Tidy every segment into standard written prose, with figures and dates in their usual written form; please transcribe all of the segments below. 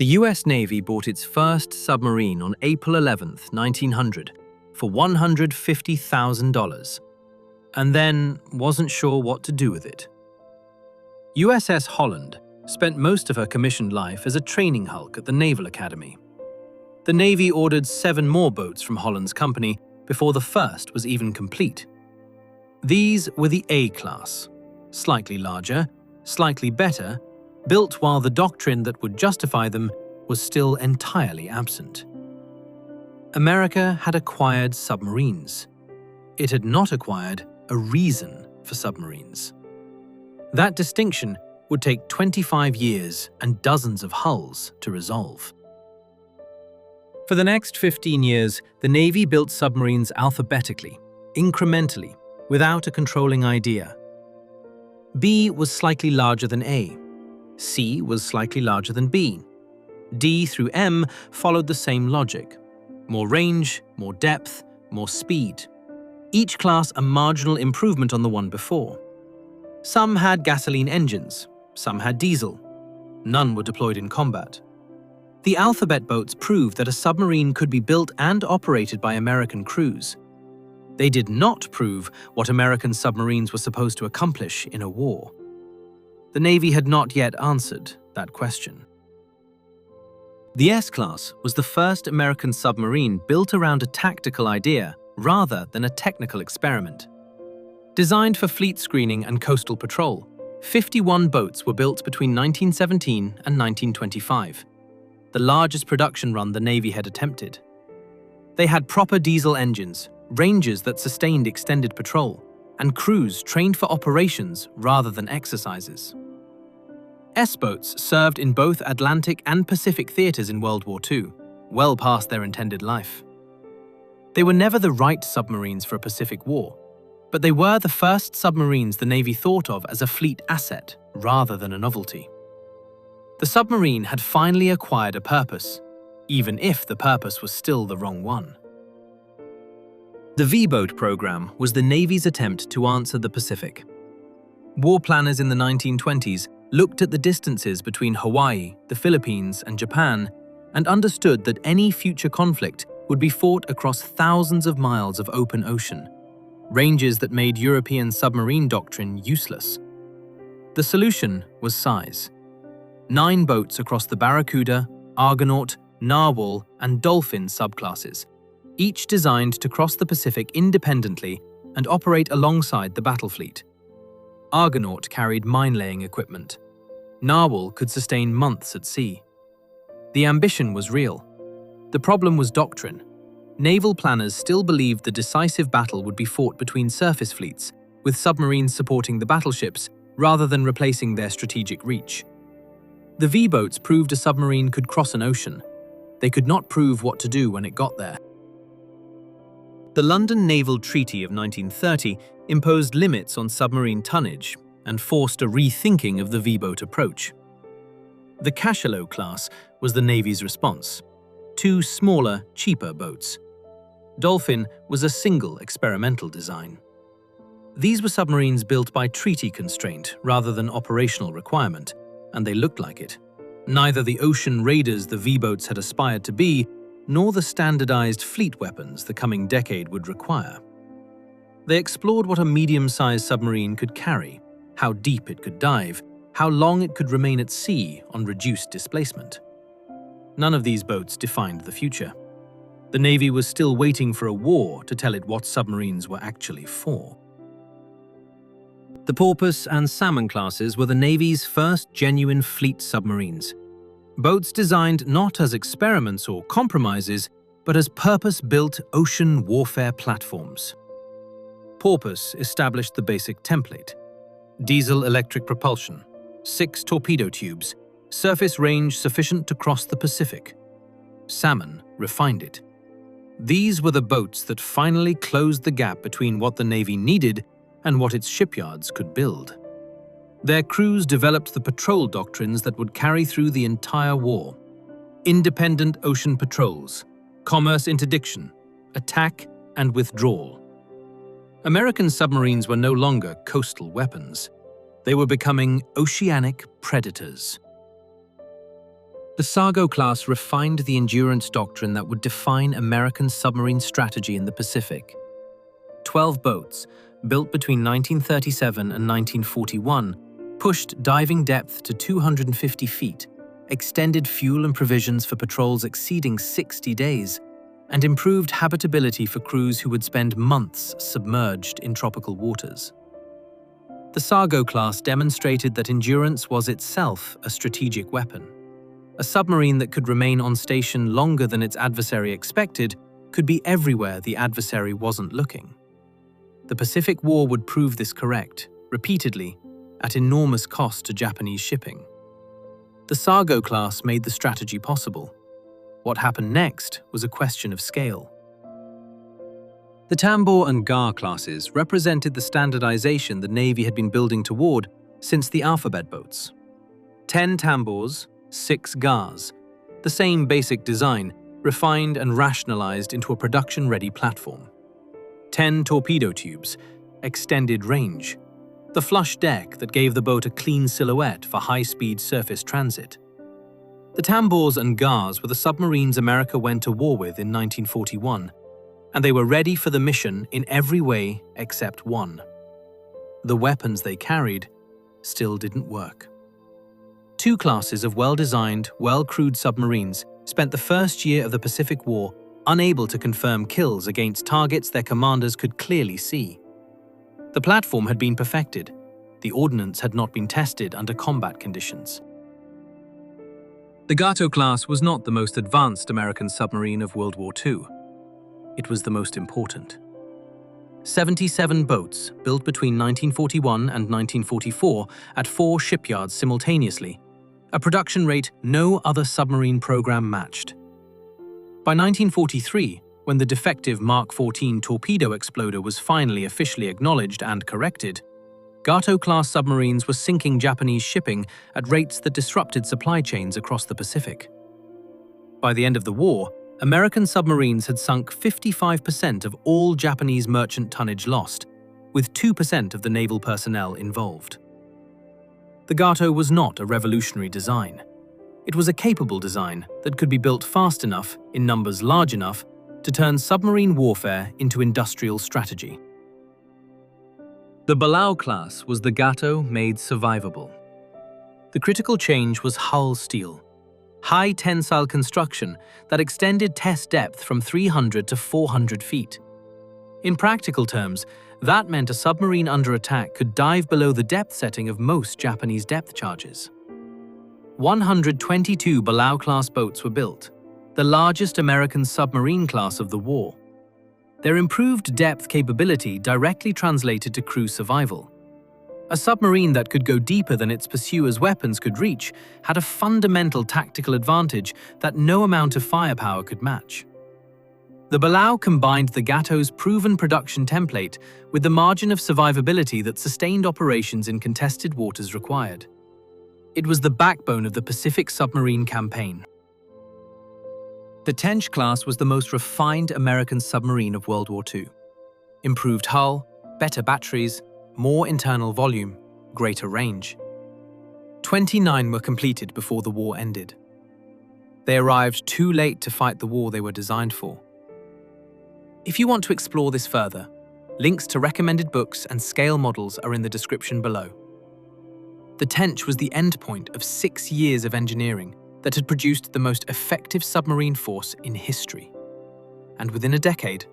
The US Navy bought its first submarine on April 11, 1900, for $150,000, and then wasn't sure what to do with it. USS Holland spent most of her commissioned life as a training hulk at the Naval Academy. The Navy ordered 7 more boats from Holland's company before the first was even complete. These were the A-class, slightly larger, slightly better, built while the doctrine that would justify them was still entirely absent. America had acquired submarines. It had not acquired a reason for submarines. That distinction would take 25 years and dozens of hulls to resolve. For the next 15 years, the Navy built submarines alphabetically, incrementally, without a controlling idea. B was slightly larger than A. C was slightly larger than B. D through M followed the same logic. More range, more depth, more speed. Each class a marginal improvement on the one before. Some had gasoline engines, some had diesel. None were deployed in combat. The alphabet boats proved that a submarine could be built and operated by American crews. They did not prove what American submarines were supposed to accomplish in a war. The Navy had not yet answered that question. The S-class was the first American submarine built around a tactical idea rather than a technical experiment. Designed for fleet screening and coastal patrol, 51 boats were built between 1917 and 1925, the largest production run the Navy had attempted. They had proper diesel engines, ranges that sustained extended patrol, and crews trained for operations rather than exercises. S-boats served in both Atlantic and Pacific theaters in World War II, well past their intended life. They were never the right submarines for a Pacific war, but they were the first submarines the Navy thought of as a fleet asset rather than a novelty. The submarine had finally acquired a purpose, even if the purpose was still the wrong one. The V-boat program was the Navy's attempt to answer the Pacific. War planners in the 1920s looked at the distances between Hawaii, the Philippines, and Japan, and understood that any future conflict would be fought across thousands of miles of open ocean, ranges that made European submarine doctrine useless. The solution was size. 9 boats across the Barracuda, Argonaut, Narwhal, and Dolphin subclasses, each designed to cross the Pacific independently and operate alongside the battle fleet. Argonaut carried mine-laying equipment. Narwhal could sustain months at sea. The ambition was real. The problem was doctrine. Naval planners still believed the decisive battle would be fought between surface fleets, with submarines supporting the battleships rather than replacing their strategic reach. The V-boats proved a submarine could cross an ocean. They could not prove what to do when it got there. The London Naval Treaty of 1930 imposed limits on submarine tonnage and forced a rethinking of the V-boat approach. The Cachalot class was the Navy's response. 2 smaller, cheaper boats. Dolphin was a single experimental design. These were submarines built by treaty constraint rather than operational requirement, and they looked like it. Neither the ocean raiders the V-boats had aspired to be, nor the standardized fleet weapons the coming decade would require. They explored what a medium-sized submarine could carry, how deep it could dive, how long it could remain at sea on reduced displacement. None of these boats defined the future. The Navy was still waiting for a war to tell it what submarines were actually for. The Porpoise and Salmon classes were the Navy's first genuine fleet submarines. Boats designed not as experiments or compromises, but as purpose-built ocean warfare platforms. Porpoise established the basic template: diesel-electric propulsion, 6 torpedo tubes, surface range sufficient to cross the Pacific. Salmon refined it. These were the boats that finally closed the gap between what the Navy needed and what its shipyards could build. Their crews developed the patrol doctrines that would carry through the entire war: independent ocean patrols, commerce interdiction, attack and withdrawal. American submarines were no longer coastal weapons. They were becoming oceanic predators. The The Sargo class refined the endurance doctrine that would define American submarine strategy in the Pacific. 12 boats, built between 1937 and 1941, pushed diving depth to 250 feet, extended fuel and provisions for patrols exceeding 60 days, and improved habitability for crews who would spend months submerged in tropical waters. The Sargo class demonstrated that endurance was itself a strategic weapon. A submarine that could remain on station longer than its adversary expected could be everywhere the adversary wasn't looking. The Pacific War would prove this correct, repeatedly, at enormous cost to Japanese shipping. The Sargo class made the strategy possible. What happened next was a question of scale. The Tambor and Gar classes represented the standardization the Navy had been building toward since the alphabet boats. 10 Tambors, 6 Gars, the same basic design, refined and rationalized into a production-ready platform. 10 torpedo tubes, extended range, the flush deck that gave the boat a clean silhouette for high-speed surface transit. The Tambors and Gars were the submarines America went to war with in 1941, and they were ready for the mission in every way except one. The weapons they carried still didn't work. Two classes of well-designed, well-crewed submarines spent the first year of the Pacific War unable to confirm kills against targets their commanders could clearly see. The platform had been perfected. The ordnance had not been tested under combat conditions. The Gato class was not the most advanced American submarine of World War II. It was the most important. 77 boats, built between 1941 and 1944 at 4 shipyards simultaneously, a production rate no other submarine program matched. By 1943, when the defective Mark 14 torpedo exploder was finally officially acknowledged and corrected, Gato-class submarines were sinking Japanese shipping at rates that disrupted supply chains across the Pacific. By the end of the war, American submarines had sunk 55% of all Japanese merchant tonnage lost, with 2% of the naval personnel involved. The Gato was not a revolutionary design. It was a capable design that could be built fast enough, in numbers large enough, to turn submarine warfare into industrial strategy. The Balao class was the Gato made survivable. The critical change was hull steel, high tensile construction that extended test depth from 300 to 400 feet. In practical terms, that meant a submarine under attack could dive below the depth setting of most Japanese depth charges. 122 Balao-class boats were built, the largest American submarine class of the war. Their improved depth capability directly translated to crew survival. A submarine that could go deeper than its pursuers' weapons could reach had a fundamental tactical advantage that no amount of firepower could match. The Balao combined the Gato's proven production template with the margin of survivability that sustained operations in contested waters required. It was the backbone of the Pacific submarine campaign. The Tench class was the most refined American submarine of World War II. Improved hull, better batteries, more internal volume, greater range. 29 were completed before the war ended. They arrived too late to fight the war they were designed for. If you want to explore this further, links to recommended books and scale models are in the description below. The Tench was the endpoint of 6 years of engineering that had produced the most effective submarine force in history. And within a decade,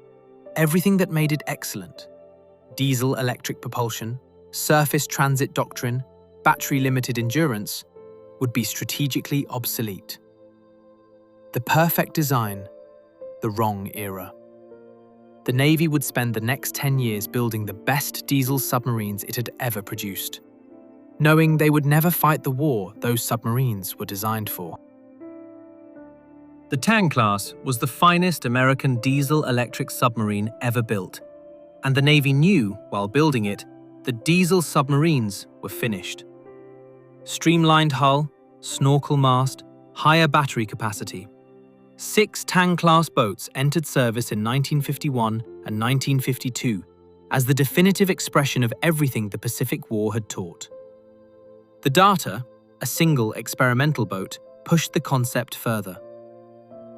everything that made it excellent — diesel-electric propulsion, surface transit doctrine, battery-limited endurance — would be strategically obsolete. The perfect design, the wrong era. The Navy would spend the next 10 years building the best diesel submarines it had ever produced, knowing they would never fight the war those submarines were designed for. The Tang class was the finest American diesel-electric submarine ever built, and the Navy knew, while building it, that diesel submarines were finished. Streamlined hull, snorkel mast, higher battery capacity. 6 Tang-class boats entered service in 1951 and 1952 as the definitive expression of everything the Pacific War had taught. The Data, a single experimental boat, pushed the concept further.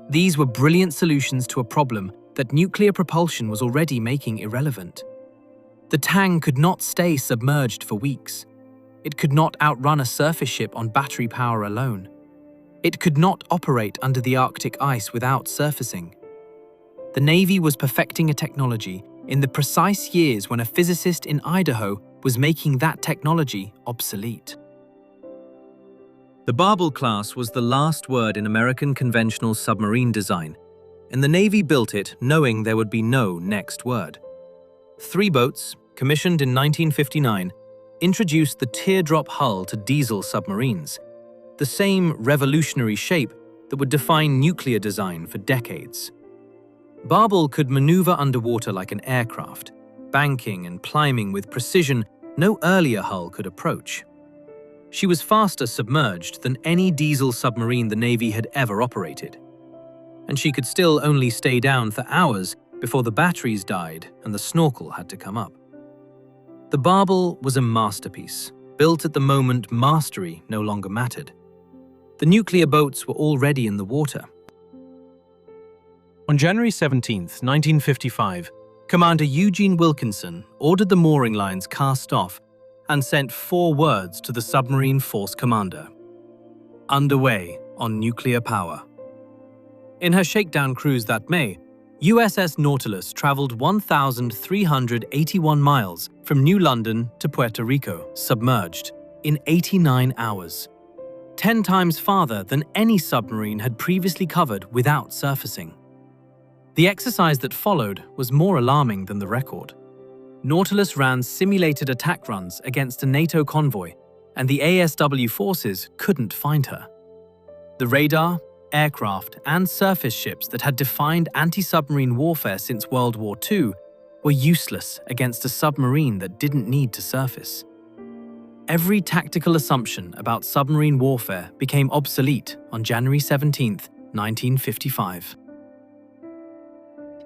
These were brilliant solutions to a problem that nuclear propulsion was already making irrelevant. The Tang could not stay submerged for weeks. It could not outrun a surface ship on battery power alone. It could not operate under the Arctic ice without surfacing. The Navy was perfecting a technology in the precise years when a physicist in Idaho was making that technology obsolete. The Barbel class was the last word in American conventional submarine design, and the Navy built it knowing there would be no next word. 3 boats, commissioned in 1959, introduced the teardrop hull to diesel submarines, the same revolutionary shape that would define nuclear design for decades. Barbel could maneuver underwater like an aircraft, banking and climbing with precision no earlier hull could approach. She was faster submerged than any diesel submarine the Navy had ever operated. And she could still only stay down for hours before the batteries died and the snorkel had to come up. The Barbel was a masterpiece, built at the moment mastery no longer mattered. The nuclear boats were already in the water. On January 17, 1955, Commander Eugene Wilkinson ordered the mooring lines cast off and sent 4 words to the submarine force commander: "Underway on nuclear power." In her shakedown cruise that May, USS Nautilus traveled 1,381 miles from New London to Puerto Rico, submerged, in 89 hours. 10 times farther than any submarine had previously covered without surfacing. The exercise that followed was more alarming than the record. Nautilus ran simulated attack runs against a NATO convoy, and the ASW forces couldn't find her. The radar, aircraft, and surface ships that had defined anti-submarine warfare since World War II were useless against a submarine that didn't need to surface. Every tactical assumption about submarine warfare became obsolete on January 17, 1955.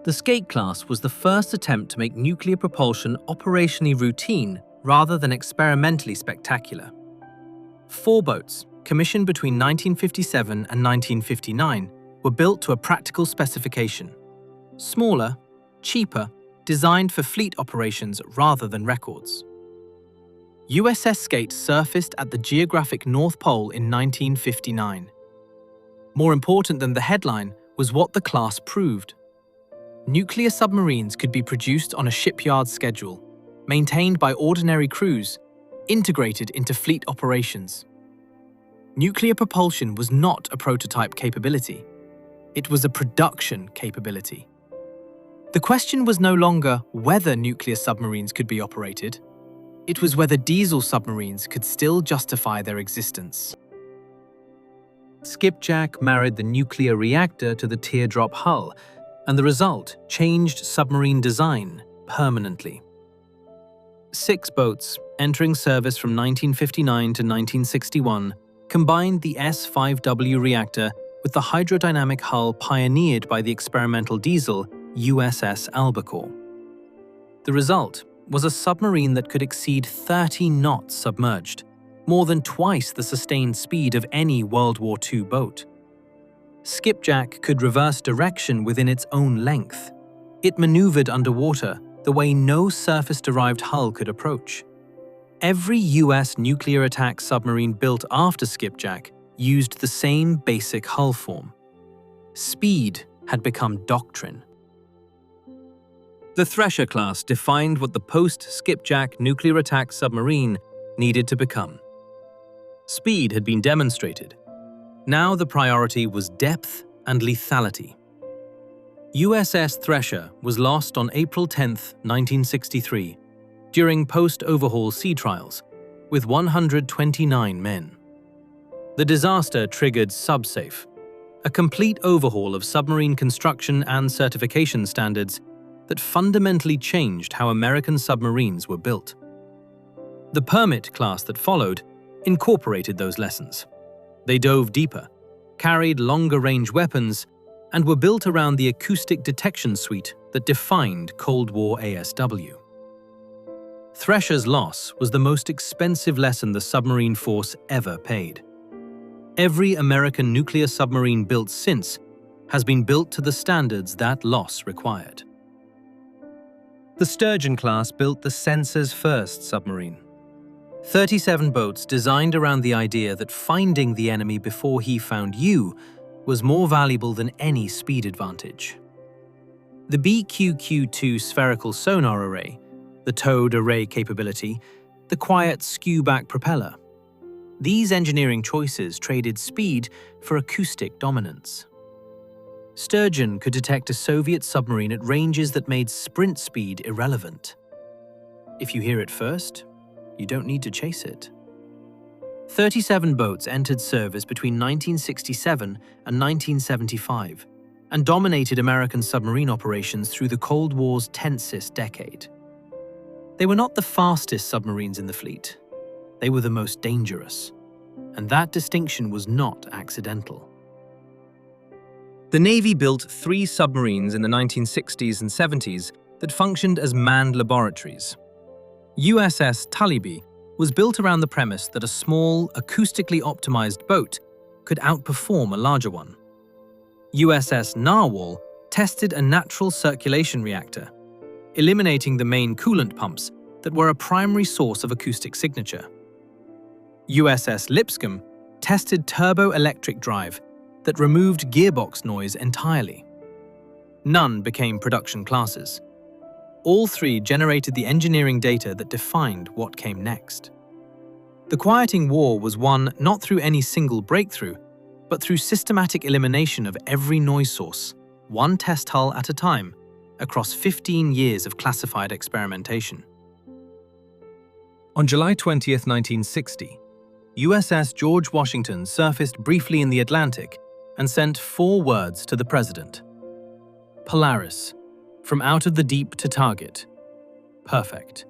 The Skate class was the first attempt to make nuclear propulsion operationally routine rather than experimentally spectacular. 4 boats, commissioned between 1957 and 1959, were built to a practical specification. Smaller, cheaper, designed for fleet operations rather than records. USS Skate surfaced at the geographic North Pole in 1959. More important than the headline was what the class proved. Nuclear submarines could be produced on a shipyard schedule, maintained by ordinary crews, integrated into fleet operations. Nuclear propulsion was not a prototype capability. It was a production capability. The question was no longer whether nuclear submarines could be operated. It was whether diesel submarines could still justify their existence. Skipjack married the nuclear reactor to the teardrop hull, and the result changed submarine design permanently. 6 boats, entering service from 1959 to 1961, combined the S-5W reactor with the hydrodynamic hull pioneered by the experimental diesel USS Albacore. The result was a submarine that could exceed 30 knots submerged, more than twice the sustained speed of any World War II boat. Skipjack could reverse direction within its own length. It maneuvered underwater the way no surface-derived hull could approach. Every US nuclear attack submarine built after Skipjack used the same basic hull form. Speed had become doctrine. The Thresher class defined what the post-Skipjack nuclear attack submarine needed to become. Speed had been demonstrated. Now the priority was depth and lethality. USS Thresher was lost on April 10, 1963, during post-overhaul sea trials, with 129 men. The disaster triggered SubSafe, a complete overhaul of submarine construction and certification standards that fundamentally changed how American submarines were built. The Permit class that followed incorporated those lessons. They dove deeper, carried longer-range weapons, and were built around the acoustic detection suite that defined Cold War ASW. Thresher's loss was the most expensive lesson the submarine force ever paid. Every American nuclear submarine built since has been built to the standards that loss required. The Sturgeon class built the censor's first submarine. 37 boats designed around the idea that finding the enemy before he found you was more valuable than any speed advantage. The BQQ-2 spherical sonar array, the towed array capability, the quiet skew-back propeller. These engineering choices traded speed for acoustic dominance. Sturgeon could detect a Soviet submarine at ranges that made sprint speed irrelevant. If you hear it first, you don't need to chase it. 37 boats entered service between 1967 and 1975 and dominated American submarine operations through the Cold War's tensest decade. They were not the fastest submarines in the fleet. They were the most dangerous. And that distinction was not accidental. The Navy built 3 submarines in the 1960s and 70s that functioned as manned laboratories. USS Talibi was built around the premise that a small, acoustically optimized boat could outperform a larger one. USS Narwhal tested a natural circulation reactor, eliminating the main coolant pumps that were a primary source of acoustic signature. USS Lipscomb tested turbo-electric drive that removed gearbox noise entirely. None became production classes. All 3 generated the engineering data that defined what came next. The quieting war was won not through any single breakthrough, but through systematic elimination of every noise source, one test hull at a time, across 15 years of classified experimentation. On July 20, 1960, USS George Washington surfaced briefly in the Atlantic and sent 4 words to the President. Polaris, from out of the deep to target. Perfect.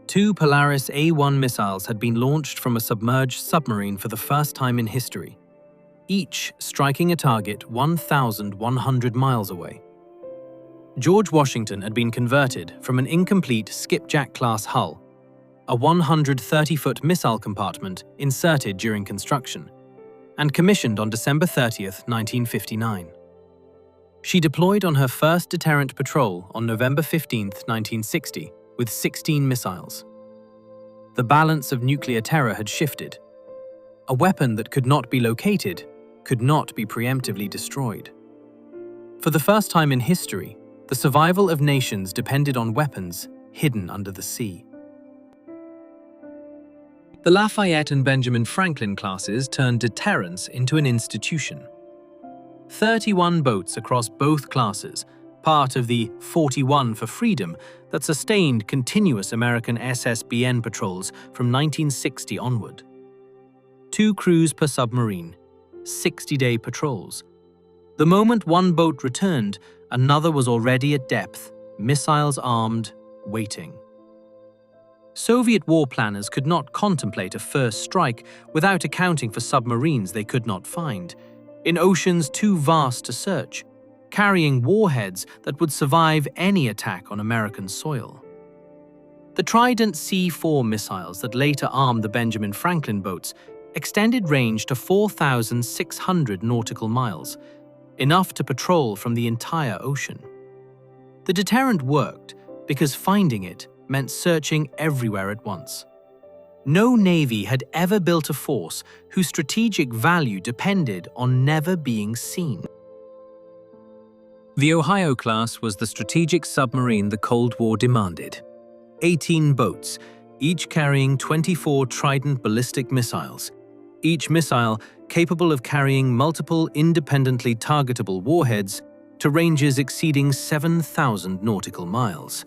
2 Polaris A-1 missiles had been launched from a submerged submarine for the first time in history, each striking a target 1,100 miles away. George Washington had been converted from an incomplete skipjack-class hull, a 130-foot missile compartment inserted during construction, and commissioned on December 30, 1959. She deployed on her first deterrent patrol on November 15, 1960, with 16 missiles. The balance of nuclear terror had shifted. A weapon that could not be located could not be preemptively destroyed. For the first time in history, the survival of nations depended on weapons hidden under the sea. The Lafayette and Benjamin Franklin classes turned deterrence into an institution. 31 boats across both classes, part of the 41 for Freedom that sustained continuous American SSBN patrols from 1960 onward. 2 crews per submarine, 60-day patrols. The moment one boat returned, another was already at depth, missiles armed, waiting. Soviet war planners could not contemplate a first strike without accounting for submarines they could not find, in oceans too vast to search, carrying warheads that would survive any attack on American soil. The Trident C-4 missiles that later armed the Benjamin Franklin boats extended range to 4,600 nautical miles, enough to patrol from the entire ocean. The deterrent worked because finding it meant searching everywhere at once. No navy had ever built a force whose strategic value depended on never being seen. The Ohio class was the strategic submarine the Cold War demanded. 18 boats, each carrying 24 Trident ballistic missiles, each missile capable of carrying multiple independently targetable warheads to ranges exceeding 7,000 nautical miles.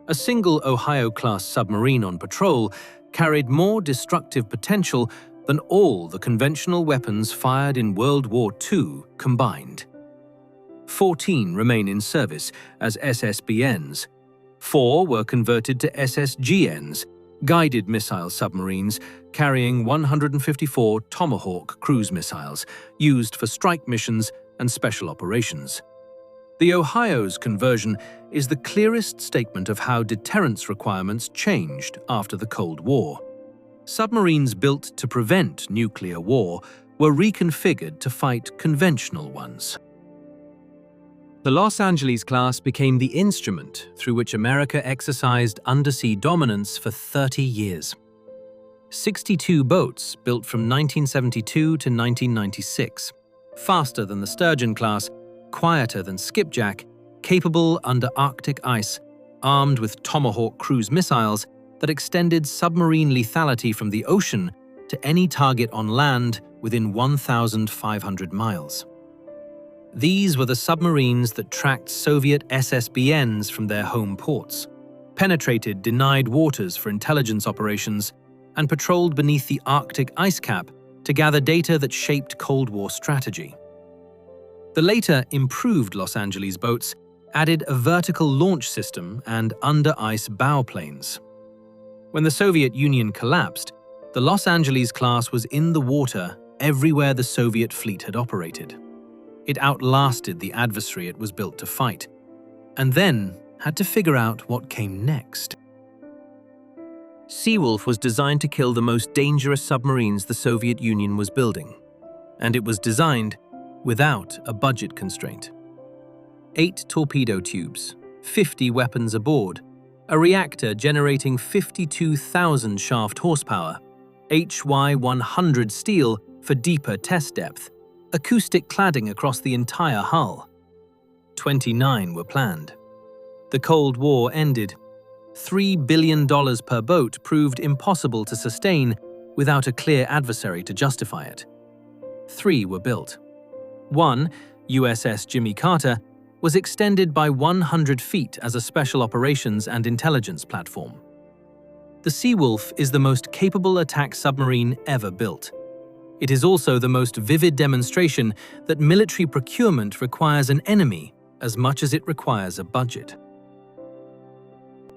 A single Ohio-class submarine on patrol carried more destructive potential than all the conventional weapons fired in World War II combined. 14 remain in service as SSBNs. 4 were converted to SSGNs, guided missile submarines carrying 154 Tomahawk cruise missiles used for strike missions and special operations. The Ohio's conversion is the clearest statement of how deterrence requirements changed after the Cold War. Submarines built to prevent nuclear war were reconfigured to fight conventional ones. The Los Angeles class became the instrument through which America exercised undersea dominance for 30 years. 62 boats built from 1972 to 1996, faster than the Sturgeon class, quieter than Skipjack, capable under Arctic ice, armed with Tomahawk cruise missiles that extended submarine lethality from the ocean to any target on land within 1,500 miles. These were the submarines that tracked Soviet SSBNs from their home ports, penetrated denied waters for intelligence operations, and patrolled beneath the Arctic ice cap to gather data that shaped Cold War strategy. The later improved Los Angeles boats added a vertical launch system and under-ice bow planes. When the Soviet Union collapsed, the Los Angeles class was in the water everywhere the Soviet fleet had operated. It outlasted the adversary it was built to fight, and then had to figure out what came next. Seawolf was designed to kill the most dangerous submarines the Soviet Union was building, and it was designed without a budget constraint. 8 torpedo tubes, 50 weapons aboard, a reactor generating 52,000 shaft horsepower, HY-100 steel for deeper test depth, acoustic cladding across the entire hull. 29 were planned. The Cold War ended. $3 billion per boat proved impossible to sustain without a clear adversary to justify it. 3 were built. One, USS Jimmy Carter, was extended by 100 feet as a special operations and intelligence platform. The Seawolf is the most capable attack submarine ever built. It is also the most vivid demonstration that military procurement requires an enemy as much as it requires a budget.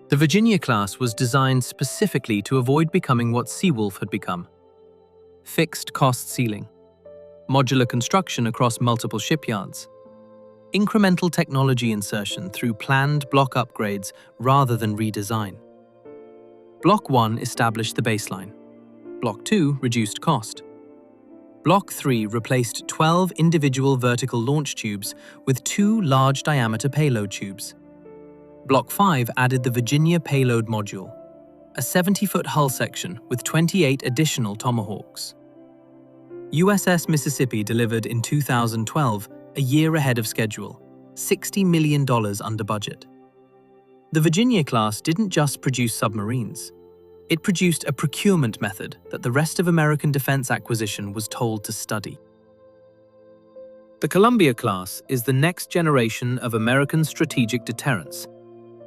The Virginia class was designed specifically to avoid becoming what Seawolf had become. Fixed cost ceiling, modular construction across multiple shipyards, incremental technology insertion through planned block upgrades rather than redesign. Block 1 established the baseline. Block 2 reduced cost. Block 3 replaced 12 individual vertical launch tubes with 2 large diameter payload tubes. Block 5 added the Virginia payload module, a 70-foot hull section with 28 additional Tomahawks. USS Mississippi delivered in 2012, a year ahead of schedule, $60 million under budget. The Virginia class didn't just produce submarines. It produced a procurement method that the rest of American defense acquisition was told to study. The Columbia class is the next generation of American strategic deterrence.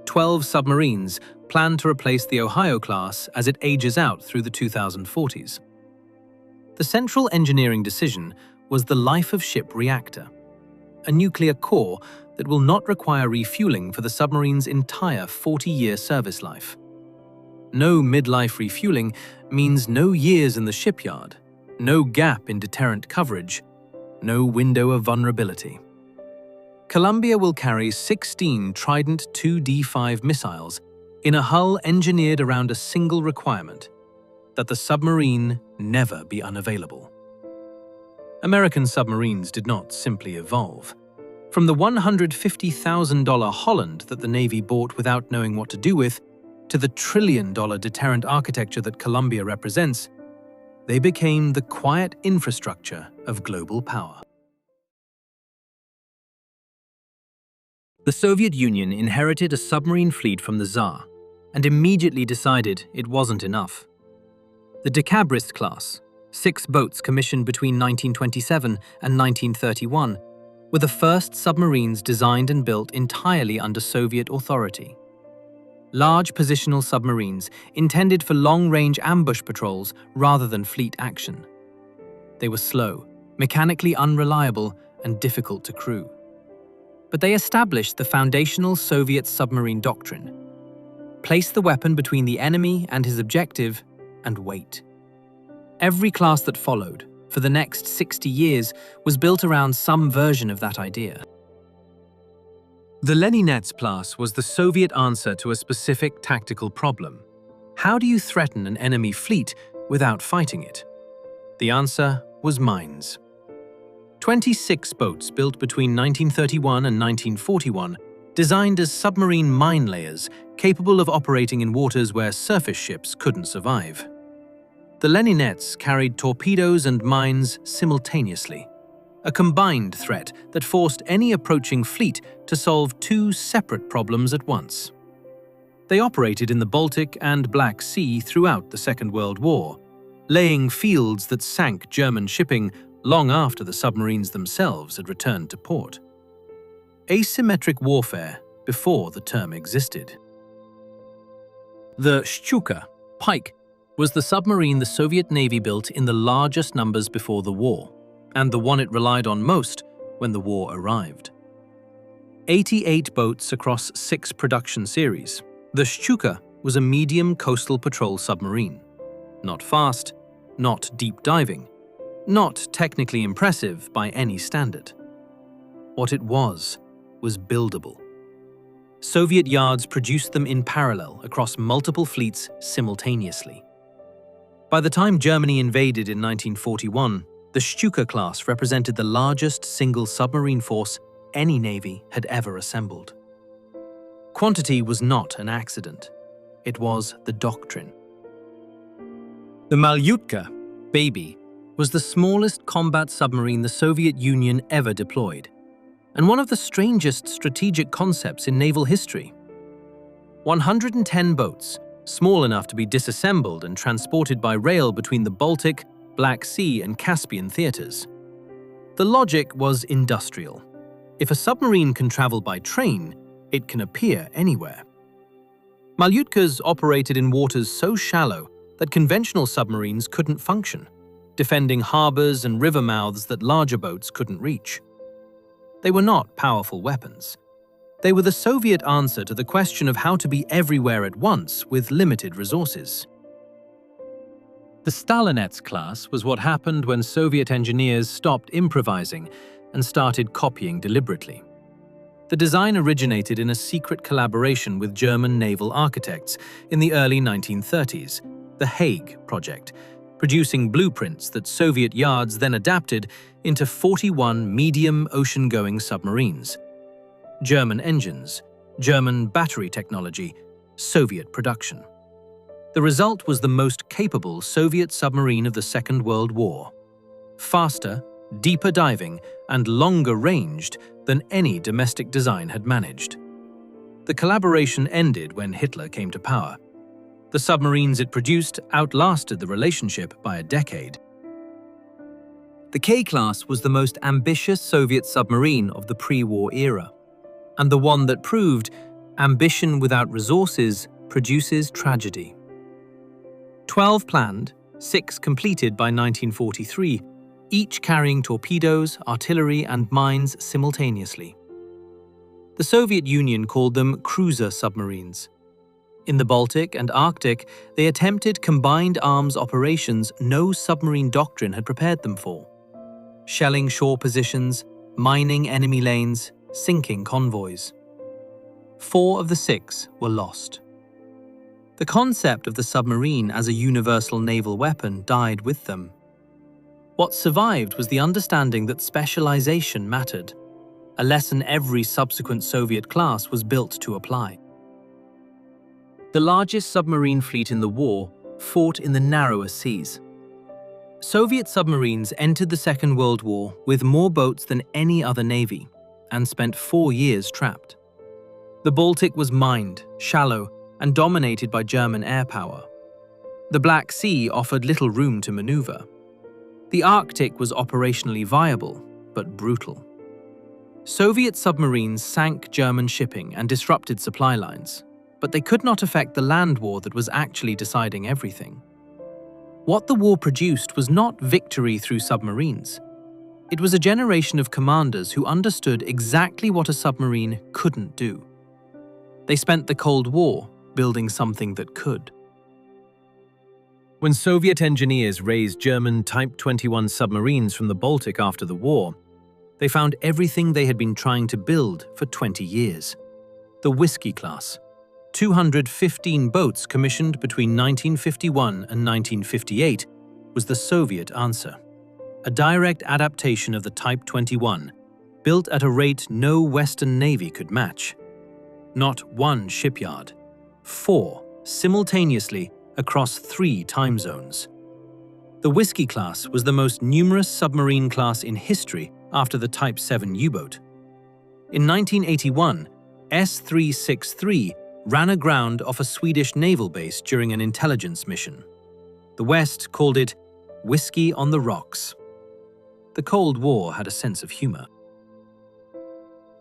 12 submarines planned to replace the Ohio class as it ages out through the 2040s. The central engineering decision was the life-of-ship reactor, a nuclear core that will not require refueling for the submarine's entire 40-year service life. No midlife refueling means no years in the shipyard, no gap in deterrent coverage, no window of vulnerability. Columbia will carry 16 Trident 2D5 missiles in a hull engineered around a single requirement: that the submarine never be unavailable. American submarines did not simply evolve. From the $150,000 Holland that the Navy bought without knowing what to do with, to the trillion-dollar deterrent architecture that Columbia represents, they became the quiet infrastructure of global power. The Soviet Union inherited a submarine fleet from the Tsar and immediately decided it wasn't enough. The Decabrist class, 6 boats commissioned between 1927 and 1931, were the first submarines designed and built entirely under Soviet authority. Large positional submarines intended for long-range ambush patrols rather than fleet action. They were slow, mechanically unreliable, and difficult to crew. But they established the foundational Soviet submarine doctrine: place the weapon between the enemy and his objective and wait. Every class that followed, for the next 60 years, was built around some version of that idea. The Leninets class was the Soviet answer to a specific tactical problem. How do you threaten an enemy fleet without fighting it? The answer was mines. 26 boats built between 1931 and 1941, designed as submarine mine layers capable of operating in waters where surface ships couldn't survive. The Leninettes carried torpedoes and mines simultaneously, a combined threat that forced any approaching fleet to solve two separate problems at once. They operated in the Baltic and Black Sea throughout the Second World War, laying fields that sank German shipping long after the submarines themselves had returned to port. Asymmetric warfare before the term existed. The Stuka, Pike, was the submarine the Soviet Navy built in the largest numbers before the war, and the one it relied on most when the war arrived. 88 boats across 6 production series, the Stuka was a medium coastal patrol submarine. Not fast, not deep diving, not technically impressive by any standard. What it was buildable. Soviet yards produced them in parallel across multiple fleets simultaneously. By the time Germany invaded in 1941, the Stuka class represented the largest single submarine force any navy had ever assembled. Quantity was not an accident. It was the doctrine. The Malyutka, Baby, was the smallest combat submarine the Soviet Union ever deployed, and one of the strangest strategic concepts in naval history. 110 boats, small enough to be disassembled and transported by rail between the Baltic, Black Sea, and Caspian theaters. The logic was industrial. If a submarine can travel by train, it can appear anywhere. Malyutkas operated in waters so shallow that conventional submarines couldn't function, defending harbors and river mouths that larger boats couldn't reach. They were not powerful weapons. They were the Soviet answer to the question of how to be everywhere at once with limited resources. The Stalinets class was what happened when Soviet engineers stopped improvising and started copying deliberately. The design originated in a secret collaboration with German naval architects in the early 1930s, the Hague Project, producing blueprints that Soviet yards then adapted into 41 medium ocean-going submarines. German engines, German battery technology, Soviet production. The result was the most capable Soviet submarine of the Second World War. Faster, deeper diving, and longer ranged than any domestic design had managed. The collaboration ended when Hitler came to power. The submarines it produced outlasted the relationship by a decade. The K-class was the most ambitious Soviet submarine of the pre-war era, and the one that proved ambition without resources produces tragedy. 12 planned, 6 completed by 1943, each carrying torpedoes, artillery, and mines simultaneously. The Soviet Union called them cruiser submarines. In the Baltic and Arctic, they attempted combined arms operations no submarine doctrine had prepared them for. Shelling shore positions, mining enemy lanes, sinking convoys. 4 of the 6 were lost. The concept of the submarine as a universal naval weapon died with them. What survived was the understanding that specialization mattered, a lesson every subsequent Soviet class was built to apply. The largest submarine fleet in the war fought in the narrower seas. Soviet submarines entered the Second World War with more boats than any other navy and spent 4 years trapped. The Baltic was mined, shallow, and dominated by German air power. The Black Sea offered little room to maneuver. The Arctic was operationally viable, but brutal. Soviet submarines sank German shipping and disrupted supply lines, but they could not affect the land war that was actually deciding everything. What the war produced was not victory through submarines. It was a generation of commanders who understood exactly what a submarine couldn't do. They spent the Cold War building something that could. When Soviet engineers raised German Type 21 submarines from the Baltic after the war, they found everything they had been trying to build for 20 years. The Whiskey class. 215 boats commissioned between 1951 and 1958 was the Soviet answer. A direct adaptation of the Type 21, built at a rate no Western Navy could match. Not one shipyard, 4 simultaneously across 3 time zones. The Whiskey class was the most numerous submarine class in history after the Type 7 U-boat. In 1981, S-363 ran aground off a Swedish naval base during an intelligence mission. The West called it Whiskey on the Rocks. The Cold War had a sense of humor.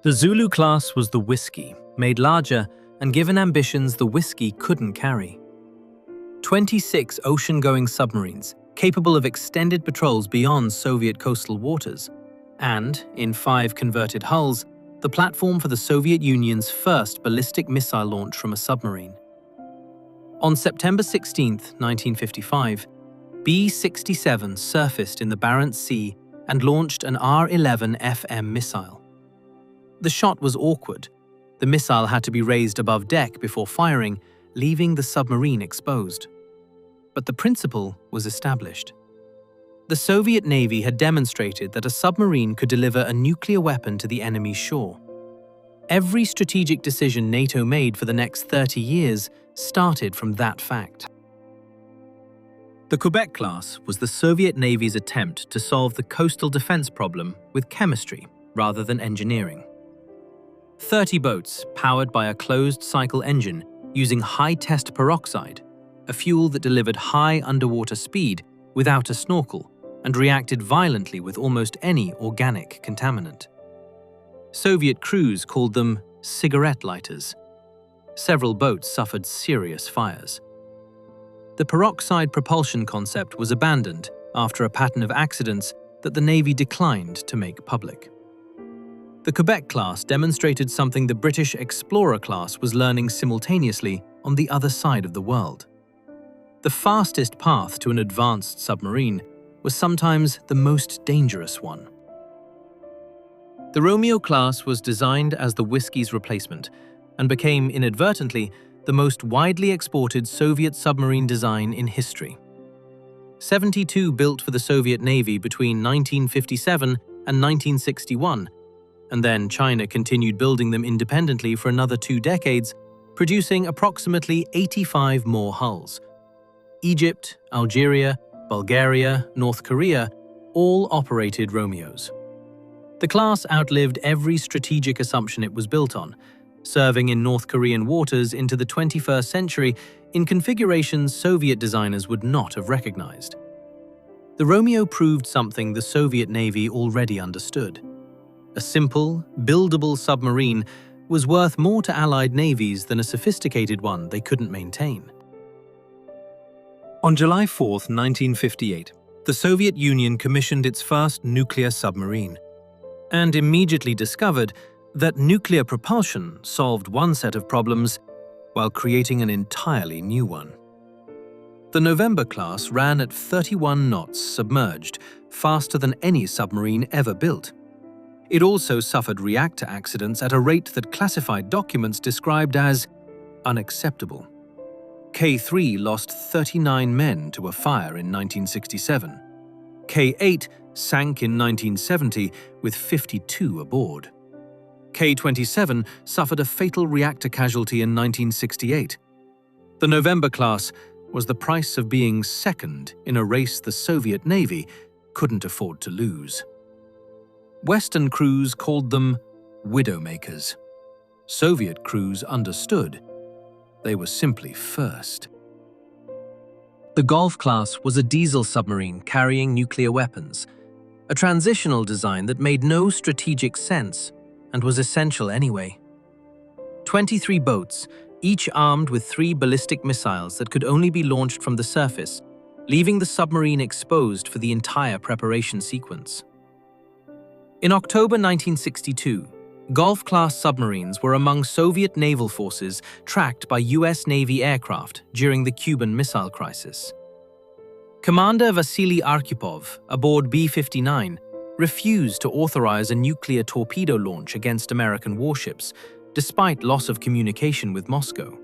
The Zulu class was the Whiskey, made larger and given ambitions the Whiskey couldn't carry. 26 ocean-going submarines, capable of extended patrols beyond Soviet coastal waters, and, in 5 converted hulls, the platform for the Soviet Union's first ballistic missile launch from a submarine. On September 16, 1955, B-67 surfaced in the Barents Sea and launched an R-11 FM missile. The shot was awkward. The missile had to be raised above deck before firing, leaving the submarine exposed. But the principle was established. The Soviet Navy had demonstrated that a submarine could deliver a nuclear weapon to the enemy's shore. Every strategic decision NATO made for the next 30 years started from that fact. The Quebec class was the Soviet Navy's attempt to solve the coastal defense problem with chemistry rather than engineering. 30 boats powered by a closed-cycle engine using high-test peroxide, a fuel that delivered high underwater speed without a snorkel and reacted violently with almost any organic contaminant. Soviet crews called them cigarette lighters. Several boats suffered serious fires. The peroxide propulsion concept was abandoned after a pattern of accidents that the Navy declined to make public. The Quebec class demonstrated something the British Explorer class was learning simultaneously on the other side of the world. The fastest path to an advanced submarine was sometimes the most dangerous one. The Romeo class was designed as the Whiskey's replacement and became inadvertently the most widely exported Soviet submarine design in history. 72 built for the Soviet Navy between 1957 and 1961, and then China continued building them independently for another 2 decades, producing approximately 85 more hulls. Egypt, Algeria, Bulgaria, North Korea all operated Romeos. The class outlived every strategic assumption it was built on, serving in North Korean waters into the 21st century in configurations Soviet designers would not have recognized. The Romeo proved something the Soviet Navy already understood. A simple, buildable submarine was worth more to Allied navies than a sophisticated one they couldn't maintain. On July 4, 1958, the Soviet Union commissioned its first nuclear submarine, and immediately discovered that nuclear propulsion solved one set of problems while creating an entirely new one. The November class ran at 31 knots submerged, faster than any submarine ever built. It also suffered reactor accidents at a rate that classified documents described as unacceptable. K-3 lost 39 men to a fire in 1967. K-8 sank in 1970 with 52 aboard. K-27 suffered a fatal reactor casualty in 1968. The November class was the price of being second in a race the Soviet Navy couldn't afford to lose. Western crews called them widowmakers. Soviet crews understood. They were simply first. The Golf class was a diesel submarine carrying nuclear weapons, a transitional design that made no strategic sense and was essential anyway. 23 boats, each armed with 3 ballistic missiles that could only be launched from the surface, leaving the submarine exposed for the entire preparation sequence. In October 1962, Golf-class submarines were among Soviet naval forces tracked by US Navy aircraft during the Cuban Missile Crisis. Commander Vasily Arkhipov, aboard B-59, refused to authorize a nuclear torpedo launch against American warships, despite loss of communication with Moscow.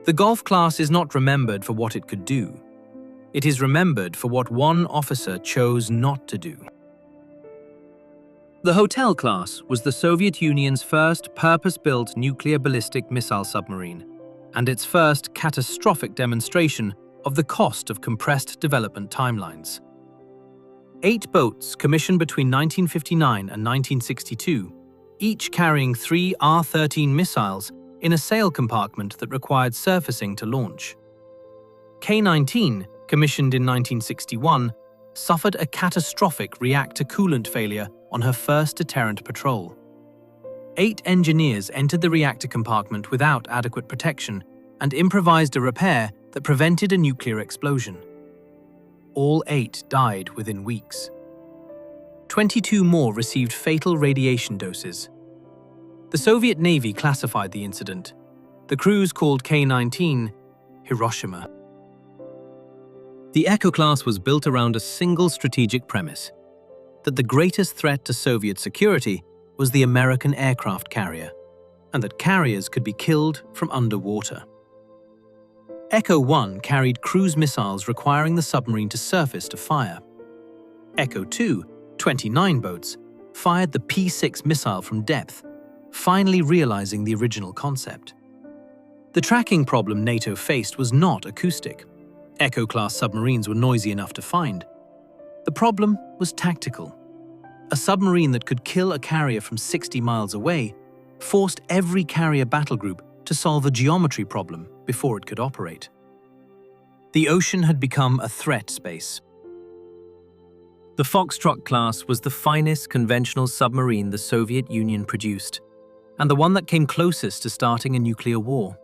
The Golf class is not remembered for what it could do. It is remembered for what one officer chose not to do. The Hotel class was the Soviet Union's first purpose-built nuclear ballistic missile submarine, and its first catastrophic demonstration of the cost of compressed development timelines. 8 boats commissioned between 1959 and 1962, each carrying 3 R-13 missiles in a sail compartment that required surfacing to launch. K-19, commissioned in 1961, suffered a catastrophic reactor coolant failure on her first deterrent patrol. 8 engineers entered the reactor compartment without adequate protection and improvised a repair that prevented a nuclear explosion. All 8 died within weeks. 22 more received fatal radiation doses. The Soviet Navy classified the incident. The crews called K-19 Hiroshima. The Echo class was built around a single strategic premise: that the greatest threat to Soviet security was the American aircraft carrier, and that carriers could be killed from underwater. Echo 1 carried cruise missiles requiring the submarine to surface to fire. Echo 2, 29 boats, fired the P-6 missile from depth, finally realizing the original concept. The tracking problem NATO faced was not acoustic. Echo-class submarines were noisy enough to find. The problem was tactical. A submarine that could kill a carrier from 60 miles away forced every carrier battle group to solve a geometry problem before it could operate. The ocean had become a threat space. The Foxtrot class was the finest conventional submarine the Soviet Union produced, and the one that came closest to starting a nuclear war.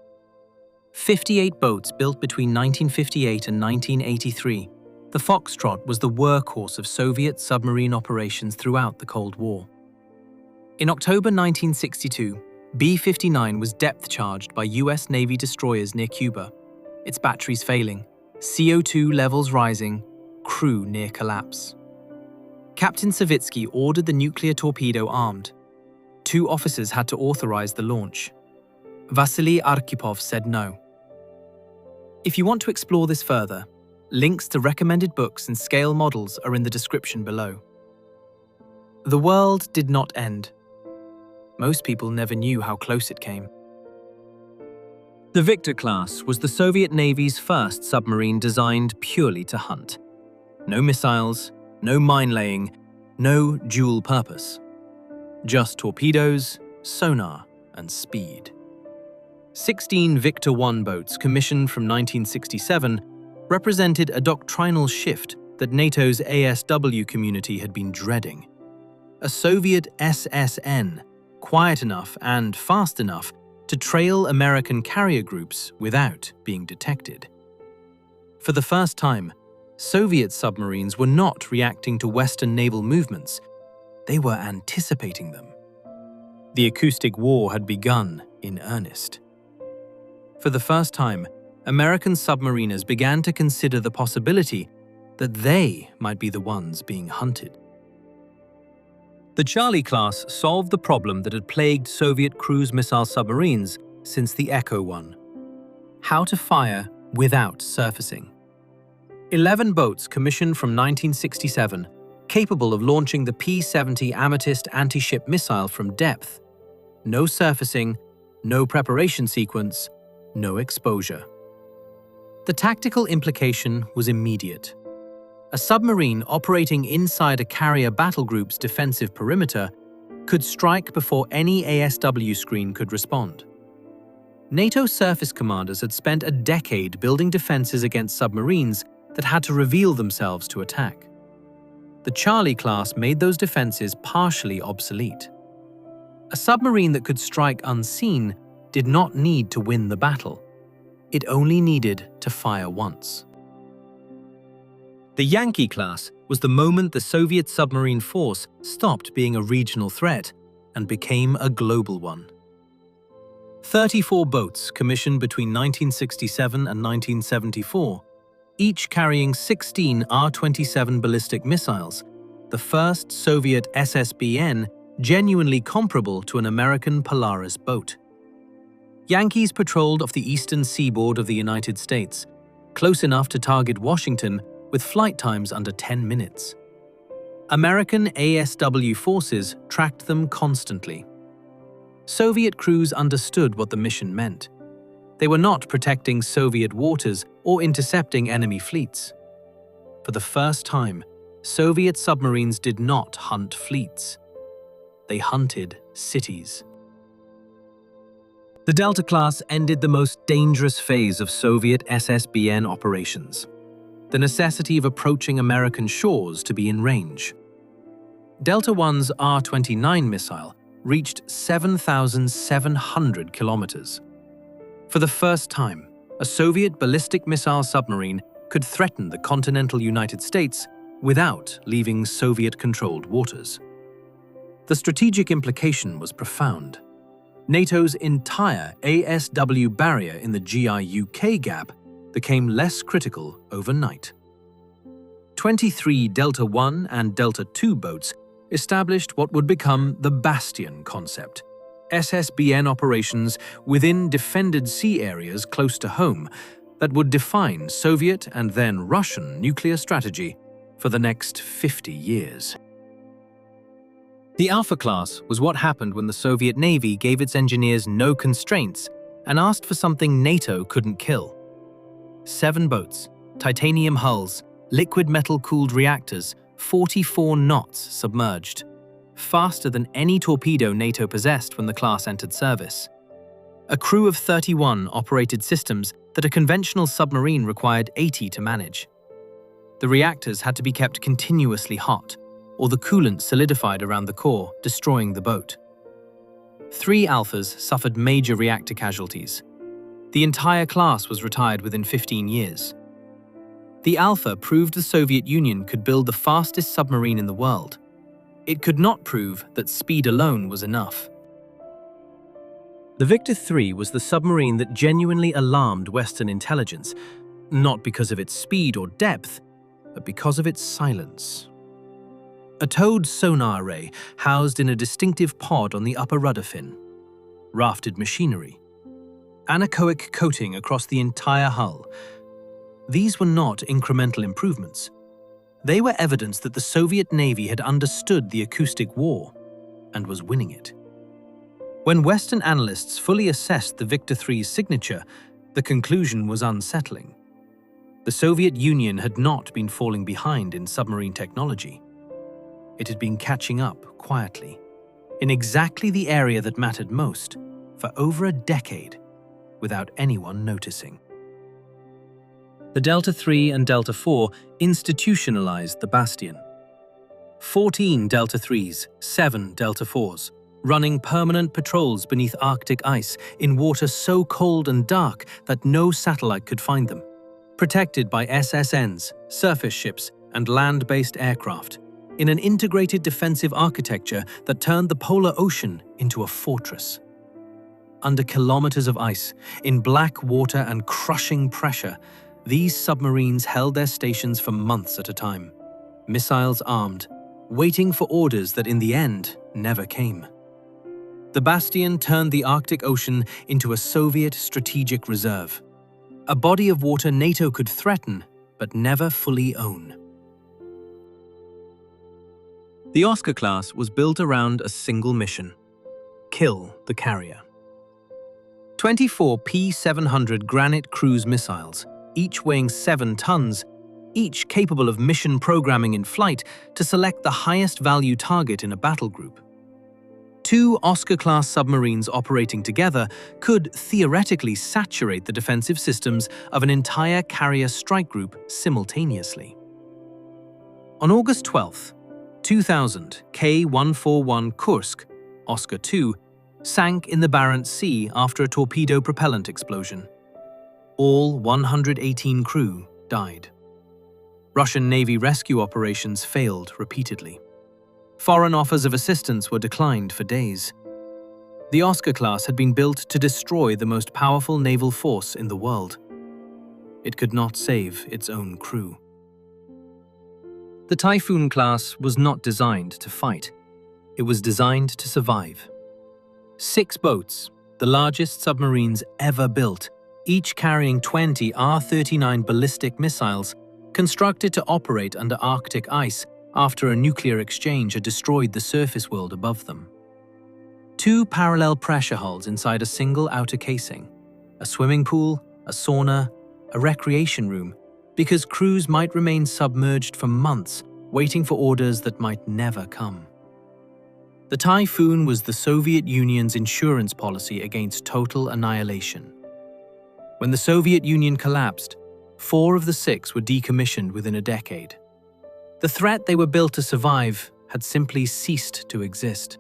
58 boats built between 1958 and 1983, the Foxtrot was the workhorse of Soviet submarine operations throughout the Cold War. In October 1962, B-59 was depth-charged by US Navy destroyers near Cuba, its batteries failing, CO2 levels rising, crew near collapse. Captain Savitsky ordered the nuclear torpedo armed. 2 officers had to authorize the launch. Vasily Arkhipov said no. If you want to explore this further, links to recommended books and scale models are in the description below. The world did not end. Most people never knew how close it came. The Victor class was the Soviet Navy's first submarine designed purely to hunt. No missiles, no mine-laying, no dual purpose. Just torpedoes, sonar, and speed. 16 Victor I boats commissioned from 1967 represented a doctrinal shift that NATO's ASW community had been dreading. A Soviet SSN, quiet enough and fast enough to trail American carrier groups without being detected. For the first time, Soviet submarines were not reacting to Western naval movements, they were anticipating them. The acoustic war had begun in earnest. For the first time, American submariners began to consider the possibility that they might be the ones being hunted. The Charlie class solved the problem that had plagued Soviet cruise missile submarines since the Echo one: how to fire without surfacing. 11 boats commissioned from 1967, capable of launching the P-70 Amethyst anti-ship missile from depth. No surfacing, no preparation sequence, no exposure. The tactical implication was immediate. A submarine operating inside a carrier battle group's defensive perimeter could strike before any ASW screen could respond. NATO surface commanders had spent a decade building defenses against submarines that had to reveal themselves to attack. The Charlie class made those defenses partially obsolete. A submarine that could strike unseen did not need to win the battle. It only needed to fire once. The Yankee class was the moment the Soviet submarine force stopped being a regional threat and became a global one. 34 boats commissioned between 1967 and 1974, each carrying 16 R-27 ballistic missiles, the first Soviet SSBN genuinely comparable to an American Polaris boat. Yankees patrolled off the eastern seaboard of the United States, close enough to target Washington with flight times under 10 minutes. American ASW forces tracked them constantly. Soviet crews understood what the mission meant. They were not protecting Soviet waters or intercepting enemy fleets. For the first time, Soviet submarines did not hunt fleets. They hunted cities. The Delta class ended the most dangerous phase of Soviet SSBN operations, the necessity of approaching American shores to be in range. Delta I's R-29 missile reached 7,700 kilometers. For the first time, a Soviet ballistic missile submarine could threaten the continental United States without leaving Soviet-controlled waters. The strategic implication was profound. NATO's entire ASW barrier in the GI-UK gap became less critical overnight. 23 Delta I and Delta II boats established what would become the Bastion concept, SSBN operations within defended sea areas close to home that would define Soviet and then Russian nuclear strategy for the next 50 years. The Alpha class was what happened when the Soviet Navy gave its engineers no constraints and asked for something NATO couldn't kill. 7 boats, titanium hulls, liquid metal-cooled reactors, 44 knots submerged, faster than any torpedo NATO possessed when the class entered service. A crew of 31 operated systems that a conventional submarine required 80 to manage. The reactors had to be kept continuously hot, or the coolant solidified around the core, destroying the boat. 3 Alphas suffered major reactor casualties. The entire class was retired within 15 years. The Alpha proved the Soviet Union could build the fastest submarine in the world. It could not prove that speed alone was enough. The Victor III was the submarine that genuinely alarmed Western intelligence, not because of its speed or depth, but because of its silence. A towed sonar array housed in a distinctive pod on the upper rudder fin. Rafted machinery. Anechoic coating across the entire hull. These were not incremental improvements. They were evidence that the Soviet Navy had understood the acoustic war and was winning it. When Western analysts fully assessed the Victor III's signature, the conclusion was unsettling. The Soviet Union had not been falling behind in submarine technology. It had been catching up quietly, in exactly the area that mattered most, for over a decade, without anyone noticing. The Delta III and Delta IV institutionalized the Bastion. 14 Delta IIIs, 7 Delta IVs, running permanent patrols beneath Arctic ice in water so cold and dark that no satellite could find them. Protected by SSNs, surface ships, and land-based aircraft, in an integrated defensive architecture that turned the polar ocean into a fortress. Under kilometers of ice, in black water and crushing pressure, these submarines held their stations for months at a time, missiles armed, waiting for orders that in the end never came. The Bastion turned the Arctic Ocean into a Soviet strategic reserve, a body of water NATO could threaten but never fully own. The Oscar class was built around a single mission: kill the carrier. 24 P-700 Granite cruise missiles, each weighing 7 tons, each capable of mission programming in flight to select the highest value target in a battle group. 2 Oscar-class submarines operating together could theoretically saturate the defensive systems of an entire carrier strike group simultaneously. On August 12, 2000, K-141 Kursk, Oscar II, sank in the Barents Sea after a torpedo propellant explosion. All 118 crew died. Russian Navy rescue operations failed repeatedly. Foreign offers of assistance were declined for days. The Oscar class had been built to destroy the most powerful naval force in the world. It could not save its own crew. The Typhoon class was not designed to fight. It was designed to survive. 6 boats, the largest submarines ever built, each carrying 20 R-39 ballistic missiles, constructed to operate under Arctic ice after a nuclear exchange had destroyed the surface world above them. 2 parallel pressure hulls inside a single outer casing, a swimming pool, a sauna, a recreation room, because crews might remain submerged for months, waiting for orders that might never come. The Typhoon was the Soviet Union's insurance policy against total annihilation. When the Soviet Union collapsed, 4 of the 6 were decommissioned within a decade. The threat they were built to survive had simply ceased to exist.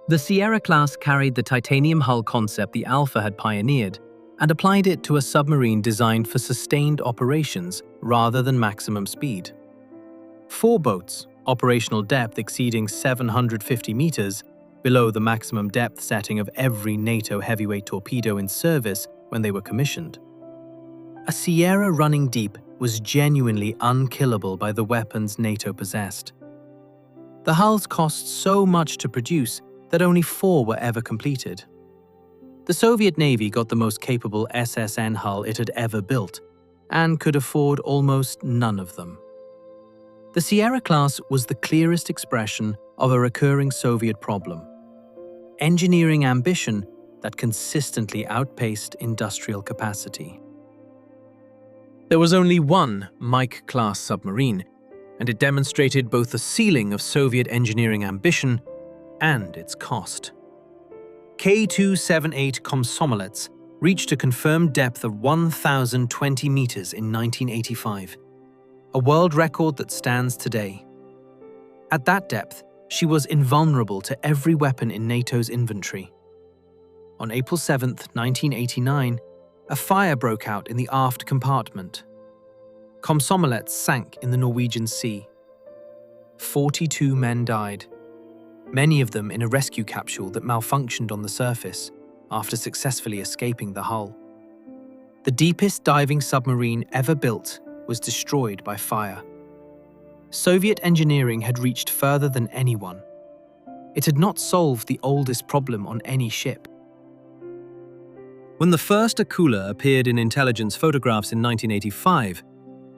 The Sierra class carried the titanium hull concept the Alpha had pioneered and applied it to a submarine designed for sustained operations rather than maximum speed. 4 boats, operational depth exceeding 750 meters, below the maximum depth setting of every NATO heavyweight torpedo in service when they were commissioned. A Sierra running deep was genuinely unkillable by the weapons NATO possessed. The hulls cost so much to produce that only 4 were ever completed. The Soviet Navy got the most capable SSN hull it had ever built, and could afford almost none of them. The Sierra class was the clearest expression of a recurring Soviet problem: engineering ambition that consistently outpaced industrial capacity. There was only one Mike-class submarine, and it demonstrated both the ceiling of Soviet engineering ambition and its cost. K-278 Komsomolets reached a confirmed depth of 1,020 meters in 1985, a world record that stands today. At that depth, she was invulnerable to every weapon in NATO's inventory. On April 7, 1989, a fire broke out in the aft compartment. Komsomolets sank in the Norwegian Sea. 42 men died, many of them in a rescue capsule that malfunctioned on the surface after successfully escaping the hull. The deepest diving submarine ever built was destroyed by fire. Soviet engineering had reached further than anyone. It had not solved the oldest problem on any ship. When the first Akula appeared in intelligence photographs in 1985,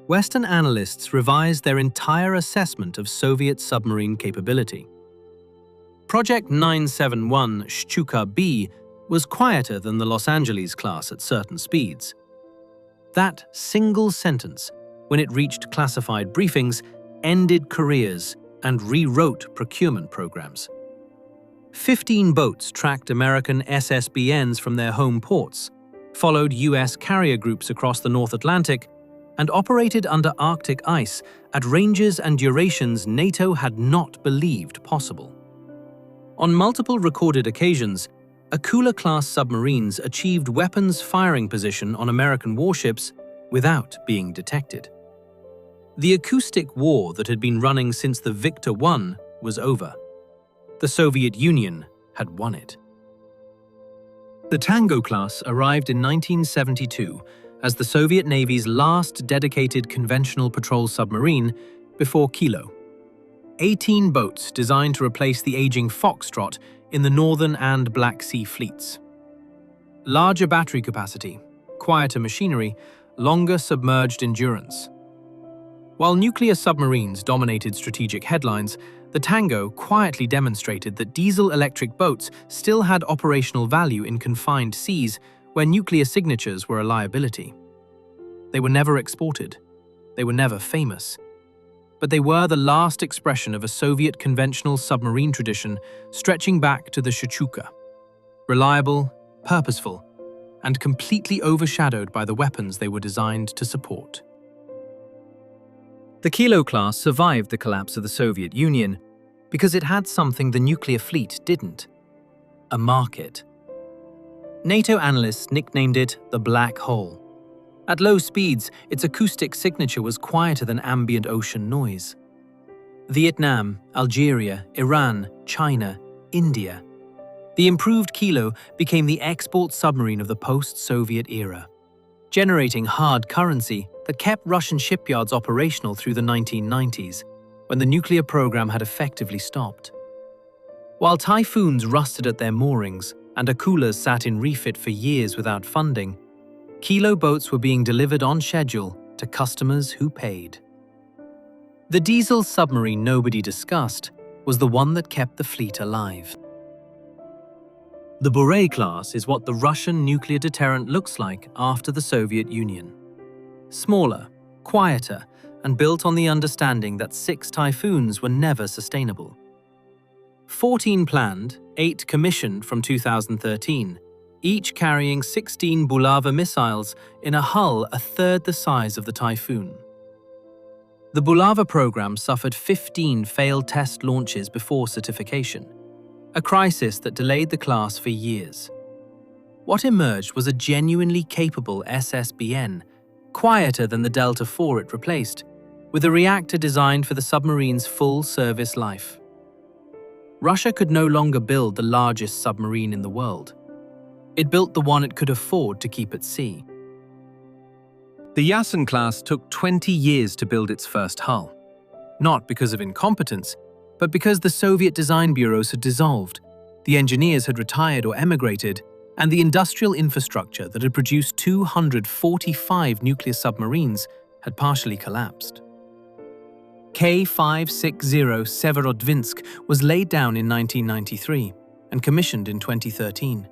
Western analysts revised their entire assessment of Soviet submarine capability. Project 971 Shchuka-B was quieter than the Los Angeles class at certain speeds. That single sentence, when it reached classified briefings, ended careers and rewrote procurement programs. 15 boats tracked American SSBNs from their home ports, followed U.S. carrier groups across the North Atlantic, and operated under Arctic ice at ranges and durations NATO had not believed possible. On multiple recorded occasions, Akula-class submarines achieved weapons firing position on American warships without being detected. The acoustic war that had been running since the Victor I was over. The Soviet Union had won it. The Tango class arrived in 1972 as the Soviet Navy's last dedicated conventional patrol submarine before Kilo. 18 boats designed to replace the aging Foxtrot in the Northern and Black Sea fleets. Larger battery capacity, quieter machinery, longer submerged endurance. While nuclear submarines dominated strategic headlines, the Tango quietly demonstrated that diesel-electric boats still had operational value in confined seas where nuclear signatures were a liability. They were never exported. They were never famous. But they were the last expression of a Soviet conventional submarine tradition stretching back to the Shchuka. Reliable, purposeful, and completely overshadowed by the weapons they were designed to support. The Kilo class survived the collapse of the Soviet Union because it had something the nuclear fleet didn't: a market. NATO analysts nicknamed it the Black Hole. At low speeds, its acoustic signature was quieter than ambient ocean noise. Vietnam, Algeria, Iran, China, India. The improved Kilo became the export submarine of the post-Soviet era, generating hard currency that kept Russian shipyards operational through the 1990s, when the nuclear program had effectively stopped. While Typhoons rusted at their moorings, and Akulas sat in refit for years without funding, Kilo boats were being delivered on schedule to customers who paid. The diesel submarine nobody discussed was the one that kept the fleet alive. The Borei class is what the Russian nuclear deterrent looks like after the Soviet Union. Smaller, quieter, and built on the understanding that 6 typhoons were never sustainable. 14 planned, 8 commissioned from 2013, each carrying 16 Bulava missiles in a hull a third the size of the Typhoon. The Bulava program suffered 15 failed test launches before certification, a crisis that delayed the class for years. What emerged was a genuinely capable SSBN, quieter than the Delta IV it replaced, with a reactor designed for the submarine's full service life. Russia could no longer build the largest submarine in the world. It built the one it could afford to keep at sea. The Yasen class took 20 years to build its first hull. Not because of incompetence, but because the Soviet design bureaus had dissolved, the engineers had retired or emigrated, and the industrial infrastructure that had produced 245 nuclear submarines had partially collapsed. K-560 Severodvinsk was laid down in 1993 and commissioned in 2013.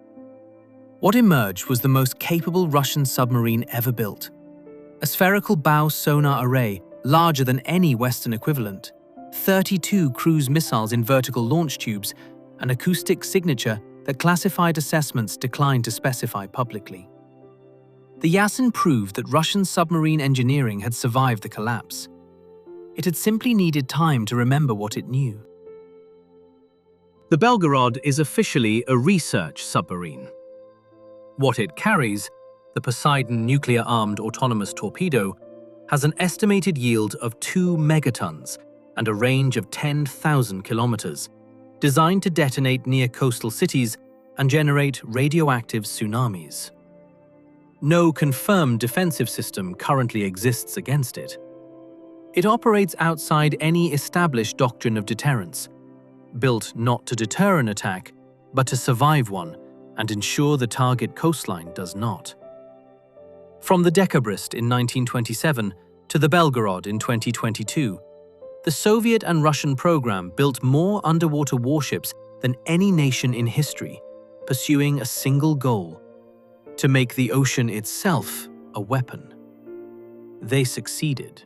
What emerged was the most capable Russian submarine ever built. A spherical bow sonar array larger than any Western equivalent, 32 cruise missiles in vertical launch tubes, an acoustic signature that classified assessments declined to specify publicly. The Yasen proved that Russian submarine engineering had survived the collapse. It had simply needed time to remember what it knew. The Belgorod is officially a research submarine. What it carries, the Poseidon nuclear-armed autonomous torpedo, has an estimated yield of 2 megatons and a range of 10,000 kilometers, designed to detonate near coastal cities and generate radioactive tsunamis. No confirmed defensive system currently exists against it. It operates outside any established doctrine of deterrence, built not to deter an attack, but to survive one and ensure the target coastline does not. From the Dekabrist in 1927 to the Belgorod in 2022, the Soviet and Russian program built more underwater warships than any nation in history, pursuing a single goal: to make the ocean itself a weapon. They succeeded.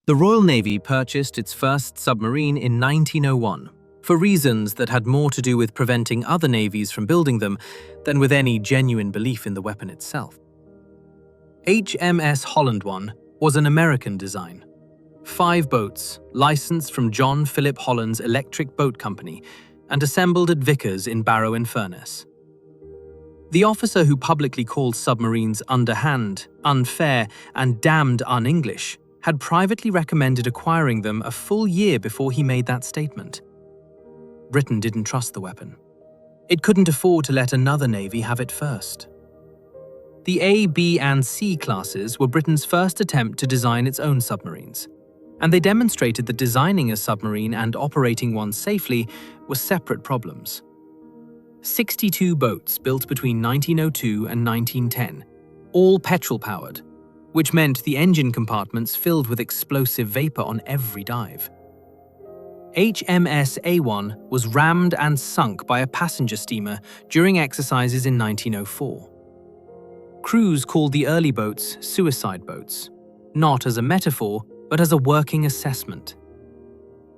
The Royal Navy purchased its first submarine in 1901, for reasons that had more to do with preventing other navies from building them than with any genuine belief in the weapon itself. HMS Holland I was an American design. 5 boats, licensed from John Philip Holland's Electric Boat Company and assembled at Vickers in Barrow-in-Furness. The officer who publicly called submarines underhand, unfair, and damned un-English had privately recommended acquiring them a full year before he made that statement. Britain didn't trust the weapon. It couldn't afford to let another navy have it first. The A, B, and C classes were Britain's first attempt to design its own submarines, and they demonstrated that designing a submarine and operating one safely were separate problems. 62 boats built between 1902 and 1910, all petrol-powered, which meant the engine compartments filled with explosive vapor on every dive. HMS A1 was rammed and sunk by a passenger steamer during exercises in 1904. Crews called the early boats suicide boats, not as a metaphor, but as a working assessment.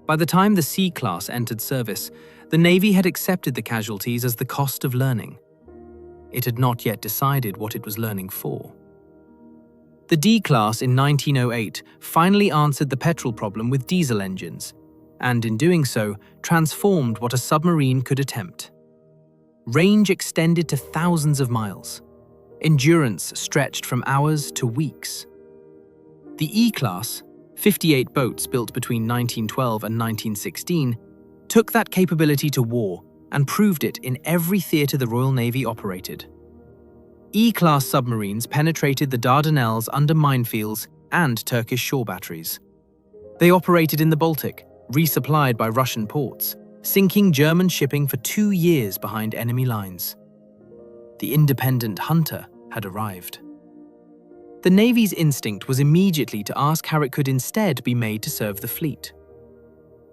By the time the C class entered service, the Navy had accepted the casualties as the cost of learning. It had not yet decided what it was learning for. The D class in 1908 finally answered the petrol problem with diesel engines, and in doing so, transformed what a submarine could attempt. Range extended to thousands of miles. Endurance stretched from hours to weeks. The E class, 58 boats built between 1912 and 1916, took that capability to war and proved it in every theatre the Royal Navy operated. E-class submarines penetrated the Dardanelles under minefields and Turkish shore batteries. They operated in the Baltic, resupplied by Russian ports, sinking German shipping for 2 years behind enemy lines. The independent hunter had arrived. The Navy's instinct was immediately to ask how it could instead be made to serve the fleet.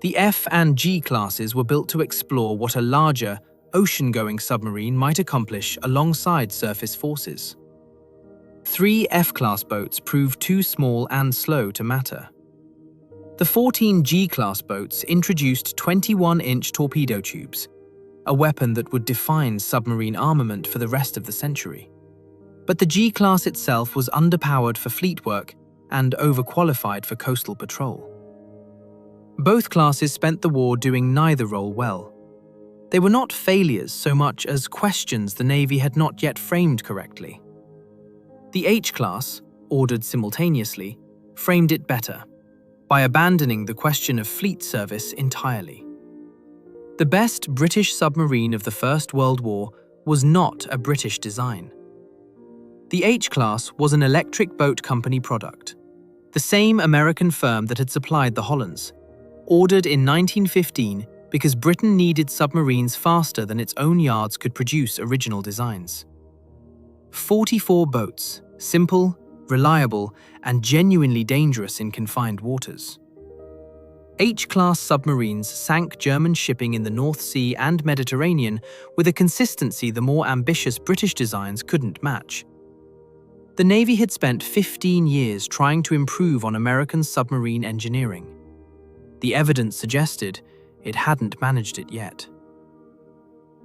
The F and G classes were built to explore what a larger, ocean-going submarine might accomplish alongside surface forces. 3 F-class boats proved too small and slow to matter. The 14 G-class boats introduced 21-inch torpedo tubes, a weapon that would define submarine armament for the rest of the century. But the G-class itself was underpowered for fleet work and overqualified for coastal patrol. Both classes spent the war doing neither role well. They were not failures so much as questions the Navy had not yet framed correctly. The H-class, ordered simultaneously, framed it better, by abandoning the question of fleet service entirely. The best British submarine of the First World War was not a British design. The H-class was an Electric Boat Company product, the same American firm that had supplied the Hollands, ordered in 1915 because Britain needed submarines faster than its own yards could produce original designs. 44 boats, simple, reliable, and genuinely dangerous in confined waters. H-class submarines sank German shipping in the North Sea and Mediterranean with a consistency the more ambitious British designs couldn't match. The Navy had spent 15 years trying to improve on American submarine engineering. The evidence suggested it hadn't managed it yet.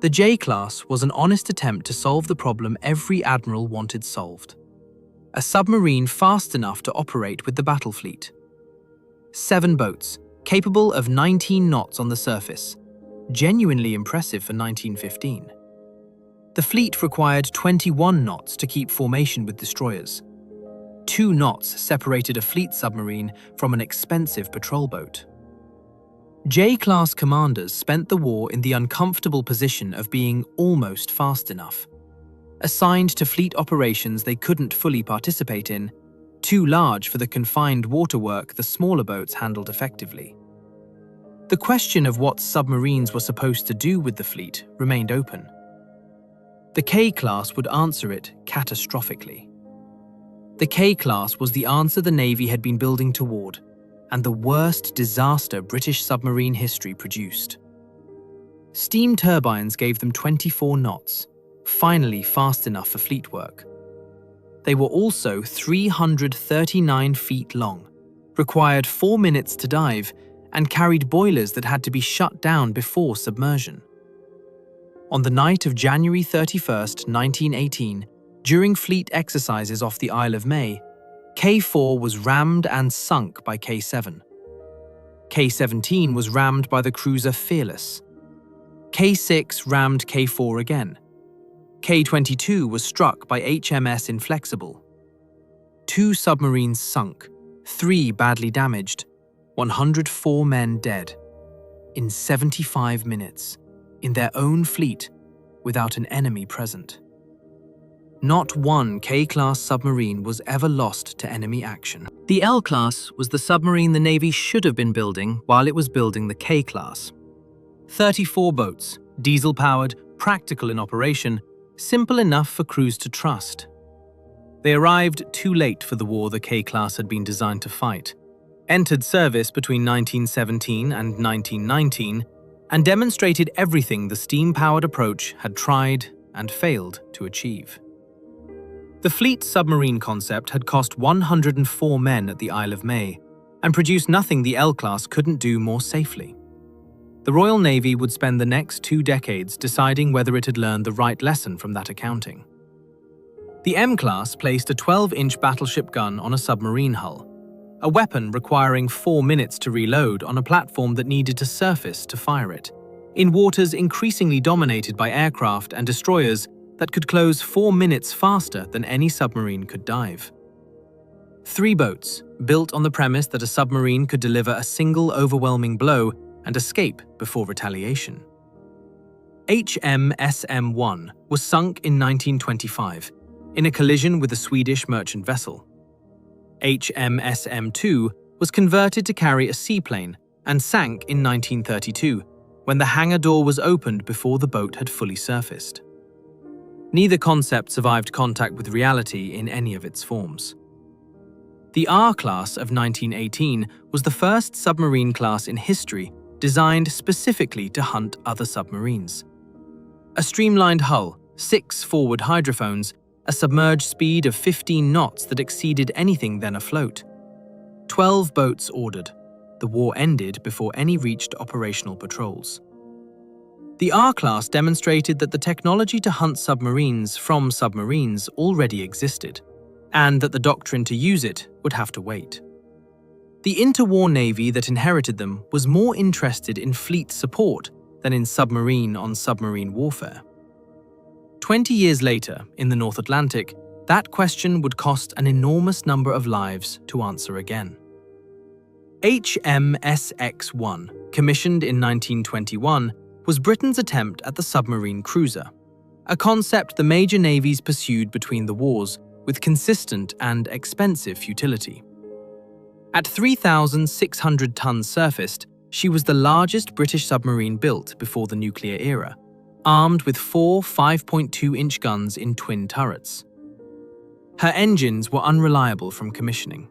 The J-class was an honest attempt to solve the problem every admiral wanted solved: a submarine fast enough to operate with the battle fleet. 7 boats, capable of 19 knots on the surface, genuinely impressive for 1915. The fleet required 21 knots to keep formation with destroyers. 2 knots separated a fleet submarine from an expensive patrol boat. J-class commanders spent the war in the uncomfortable position of being almost fast enough. Assigned to fleet operations they couldn't fully participate in, too large for the confined water work the smaller boats handled effectively. The question of what submarines were supposed to do with the fleet remained open. The K-class would answer it catastrophically. The K-class was the answer the Navy had been building toward, and the worst disaster British submarine history produced. Steam turbines gave them 24 knots, finally fast enough for fleet work. They were also 339 feet long, required 4 minutes to dive, and carried boilers that had to be shut down before submersion. On the night of January 31st, 1918, during fleet exercises off the Isle of May, K4 was rammed and sunk by K7. K17 was rammed by the cruiser Fearless. K6 rammed K4 again. K22 was struck by HMS Inflexible. 2 submarines sunk, 3 badly damaged, 104 men dead. In 75 minutes, in their own fleet, without an enemy present. Not one K-class submarine was ever lost to enemy action. The L-class was the submarine the Navy should have been building while it was building the K-class. 34 boats, diesel-powered, practical in operation, simple enough for crews to trust. They arrived too late for the war the K-class had been designed to fight, entered service between 1917 and 1919, and demonstrated everything the steam-powered approach had tried and failed to achieve. The fleet submarine concept had cost 104 men at the Isle of May and produced nothing the L-class couldn't do more safely. The Royal Navy would spend the next 2 decades deciding whether it had learned the right lesson from that accounting. The M-class placed a 12-inch battleship gun on a submarine hull, a weapon requiring 4 minutes to reload on a platform that needed to surface to fire it, in waters increasingly dominated by aircraft and destroyers that could close 4 minutes faster than any submarine could dive. 3 boats, built on the premise that a submarine could deliver a single overwhelming blow and escape before retaliation. HMSM-1 was sunk in 1925 in a collision with a Swedish merchant vessel. HMSM-2 was converted to carry a seaplane and sank in 1932 when the hangar door was opened before the boat had fully surfaced. Neither concept survived contact with reality in any of its forms. The R-class of 1918 was the first submarine class in history designed specifically to hunt other submarines. A streamlined hull, 6 forward hydrophones, a submerged speed of 15 knots that exceeded anything then afloat. 12 boats ordered. The war ended before any reached operational patrols. The R-class demonstrated that the technology to hunt submarines from submarines already existed, and that the doctrine to use it would have to wait. The interwar navy that inherited them was more interested in fleet support than in submarine-on-submarine warfare. 20 years later, in the North Atlantic, that question would cost an enormous number of lives to answer again. HMS X-1, commissioned in 1921, was Britain's attempt at the submarine cruiser, a concept the major navies pursued between the wars with consistent and expensive futility. At 3,600 tons surfaced, she was the largest British submarine built before the nuclear era, armed with 4 5.2-inch guns in twin turrets. Her engines were unreliable from commissioning.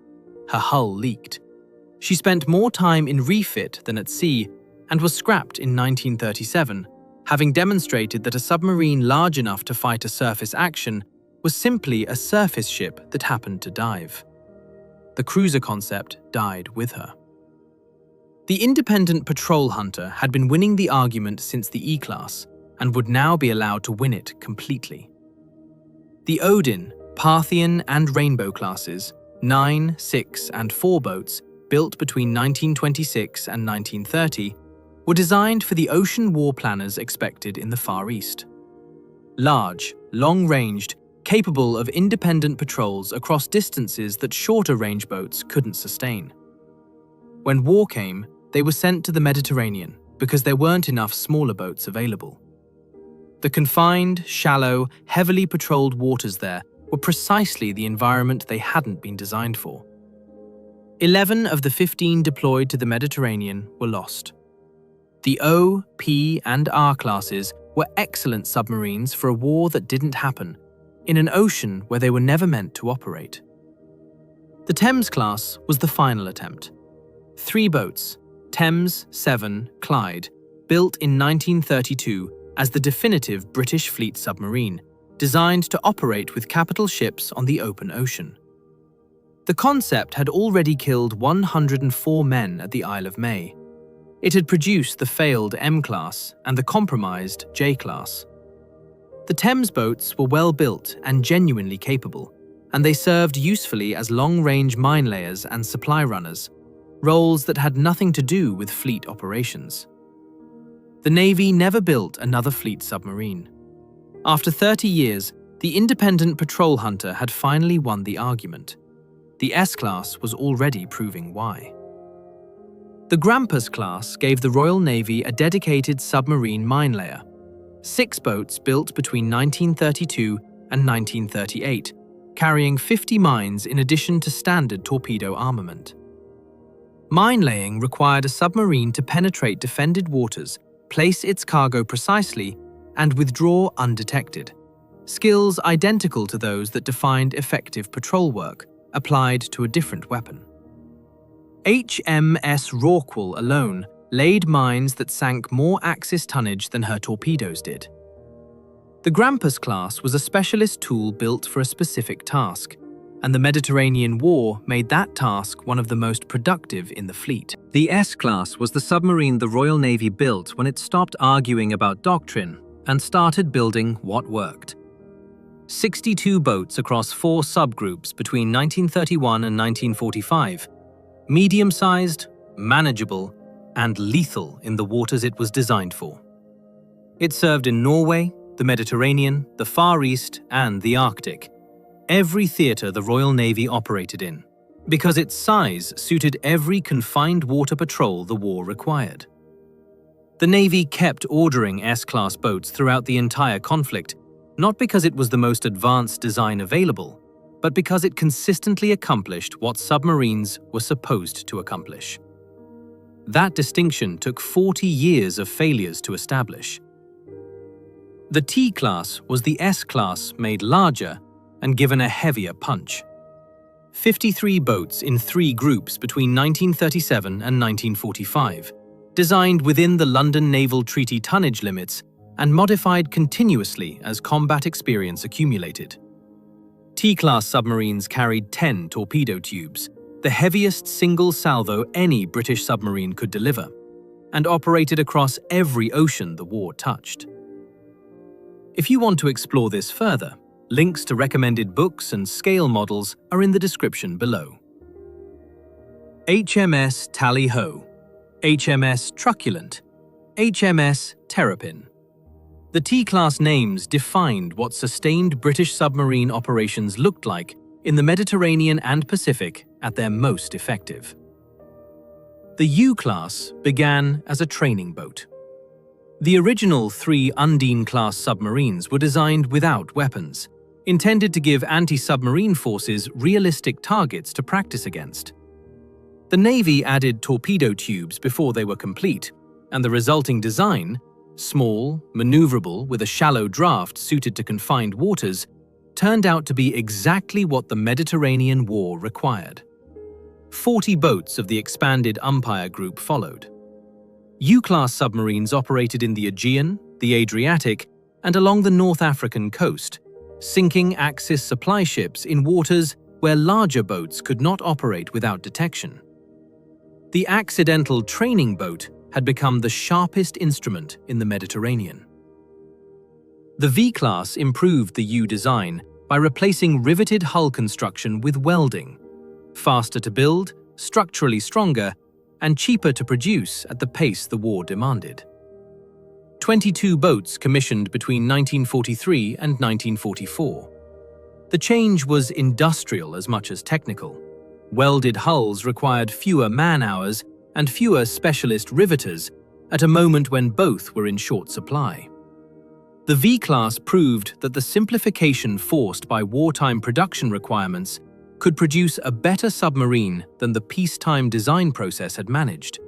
Her hull leaked. She spent more time in refit than at sea and was scrapped in 1937, having demonstrated that a submarine large enough to fight a surface action was simply a surface ship that happened to dive. The cruiser concept died with her. The independent patrol hunter had been winning the argument since the E-class and would now be allowed to win it completely. The Odin, Parthian, and Rainbow classes, 9, 6, and 4 boats built between 1926 and 1930, were designed for the ocean war planners expected in the Far East. Large, long-ranged, capable of independent patrols across distances that shorter-range boats couldn't sustain. When war came, they were sent to the Mediterranean because there weren't enough smaller boats available. The confined, shallow, heavily patrolled waters there were precisely the environment they hadn't been designed for. 11 of the 15 deployed to the Mediterranean were lost. The O, P, and R classes were excellent submarines for a war that didn't happen, in an ocean where they were never meant to operate. The Thames class was the final attempt. 3 boats, Thames, Severn, Clyde, built in 1932 as the definitive British fleet submarine, designed to operate with capital ships on the open ocean. The concept had already killed 104 men at the Isle of May. It had produced the failed M-class and the compromised J-class. The Thames boats were well built and genuinely capable, and they served usefully as long-range mine layers and supply runners, roles that had nothing to do with fleet operations. The Navy never built another fleet submarine. After 30 years, the independent patrol hunter had finally won the argument. The S-class was already proving why. The Grampus class gave the Royal Navy a dedicated submarine mine layer. 6 boats built between 1932 and 1938, carrying 50 mines in addition to standard torpedo armament. Mine laying required a submarine to penetrate defended waters, place its cargo precisely, and withdraw undetected. Skills identical to those that defined effective patrol work, applied to a different weapon. HMS Rorqual alone laid mines that sank more Axis tonnage than her torpedoes did. The Grampus class was a specialist tool built for a specific task, and the Mediterranean War made that task one of the most productive in the fleet. The S-class was the submarine the Royal Navy built when it stopped arguing about doctrine and started building what worked. 62 boats across 4 subgroups between 1931 and 1945, medium-sized, manageable, and lethal in the waters it was designed for. It served in Norway, the Mediterranean, the Far East, and the Arctic, every theater the Royal Navy operated in, because its size suited every confined water patrol the war required. The Navy kept ordering S-class boats throughout the entire conflict, not because it was the most advanced design available, but because it consistently accomplished what submarines were supposed to accomplish. That distinction took 40 years of failures to establish. The T-class was the S-class made larger and given a heavier punch. 53 boats in 3 groups between 1937 and 1945, designed within the London Naval Treaty tonnage limits and modified continuously as combat experience accumulated. T-class submarines carried 10 torpedo tubes, the heaviest single salvo any British submarine could deliver, and operated across every ocean the war touched. If you want to explore this further, links to recommended books and scale models are in the description below. HMS Tally-Ho, HMS Truculent, HMS Terrapin. The T-class names defined what sustained British submarine operations looked like in the Mediterranean and Pacific at their most effective. The U-class began as a training boat. The original 3 Undine-class submarines were designed without weapons, intended to give anti-submarine forces realistic targets to practice against. The Navy added torpedo tubes before they were complete, and the resulting design, small, maneuverable with a shallow draft suited to confined waters, turned out to be exactly what the Mediterranean War required. 40 boats of the expanded Umpire Group followed. U-class submarines operated in the Aegean, the Adriatic, and along the North African coast, sinking Axis supply ships in waters where larger boats could not operate without detection. The accidental training boat had become the sharpest instrument in the Mediterranean. The V-class improved the U design by replacing riveted hull construction with welding, faster to build, structurally stronger, and cheaper to produce at the pace the war demanded. 22 boats commissioned between 1943 and 1944. The change was industrial as much as technical. Welded hulls required fewer man-hours and fewer specialist riveters at a moment when both were in short supply. The V-class proved that the simplification forced by wartime production requirements could produce a better submarine than the peacetime design process had managed.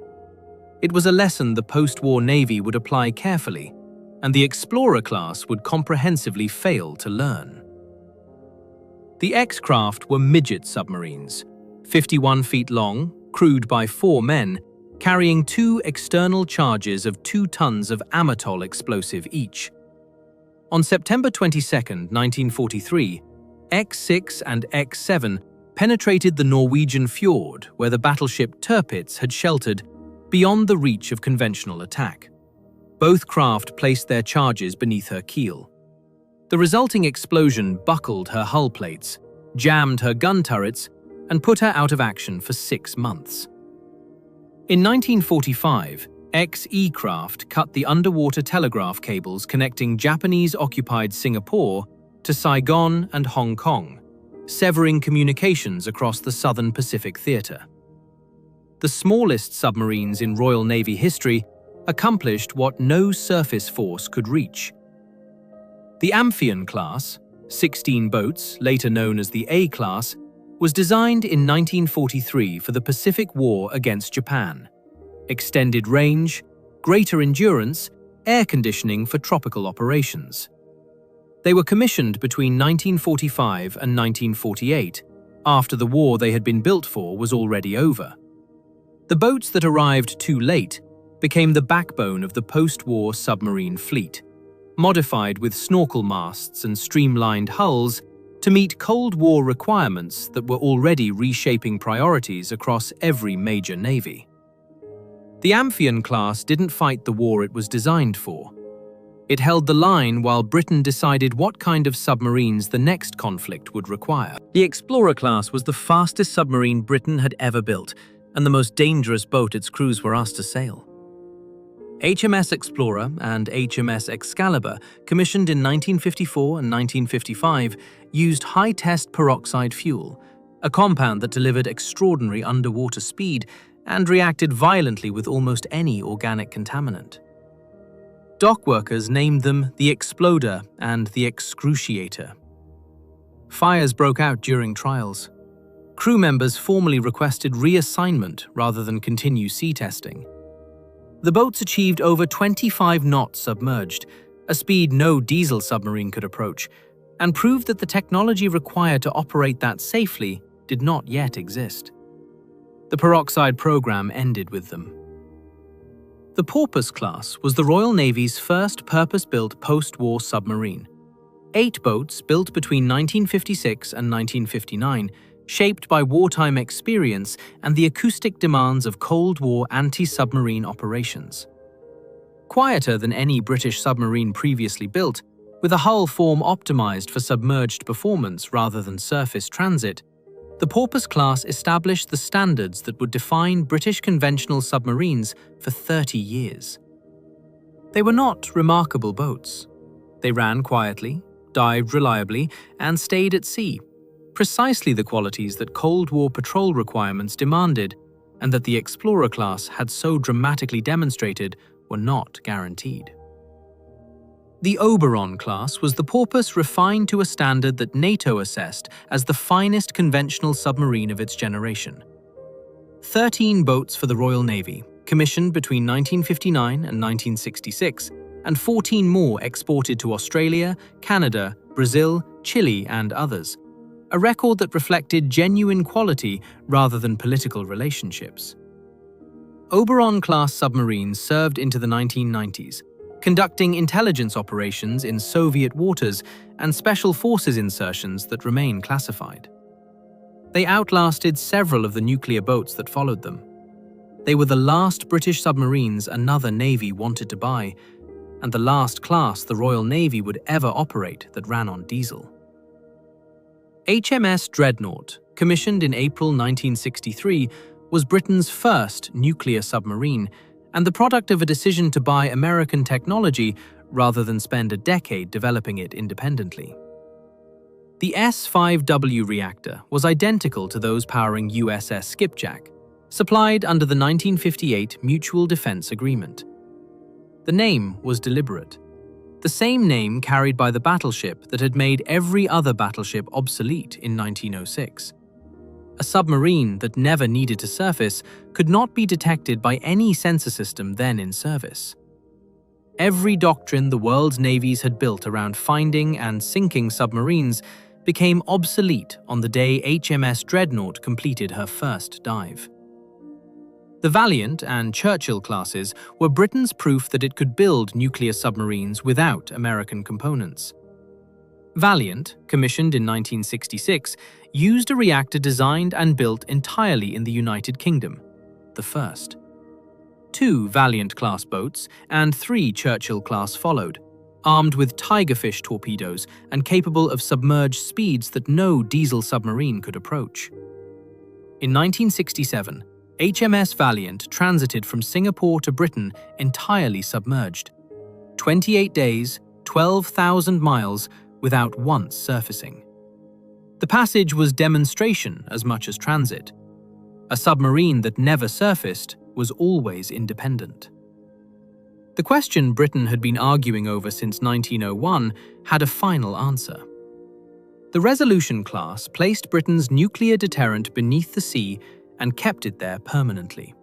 It was a lesson the post-war Navy would apply carefully, and the Explorer class would comprehensively fail to learn. The X-craft were midget submarines, 51 feet long, crewed by 4 men, carrying 2 external charges of 2 tons of Amatol explosive each. On September 22, 1943, X6 and X7 penetrated the Norwegian fjord where the battleship Tirpitz had sheltered, beyond the reach of conventional attack. Both craft placed their charges beneath her keel. The resulting explosion buckled her hull plates, jammed her gun turrets, and put her out of action for 6 months. In 1945, XE craft cut the underwater telegraph cables connecting Japanese-occupied Singapore to Saigon and Hong Kong, severing communications across the southern Pacific theater. The smallest submarines in Royal Navy history accomplished what no surface force could reach. The Amphion class, 16 boats, later known as the A-class, was designed in 1943 for the Pacific War against Japan. Extended range, greater endurance, air conditioning for tropical operations. They were commissioned between 1945 and 1948, after the war they had been built for was already over. The boats that arrived too late became the backbone of the post-war submarine fleet, modified with snorkel masts and streamlined hulls to meet Cold War requirements that were already reshaping priorities across every major navy. The Amphion class didn't fight the war it was designed for. It held the line while Britain decided what kind of submarines the next conflict would require. The Explorer class was the fastest submarine Britain had ever built, and the most dangerous boat its crews were asked to sail. HMS Explorer and HMS Excalibur, commissioned in 1954 and 1955, used high-test peroxide fuel, a compound that delivered extraordinary underwater speed and reacted violently with almost any organic contaminant. Dock workers named them the Exploder and the Excruciator. Fires broke out during trials. crew members formally requested reassignment rather than continue sea testing. The boats achieved over 25 knots submerged, a speed no diesel submarine could approach, and proved that the technology required to operate that safely did not yet exist. The peroxide program ended with them. The Porpoise class was the Royal Navy's first purpose-built post-war submarine. 8 boats built between 1956 and 1959, shaped by wartime experience and the acoustic demands of Cold War anti-submarine operations. Quieter than any British submarine previously built, with a hull form optimized for submerged performance rather than surface transit, the Porpoise class established the standards that would define British conventional submarines for 30 years. They were not remarkable boats. They ran quietly, dived reliably, and stayed at sea, precisely the qualities that Cold War patrol requirements demanded and that the Explorer class had so dramatically demonstrated were not guaranteed. The Oberon class was the Porpoise refined to a standard that NATO assessed as the finest conventional submarine of its generation. 13 boats for the Royal Navy, commissioned between 1959 and 1966, and 14 more exported to Australia, Canada, Brazil, Chile, and others, a record that reflected genuine quality rather than political relationships. Oberon-class submarines served into the 1990s, conducting intelligence operations in Soviet waters and special forces insertions that remain classified. They outlasted several of the nuclear boats that followed them. They were the last British submarines another navy wanted to buy, and the last class the Royal Navy would ever operate that ran on diesel. HMS Dreadnought, commissioned in April 1963, was Britain's first nuclear submarine, and the product of a decision to buy American technology rather than spend a decade developing it independently. The S-5W reactor was identical to those powering USS Skipjack, supplied under the 1958 Mutual Defense Agreement. The name was deliberate. The same name carried by the battleship that had made every other battleship obsolete in 1906. A submarine that never needed to surface could not be detected by any sensor system then in service. Every doctrine the world's navies had built around finding and sinking submarines became obsolete on the day HMS Dreadnought completed her first dive. The Valiant and Churchill classes were Britain's proof that it could build nuclear submarines without American components. Valiant, commissioned in 1966, used a reactor designed and built entirely in the United Kingdom, the first. 2 Valiant-class boats and 3 Churchill-class followed, armed with Tigerfish torpedoes and capable of submerged speeds that no diesel submarine could approach. In 1967, HMS Valiant transited from Singapore to Britain entirely submerged. 28 days, 12,000 miles, without once surfacing. The passage was demonstration as much as transit. A submarine that never surfaced was always independent. The question Britain had been arguing over since 1901 had a final answer. The Resolution class placed Britain's nuclear deterrent beneath the sea and kept it there permanently.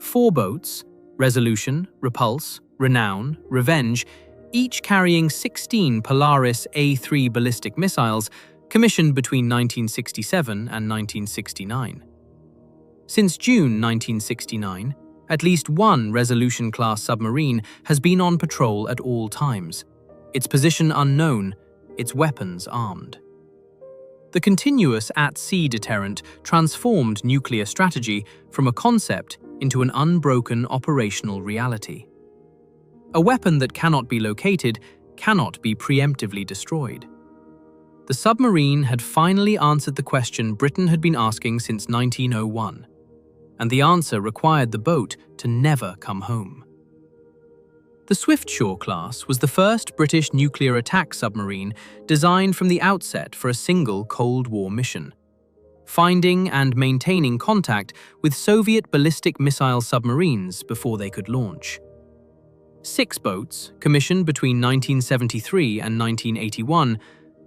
4 boats, Resolution, Repulse, Renown, Revenge, each carrying 16 Polaris A3 ballistic missiles, commissioned between 1967 and 1969. Since June 1969, at least one Resolution-class submarine has been on patrol at all times, its position unknown, its weapons armed. The continuous at-sea deterrent transformed nuclear strategy from a concept into an unbroken operational reality. A weapon that cannot be located cannot be preemptively destroyed. The submarine had finally answered the question Britain had been asking since 1901, and the answer required the boat to never come home. The Swiftsure class was the first British nuclear attack submarine designed from the outset for a single Cold War mission, finding and maintaining contact with Soviet ballistic missile submarines before they could launch. 6 boats, commissioned between 1973 and 1981,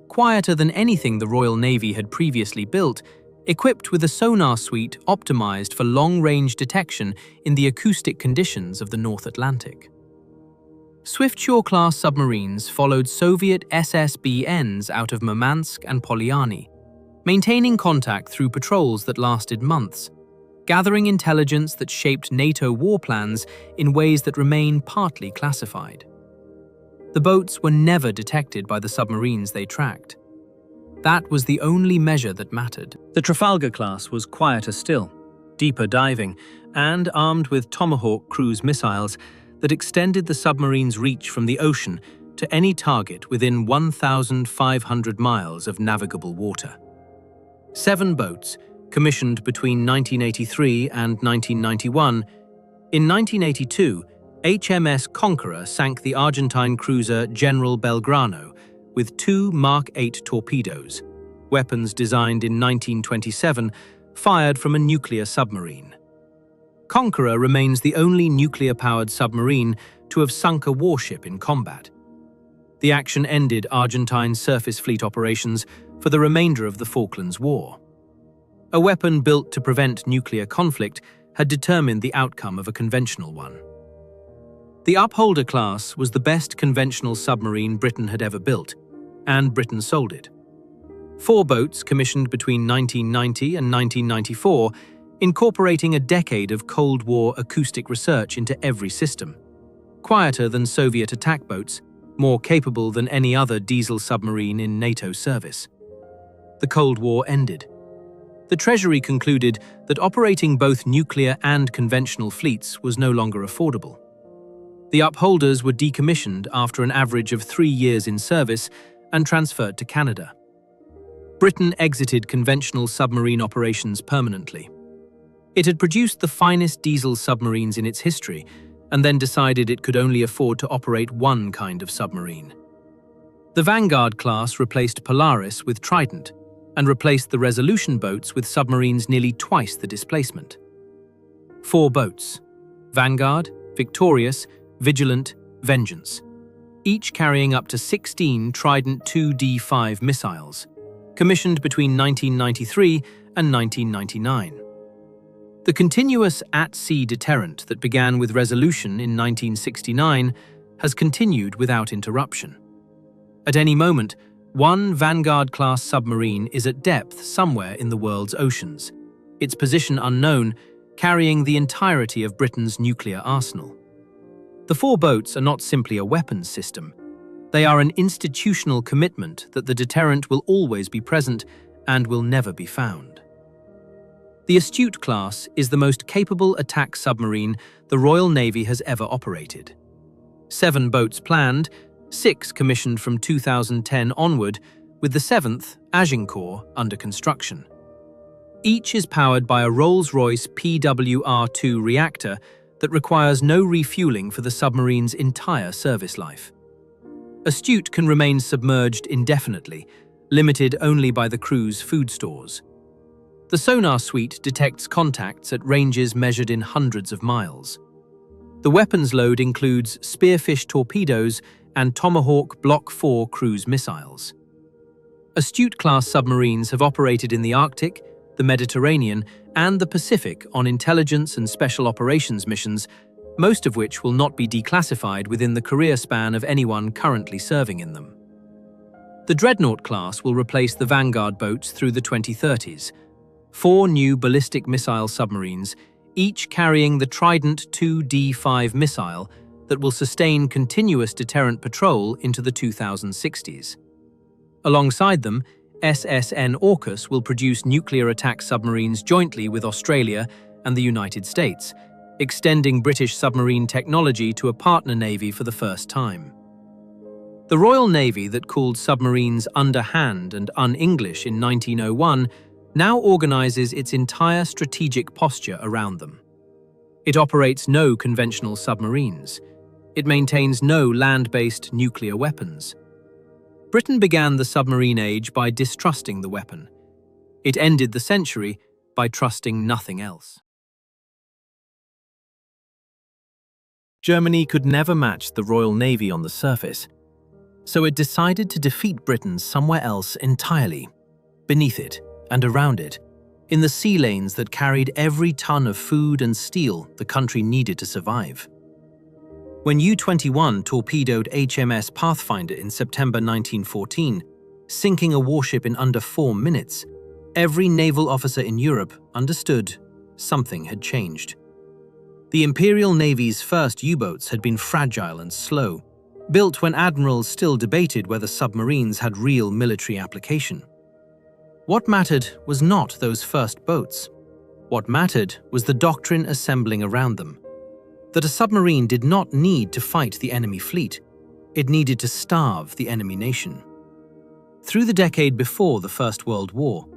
quieter than anything the Royal Navy had previously built, equipped with a sonar suite optimized for long-range detection in the acoustic conditions of the North Atlantic. Swiftsure-class submarines followed Soviet SSBNs out of Murmansk and Polyarny, maintaining contact through patrols that lasted months, gathering intelligence that shaped NATO war plans in ways that remain partly classified. The boats were never detected by the submarines they tracked. That was the only measure that mattered. The Trafalgar class was quieter still, deeper diving, and armed with Tomahawk cruise missiles that extended the submarine's reach from the ocean to any target within 1,500 miles of navigable water. 7 boats, commissioned between 1983 and 1991. In 1982, HMS Conqueror sank the Argentine cruiser General Belgrano with 2 Mark 8 torpedoes, weapons designed in 1927, fired from a nuclear submarine. Conqueror remains the only nuclear-powered submarine to have sunk a warship in combat. The action ended Argentine surface fleet operations for the remainder of the Falklands War. A weapon built to prevent nuclear conflict had determined the outcome of a conventional one. The Upholder class was the best conventional submarine Britain had ever built, and Britain sold it. 4 boats commissioned between 1990 and 1994, incorporating a decade of Cold War acoustic research into every system. Quieter than Soviet attack boats, more capable than any other diesel submarine in NATO service. The Cold War ended. The Treasury concluded that operating both nuclear and conventional fleets was no longer affordable. The Upholders were decommissioned after an average of 3 years in service and transferred to Canada. Britain exited conventional submarine operations permanently. It had produced the finest diesel submarines in its history, and then decided it could only afford to operate one kind of submarine. The Vanguard class replaced Polaris with Trident, and replaced the Resolution boats with submarines nearly twice the displacement. 4 boats: Vanguard, Victorious, Vigilant, Vengeance, each carrying up to 16 Trident 2D5 missiles, commissioned between 1993 and 1999. The continuous at-sea deterrent that began with Resolution in 1969 has continued without interruption. At any moment, one Vanguard-class submarine is at depth somewhere in the world's oceans, its position unknown, carrying the entirety of Britain's nuclear arsenal. The 4 boats are not simply a weapons system. They are an institutional commitment that the deterrent will always be present and will never be found. The Astute class is the most capable attack submarine the Royal Navy has ever operated. 7 boats planned, 6 commissioned from 2010 onward, with the 7th, Agincourt, under construction. Each is powered by a Rolls-Royce PWR-2 reactor that requires no refueling for the submarine's entire service life. Astute can remain submerged indefinitely, limited only by the crew's food stores. The sonar suite detects contacts at ranges measured in hundreds of miles. The weapons load includes Spearfish torpedoes and Tomahawk Block 4 cruise missiles. Astute-class submarines have operated in the Arctic, the Mediterranean, and the Pacific on intelligence and special operations missions, most of which will not be declassified within the career span of anyone currently serving in them. The Dreadnought class will replace the Vanguard boats through the 2030s. 4 new ballistic missile submarines, each carrying the Trident 2D5 missile that will sustain continuous deterrent patrol into the 2060s. Alongside them, SSN AUKUS will produce nuclear attack submarines jointly with Australia and the United States, extending British submarine technology to a partner navy for the first time. The Royal Navy that called submarines underhand and un-English in 1901 now organises its entire strategic posture around them. It operates no conventional submarines. It maintains no land-based nuclear weapons. Britain began the submarine age by distrusting the weapon. It ended the century by trusting nothing else. Germany could never match the Royal Navy on the surface, so it decided to defeat Britain somewhere else entirely, beneath it and around it, in the sea lanes that carried every ton of food and steel the country needed to survive. When U-21 torpedoed HMS Pathfinder in September 1914, sinking a warship in under 4 minutes, every naval officer in Europe understood something had changed. The Imperial Navy's first U-boats had been fragile and slow, built when admirals still debated whether submarines had real military application. What mattered was not those first boats. What mattered was the doctrine assembling around them. That a submarine did not need to fight the enemy fleet, it needed to starve the enemy nation. Through the decade before the First World War,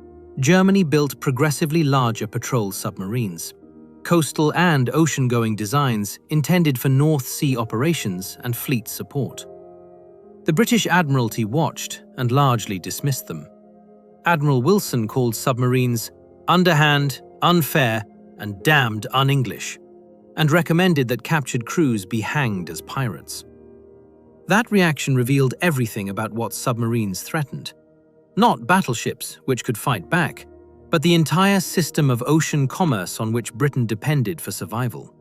Germany built progressively larger patrol submarines, coastal and ocean-going designs intended for North Sea operations and fleet support. The British Admiralty watched and largely dismissed them. Admiral Wilson called submarines underhand, unfair, and damned un-English, and recommended that captured crews be hanged as pirates. That reaction revealed everything about what submarines threatened. Not battleships, which could fight back, but the entire system of ocean commerce on which Britain depended for survival.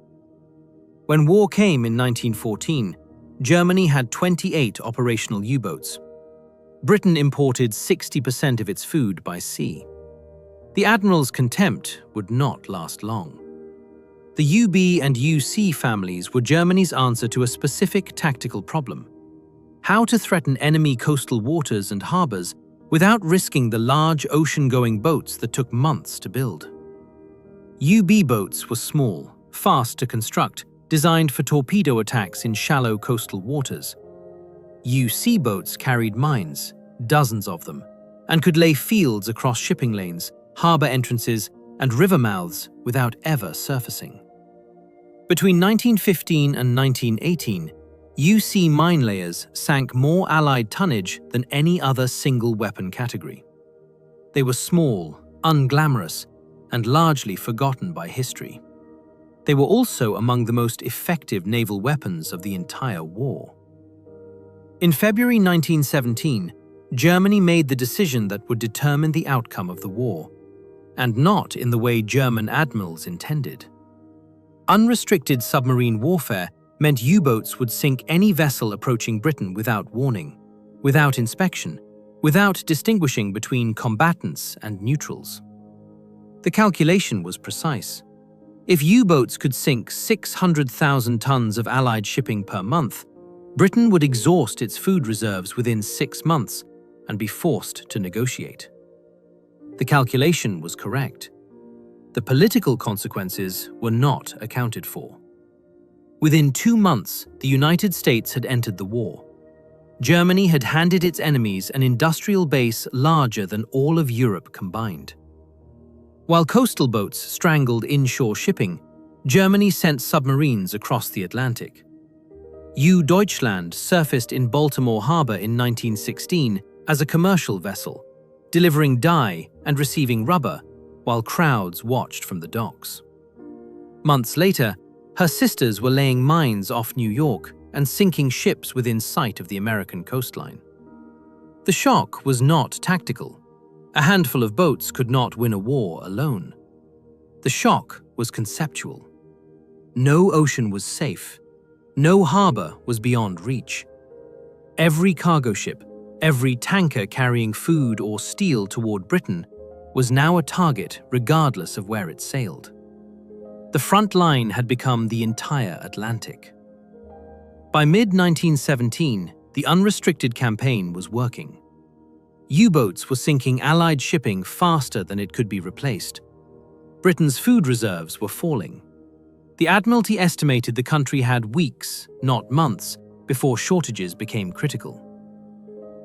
When war came in 1914, Germany had 28 operational U-boats. Britain imported 60% of its food by sea. The Admiral's contempt would not last long. The UB and UC families were Germany's answer to a specific tactical problem: how to threaten enemy coastal waters and harbors without risking the large ocean-going boats that took months to build. UB boats were small, fast to construct, designed for torpedo attacks in shallow coastal waters. UC boats carried mines, dozens of them, and could lay fields across shipping lanes, harbor entrances, and river mouths without ever surfacing. Between 1915 and 1918, UC mine layers sank more Allied tonnage than any other single weapon category. They were small, unglamorous, and largely forgotten by history. They were also among the most effective naval weapons of the entire war. In February 1917, Germany made the decision that would determine the outcome of the war, and not in the way German admirals intended. Unrestricted submarine warfare meant U-boats would sink any vessel approaching Britain without warning, without inspection, without distinguishing between combatants and neutrals. The calculation was precise. If U-boats could sink 600,000 tons of Allied shipping per month, Britain would exhaust its food reserves within 6 months and be forced to negotiate. The calculation was correct. The political consequences were not accounted for. Within 2 months, the United States had entered the war. Germany had handed its enemies an industrial base larger than all of Europe combined. While coastal boats strangled inshore shipping, Germany sent submarines across the Atlantic. U Deutschland surfaced in Baltimore Harbor in 1916 as a commercial vessel, delivering dye and receiving rubber, while crowds watched from the docks. Months later, her sisters were laying mines off New York and sinking ships within sight of the American coastline. The shock was not tactical. A handful of boats could not win a war alone. The shock was conceptual. No ocean was safe. No harbor was beyond reach. Every cargo ship, every tanker carrying food or steel toward Britain was now a target regardless of where it sailed. The front line had become the entire Atlantic. By mid-1917, the unrestricted campaign was working. U-boats were sinking Allied shipping faster than it could be replaced. Britain's food reserves were falling. The Admiralty estimated the country had weeks, not months, before shortages became critical.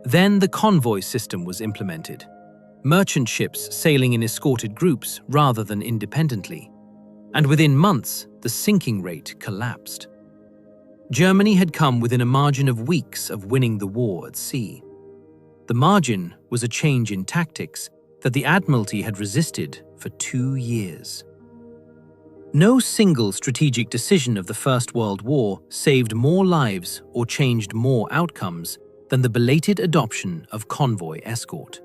Then the convoy system was implemented. Merchant ships sailing in escorted groups rather than independently. And within months, the sinking rate collapsed. Germany had come within a margin of weeks of winning the war at sea. The margin was a change in tactics that the Admiralty had resisted for 2 years. No single strategic decision of the First World War saved more lives or changed more outcomes than the belated adoption of convoy escort.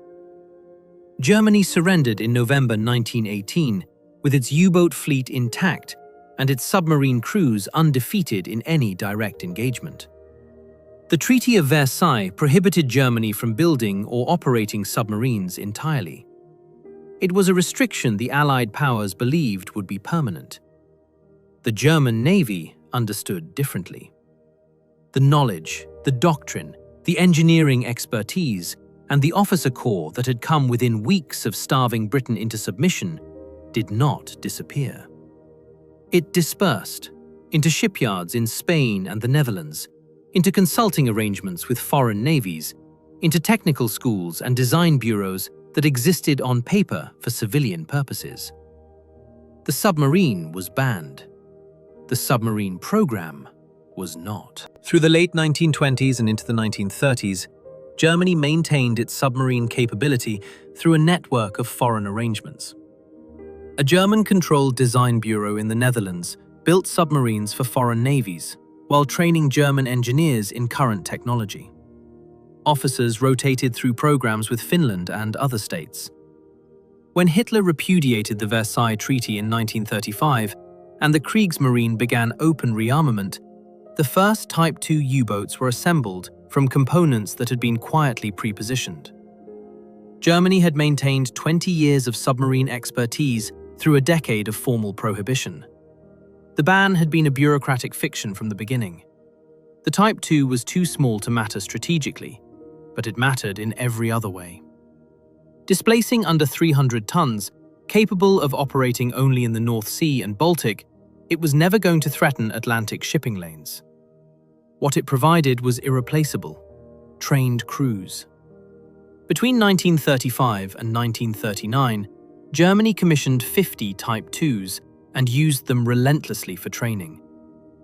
Germany surrendered in November 1918 with its U-boat fleet intact and its submarine crews undefeated in any direct engagement. The Treaty of Versailles prohibited Germany from building or operating submarines entirely. It was a restriction the Allied powers believed would be permanent. The German Navy understood differently. The knowledge, the doctrine, the engineering expertise, and the officer corps that had come within weeks of starving Britain into submission did not disappear. It dispersed into shipyards in Spain and the Netherlands, into consulting arrangements with foreign navies, into technical schools and design bureaus that existed on paper for civilian purposes. The submarine was banned. The submarine program was not. Through the late 1920s and into the 1930s, Germany maintained its submarine capability through a network of foreign arrangements. A German-controlled design bureau in the Netherlands built submarines for foreign navies, while training German engineers in current technology. Officers rotated through programs with Finland and other states. When Hitler repudiated the Versailles Treaty in 1935 and the Kriegsmarine began open rearmament, the first Type II U-boats were assembled from components that had been quietly pre-positioned. Germany had maintained 20 years of submarine expertise through a decade of formal prohibition. The ban had been a bureaucratic fiction from the beginning. The Type II was too small to matter strategically, but it mattered in every other way. Displacing under 300 tons, capable of operating only in the North Sea and Baltic, it was never going to threaten Atlantic shipping lanes. What it provided was irreplaceable: trained crews. Between 1935 and 1939, Germany commissioned 50 Type IIs and used them relentlessly for training,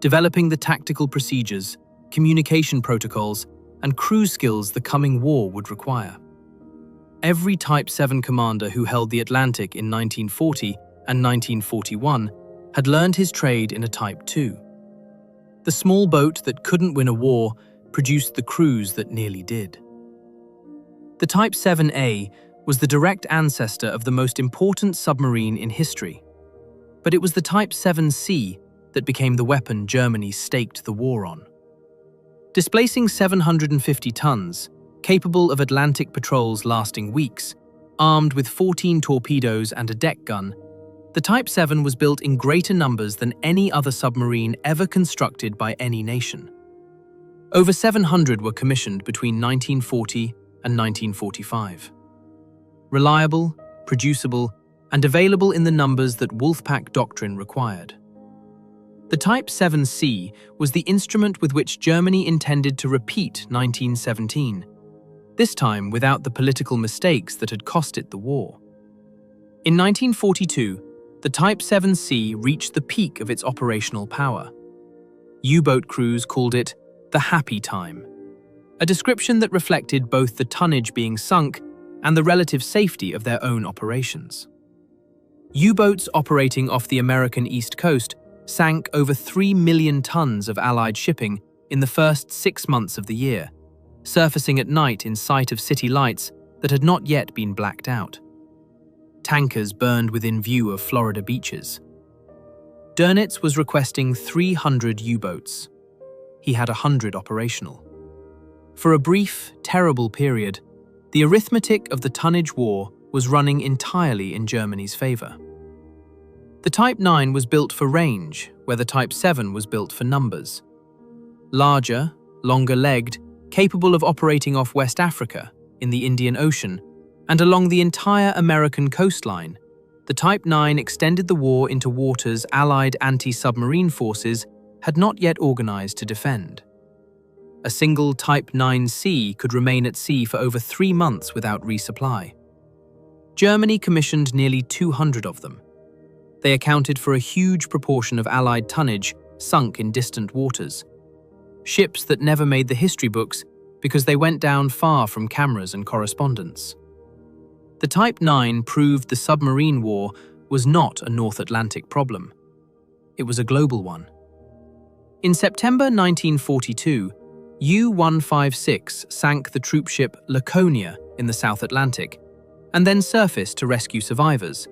developing the tactical procedures, communication protocols, and crew skills the coming war would require. Every Type 7 commander who held the Atlantic in 1940 and 1941 had learned his trade in a Type II. The small boat that couldn't win a war produced the crews that nearly did. The Type 7A was the direct ancestor of the most important submarine in history, but it was the Type 7C that became the weapon Germany staked the war on. Displacing 750 tons, capable of Atlantic patrols lasting weeks, armed with 14 torpedoes and a deck gun, the Type 7 was built in greater numbers than any other submarine ever constructed by any nation. Over 700 were commissioned between 1940 and 1945. Reliable, producible, and available in the numbers that wolfpack doctrine required. The Type 7C was the instrument with which Germany intended to repeat 1917, this time without the political mistakes that had cost it the war. In 1942, the Type 7C reached the peak of its operational power. U-boat crews called it the happy time, a description that reflected both the tonnage being sunk and the relative safety of their own operations. U-boats operating off the American East Coast sank over 3 million tons of Allied shipping in the first 6 months of the year, surfacing at night in sight of city lights that had not yet been blacked out. Tankers burned within view of Florida beaches. Dönitz was requesting 300 U-boats. He had 100 operational. For a brief, terrible period, the arithmetic of the tonnage war was running entirely in Germany's favor. The Type 9 was built for range, where the Type 7 was built for numbers. Larger, longer-legged, capable of operating off West Africa, in the Indian Ocean, and along the entire American coastline, the Type 9 extended the war into waters Allied anti-submarine forces had not yet organized to defend. A single Type 9C could remain at sea for over 3 months without resupply. Germany commissioned nearly 200 of them. They accounted for a huge proportion of Allied tonnage sunk in distant waters. Ships that never made the history books because they went down far from cameras and correspondence. The Type 9 proved the submarine war was not a North Atlantic problem. It was a global one. In September 1942, U-156 sank the troopship Laconia in the South Atlantic, and then surfaced to rescue survivors,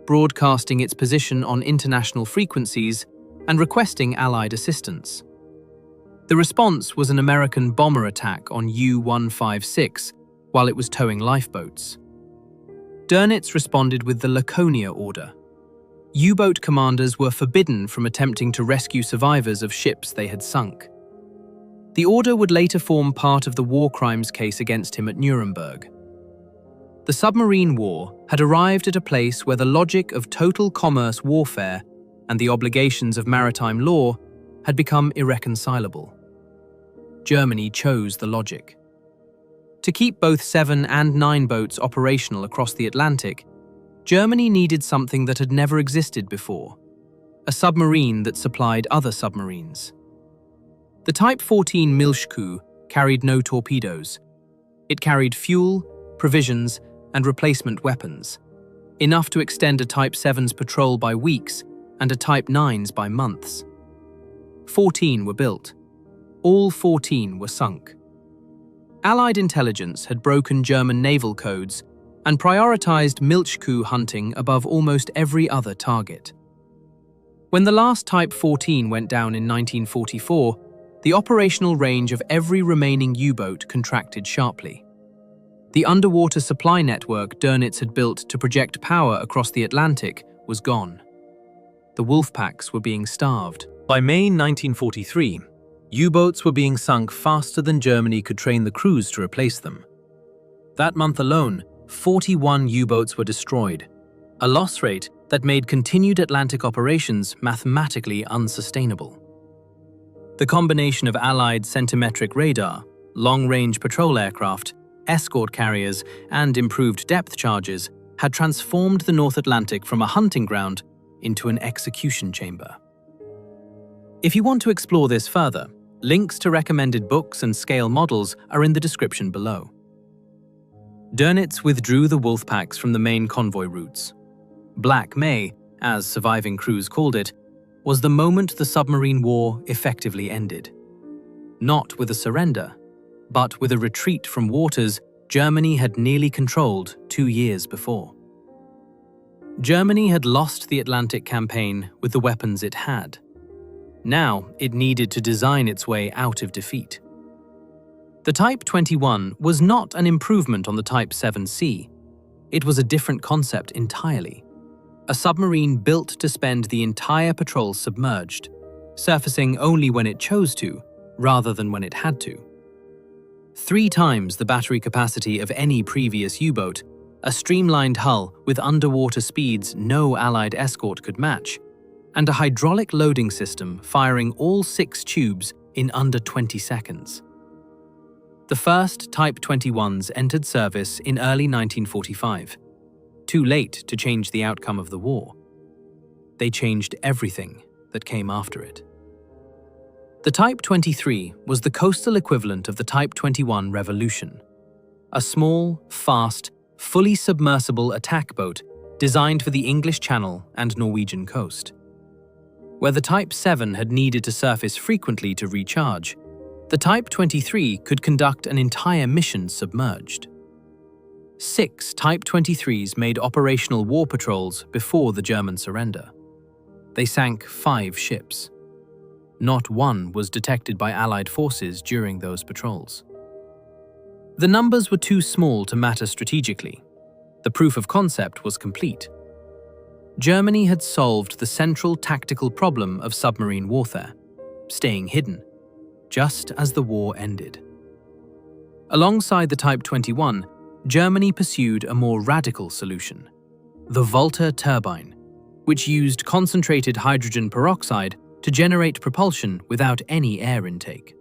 broadcasting its position on international frequencies and requesting Allied assistance. The response was an American bomber attack on U-156 while it was towing lifeboats. Dönitz responded with the Laconia Order. U-boat commanders were forbidden from attempting to rescue survivors of ships they had sunk. The order would later form part of the war crimes case against him at Nuremberg. The submarine war had arrived at a place where the logic of total commerce warfare and the obligations of maritime law had become irreconcilable. Germany chose the logic. To keep both 7 and 9 boats operational across the Atlantic, Germany needed something that had never existed before: a submarine that supplied other submarines. The Type 14 Milchkuh carried no torpedoes. It carried fuel, provisions, and replacement weapons, enough to extend a Type 7's patrol by weeks and a Type 9's by months. 14 were built. All 14 were sunk. Allied intelligence had broken German naval codes and prioritized Milchkuh hunting above almost every other target. When the last Type 14 went down in 1944, the operational range of every remaining U-boat contracted sharply. The underwater supply network Dönitz had built to project power across the Atlantic was gone. The wolfpacks were being starved. By May 1943, U-boats were being sunk faster than Germany could train the crews to replace them. That month alone, 41 U-boats were destroyed, a loss rate that made continued Atlantic operations mathematically unsustainable. The combination of Allied centimetric radar, long-range patrol aircraft, escort carriers, and improved depth charges had transformed the North Atlantic from a hunting ground into an execution chamber. If you want to explore this further, links to recommended books and scale models are in the description below. Dönitz withdrew the wolfpacks from the main convoy routes. Black May, as surviving crews called it, was the moment the submarine war effectively ended. Not with a surrender, but with a retreat from waters Germany had nearly controlled 2 years before. Germany had lost the Atlantic campaign with the weapons it had. Now it needed to design its way out of defeat. The Type 21 was not an improvement on the Type 7C. It was a different concept entirely. A submarine built to spend the entire patrol submerged, surfacing only when it chose to, rather than when it had to. 3 times the battery capacity of any previous U-boat, a streamlined hull with underwater speeds no Allied escort could match, and a hydraulic loading system firing all 6 tubes in under 20 seconds. The first Type 21s entered service in early 1945, too late to change the outcome of the war. They changed everything that came after it. The Type 23 was the coastal equivalent of the Type 21 Revolution, a small, fast, fully submersible attack boat designed for the English Channel and Norwegian coast. Where the Type 7 had needed to surface frequently to recharge, the Type 23 could conduct an entire mission submerged. 6 Type 23s made operational war patrols before the German surrender. They sank 5 ships. Not one was detected by Allied forces during those patrols. The numbers were too small to matter strategically. The proof of concept was complete. Germany had solved the central tactical problem of submarine warfare, staying hidden, just as the war ended. Alongside the Type 21, Germany pursued a more radical solution: the Volta turbine, which used concentrated hydrogen peroxide to generate propulsion without any air intake.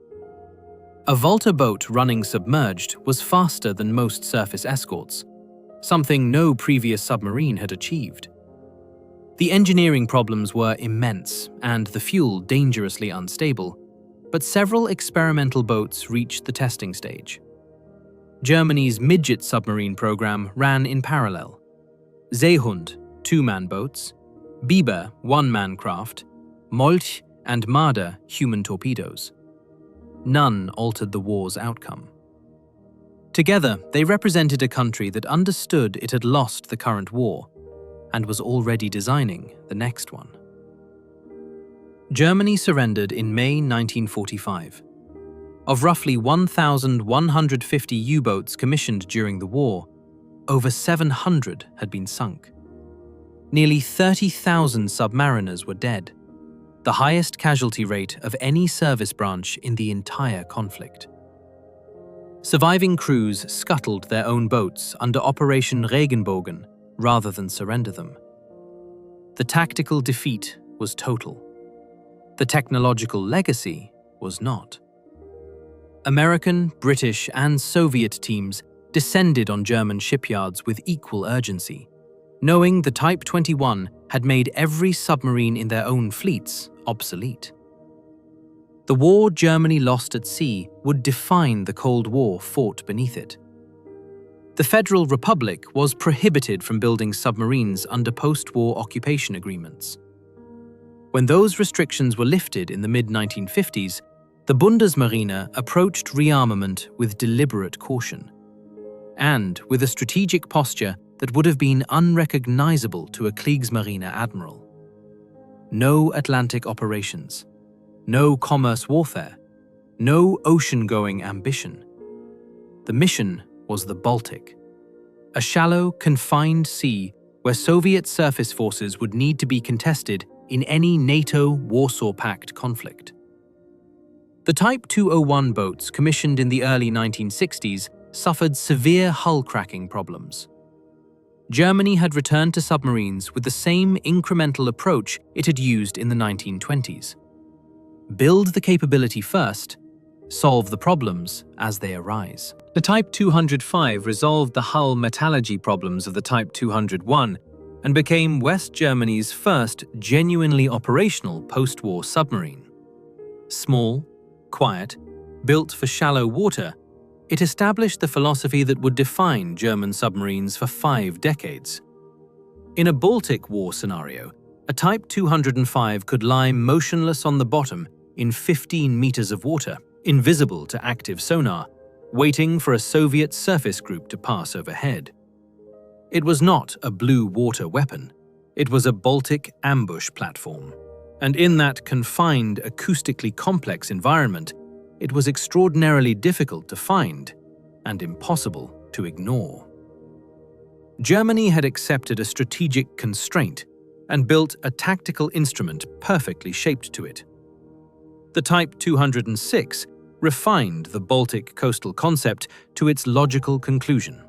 A Volta boat running submerged was faster than most surface escorts, something no previous submarine had achieved. The engineering problems were immense and the fuel dangerously unstable, but several experimental boats reached the testing stage. Germany's midget submarine program ran in parallel. Seehund, 2-man boats, Biber, 1-man craft, Molch and Marder, human torpedoes. None altered the war's outcome. Together, they represented a country that understood it had lost the current war and was already designing the next one. Germany surrendered in May 1945. Of roughly 1,150 U-boats commissioned during the war, over 700 had been sunk. Nearly 30,000 submariners were dead, the highest casualty rate of any service branch in the entire conflict. Surviving crews scuttled their own boats under Operation Regenbogen rather than surrender them. The tactical defeat was total. The technological legacy was not. American, British, and Soviet teams descended on German shipyards with equal urgency, knowing the Type 21 had made every submarine in their own fleets obsolete. The war Germany lost at sea would define the Cold War fought beneath it. The Federal Republic was prohibited from building submarines under post-war occupation agreements. When those restrictions were lifted in the mid-1950s, the Bundesmarine approached rearmament with deliberate caution, and with a strategic posture that would have been unrecognizable to a Kriegsmarine admiral. No Atlantic operations, no commerce warfare, no ocean-going ambition. The mission was the Baltic, a shallow, confined sea where Soviet surface forces would need to be contested in any NATO-Warsaw Pact conflict. The Type 201 boats commissioned in the early 1960s suffered severe hull cracking problems. Germany had returned to submarines with the same incremental approach it had used in the 1920s. Build the capability first, solve the problems as they arise. The Type 205 resolved the hull metallurgy problems of the Type 201 and became West Germany's first genuinely operational post-war submarine. Small, quiet, built for shallow water, it established the philosophy that would define German submarines for 5 decades. In a Baltic War scenario, a Type 205 could lie motionless on the bottom in 15 meters of water, invisible to active sonar, waiting for a Soviet surface group to pass overhead. It was not a blue water weapon. It was a Baltic ambush platform. And in that confined, acoustically complex environment, it was extraordinarily difficult to find and impossible to ignore. Germany had accepted a strategic constraint and built a tactical instrument perfectly shaped to it. The Type 206 refined the Baltic coastal concept to its logical conclusion.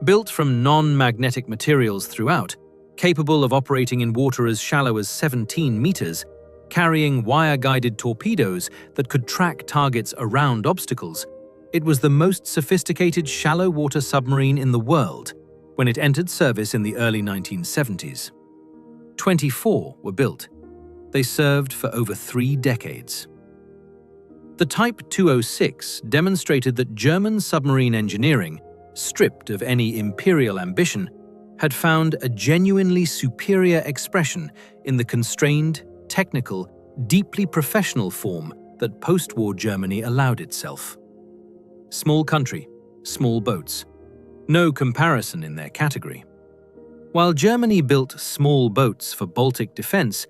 Built from non-magnetic materials throughout, capable of operating in water as shallow as 17 meters, carrying wire-guided torpedoes that could track targets around obstacles, it was the most sophisticated shallow-water submarine in the world when it entered service in the early 1970s. 24 were built. They served for over 3 decades. The Type 206 demonstrated that German submarine engineering, stripped of any imperial ambition, had found a genuinely superior expression in the constrained, technical, deeply professional form that post-war Germany allowed itself. Small country, small boats. No comparison in their category. While Germany built small boats for Baltic defense,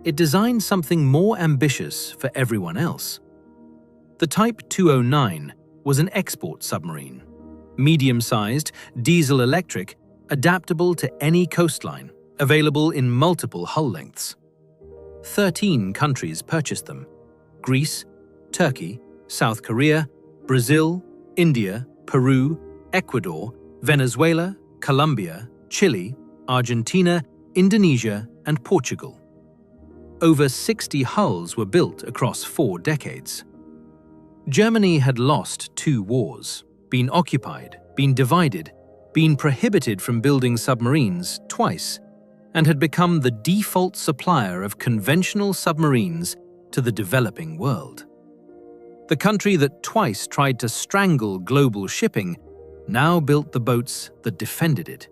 it designed something more ambitious for everyone else. The Type 209 was an export submarine. Medium-sized, diesel-electric, adaptable to any coastline, available in multiple hull lengths. 13 countries purchased them: Greece, Turkey, South Korea, Brazil, India, Peru, Ecuador, Venezuela, Colombia, Chile, Argentina, Indonesia, and Portugal. Over 60 hulls were built across 4 decades. Germany had lost 2 wars, been occupied, been divided, been prohibited from building submarines twice, and had become the default supplier of conventional submarines to the developing world. The country that twice tried to strangle global shipping now built the boats that defended it.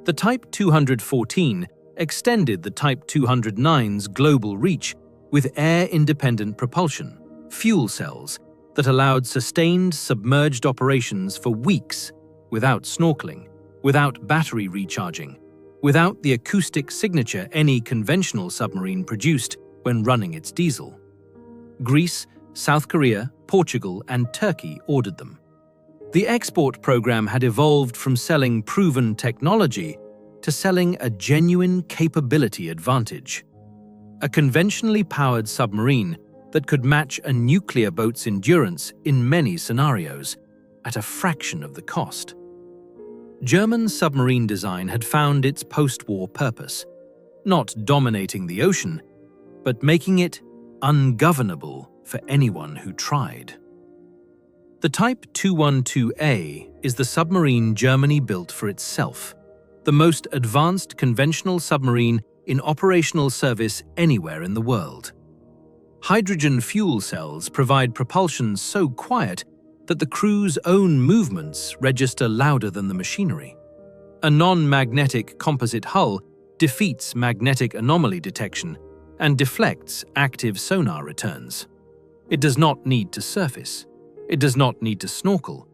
The Type 214 extended the Type 209's global reach with air-independent propulsion, fuel cells, that allowed sustained submerged operations for weeks without snorkeling, without battery recharging, without the acoustic signature any conventional submarine produced when running its diesel. Greece, South Korea, Portugal, and Turkey ordered them. The export program had evolved from selling proven technology to selling a genuine capability advantage. A conventionally powered submarine that could match a nuclear boat's endurance in many scenarios, at a fraction of the cost. German submarine design had found its post-war purpose, not dominating the ocean, but making it ungovernable for anyone who tried. The Type 212A is the submarine Germany built for itself, the most advanced conventional submarine in operational service anywhere in the world. Hydrogen fuel cells provide propulsion so quiet that the crew's own movements register louder than the machinery. A non-magnetic composite hull defeats magnetic anomaly detection and deflects active sonar returns. It does not need to surface. It does not need to snorkel.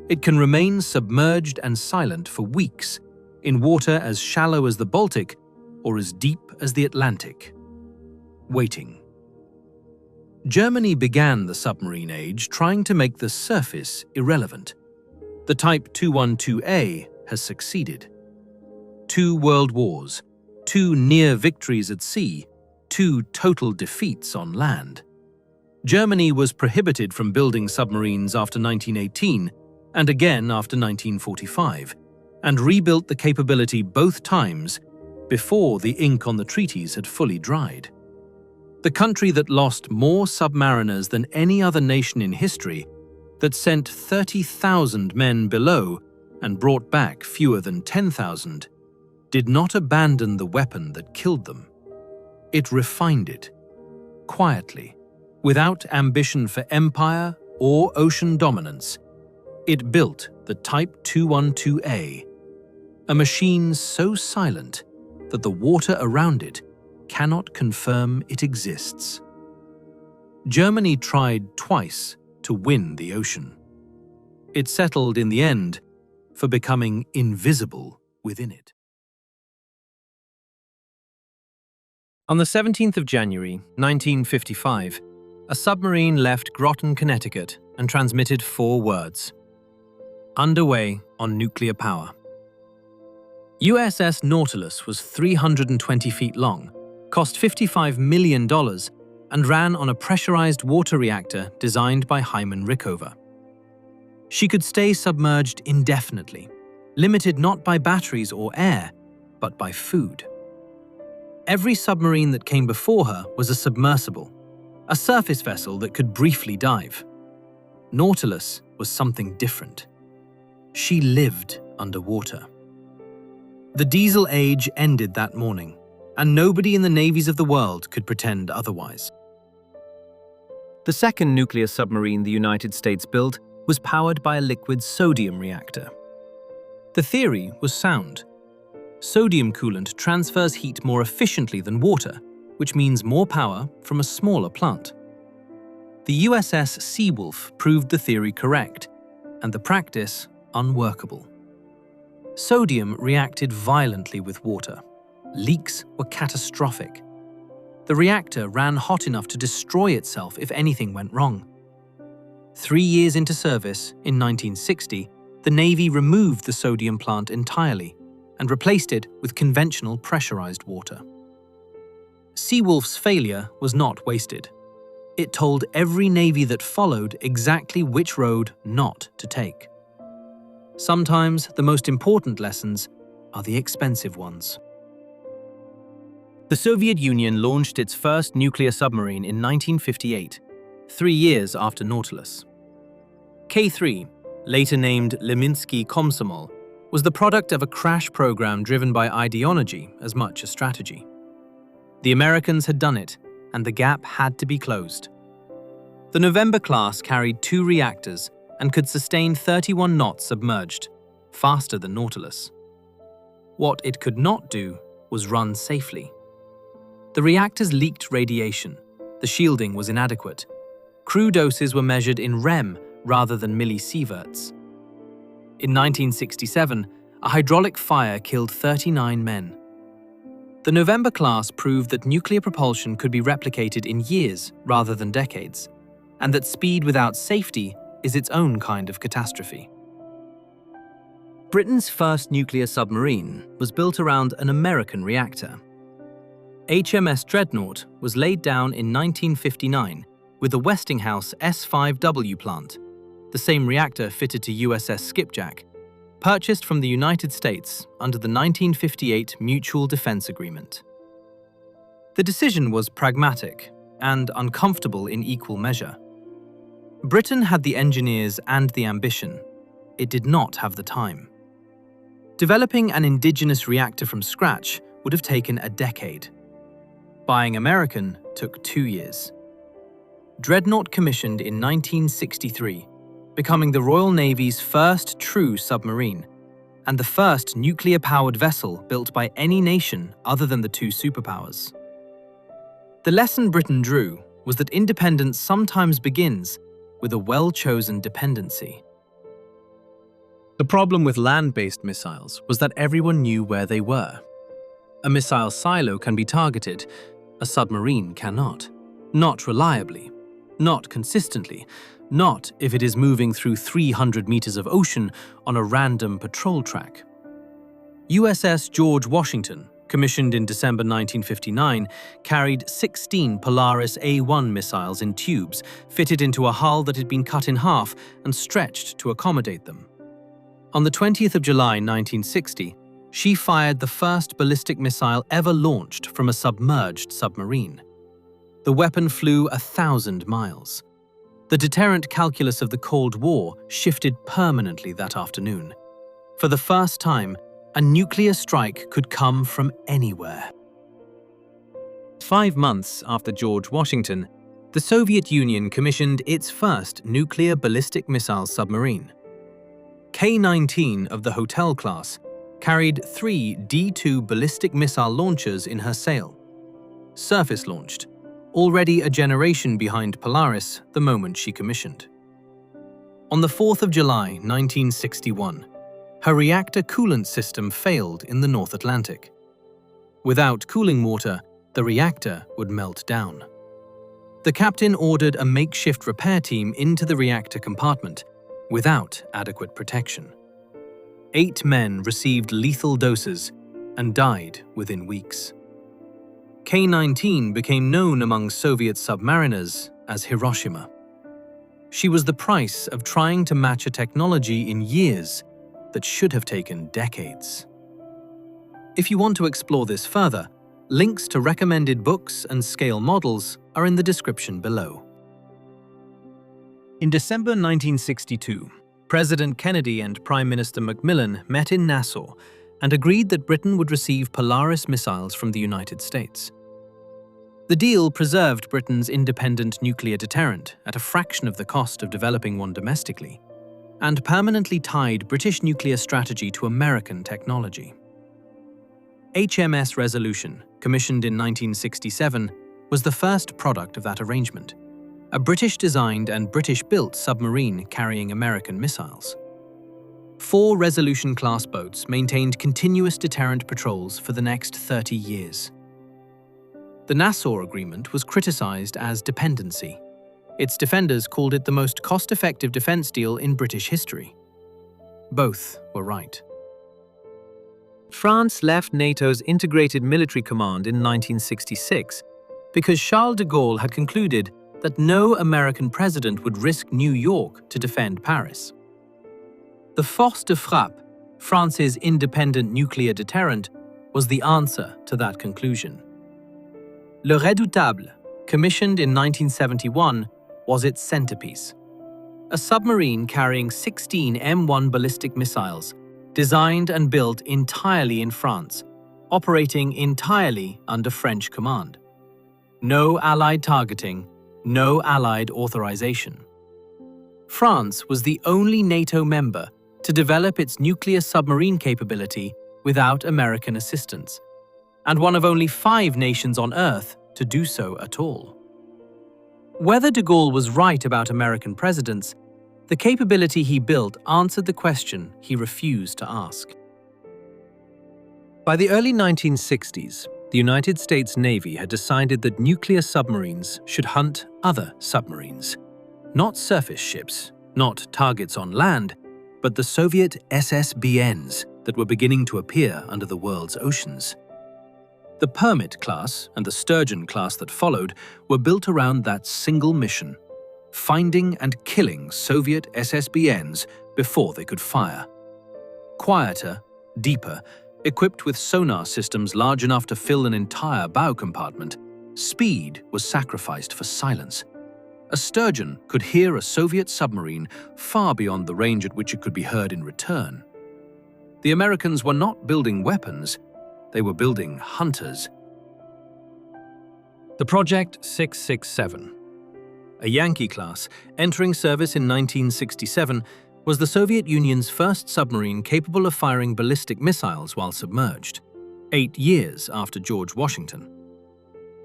It can remain submerged and silent for weeks, in water as shallow as the Baltic or as deep as the Atlantic. Waiting. Germany began the submarine age trying to make the surface irrelevant. The Type 212A has succeeded. 2 world wars, 2 near victories at sea, 2 total defeats on land. Germany was prohibited from building submarines after 1918 and again after 1945, and rebuilt the capability both times before the ink on the treaties had fully dried. The country that lost more submariners than any other nation in history, that sent 30,000 men below and brought back fewer than 10,000, did not abandon the weapon that killed them. It refined it, quietly, without ambition for empire or ocean dominance. It built the Type 212A, a machine so silent that the water around it cannot confirm it exists. Germany tried twice to win the ocean. It settled in the end for becoming invisible within it. On the 17th of January, 1955, a submarine left Groton, Connecticut, and transmitted 4 words: underway on nuclear power. USS Nautilus was 320 feet long, cost $55 million, and ran on a pressurized water reactor designed by Hyman Rickover. She could stay submerged indefinitely, limited not by batteries or air, but by food. Every submarine that came before her was a submersible, a surface vessel that could briefly dive. Nautilus was something different. She lived underwater. The diesel age ended that morning, and nobody in the navies of the world could pretend otherwise. The second nuclear submarine the United States built was powered by a liquid sodium reactor. The theory was sound. Sodium coolant transfers heat more efficiently than water, which means more power from a smaller plant. The USS Seawolf proved the theory correct, and the practice unworkable. Sodium reacted violently with water. Leaks were catastrophic. The reactor ran hot enough to destroy itself if anything went wrong. 3 years into service, in 1960, the Navy removed the sodium plant entirely and replaced it with conventional pressurized water. Seawolf's failure was not wasted. It told every Navy that followed exactly which road not to take. Sometimes the most important lessons are the expensive ones. The Soviet Union launched its first nuclear submarine in 1958, 3 years after Nautilus. K-3, later named Leminsky Komsomol, was the product of a crash program driven by ideology as much as strategy. The Americans had done it, and the gap had to be closed. The November class carried 2 reactors and could sustain 31 knots submerged, faster than Nautilus. What it could not do was run safely. The reactors leaked radiation, the shielding was inadequate, Crew doses were measured in rem rather than millisieverts. In 1967, a hydraulic fire killed 39 men. The November class proved that nuclear propulsion could be replicated in years rather than decades, and that speed without safety is its own kind of catastrophe. Britain's first nuclear submarine was built around an American reactor. HMS Dreadnought was laid down in 1959 with the Westinghouse S5W plant, the same reactor fitted to USS Skipjack, purchased from the United States under the 1958 Mutual Defense Agreement. The decision was pragmatic and uncomfortable in equal measure. Britain had the engineers and the ambition. It did not have the time. Developing an indigenous reactor from scratch would have taken a decade. Buying American took 2 years. Dreadnought commissioned in 1963, becoming the Royal Navy's first true submarine, and the first nuclear-powered vessel built by any nation other than the two superpowers. The lesson Britain drew was that independence sometimes begins with a well-chosen dependency. The problem with land-based missiles was that everyone knew where they were. A missile silo can be targeted, a submarine cannot. Not reliably, not consistently, not if it is moving through 300 meters of ocean on a random patrol track. USS George Washington, commissioned in December 1959, carried 16 Polaris A-1 missiles in tubes fitted into a hull that had been cut in half and stretched to accommodate them. On the 20th of July 1960, she fired the first ballistic missile ever launched from a submerged submarine. The weapon flew 1,000 miles. The deterrent calculus of the Cold War shifted permanently that afternoon. For the first time, a nuclear strike could come from anywhere. 5 months after George Washington, the Soviet Union commissioned its first nuclear ballistic missile submarine. K-19 of the Hotel class carried 3 D-2 ballistic missile launchers in her sail. Surface-launched, already a generation behind Polaris the moment she commissioned. On the 4th of July 1961, her reactor coolant system failed in the North Atlantic. Without cooling water, the reactor would melt down. The captain ordered a makeshift repair team into the reactor compartment without adequate protection. 8 men received lethal doses and died within weeks. K-19 became known among Soviet submariners as Hiroshima. She was the price of trying to match a technology in years that should have taken decades. If you want to explore this further, links to recommended books and scale models are in the description below. In December 1962, President Kennedy and Prime Minister Macmillan met in Nassau and agreed that Britain would receive Polaris missiles from the United States. The deal preserved Britain's independent nuclear deterrent at a fraction of the cost of developing one domestically, and permanently tied British nuclear strategy to American technology. HMS Resolution, commissioned in 1967, was the first product of that arrangement, a British-designed and British-built submarine carrying American missiles. 4 Resolution-class boats maintained continuous deterrent patrols for the next 30 years. The Nassau Agreement was criticized as dependency. Its defenders called it the most cost-effective defense deal in British history. Both were right. France left NATO's Integrated Military Command in 1966 because Charles de Gaulle had concluded that no American president would risk New York to defend Paris. The force de frappe, France's independent nuclear deterrent, was the answer to that conclusion. Le Redoutable, commissioned in 1971, was its centerpiece. A submarine carrying 16 M1 ballistic missiles, designed and built entirely in France, operating entirely under French command. No Allied targeting, no Allied authorization. France was the only NATO member to develop its nuclear submarine capability without American assistance, and one of only 5 nations on Earth to do so at all. Whether de Gaulle was right about American presidents, the capability he built answered the question he refused to ask. By the early 1960s, the United States Navy had decided that nuclear submarines should hunt other submarines. Not surface ships, not targets on land, but the Soviet SSBNs that were beginning to appear under the world's oceans. The Permit class and the Sturgeon class that followed were built around that single mission: finding and killing Soviet SSBNs before they could fire. Quieter, deeper, equipped with sonar systems large enough to fill an entire bow compartment, speed was sacrificed for silence. A Sturgeon could hear a Soviet submarine far beyond the range at which it could be heard in return. The Americans were not building weapons, they were building hunters. The Project 667, a Yankee class entering service in 1967, was the Soviet Union's first submarine capable of firing ballistic missiles while submerged, 8 years after George Washington.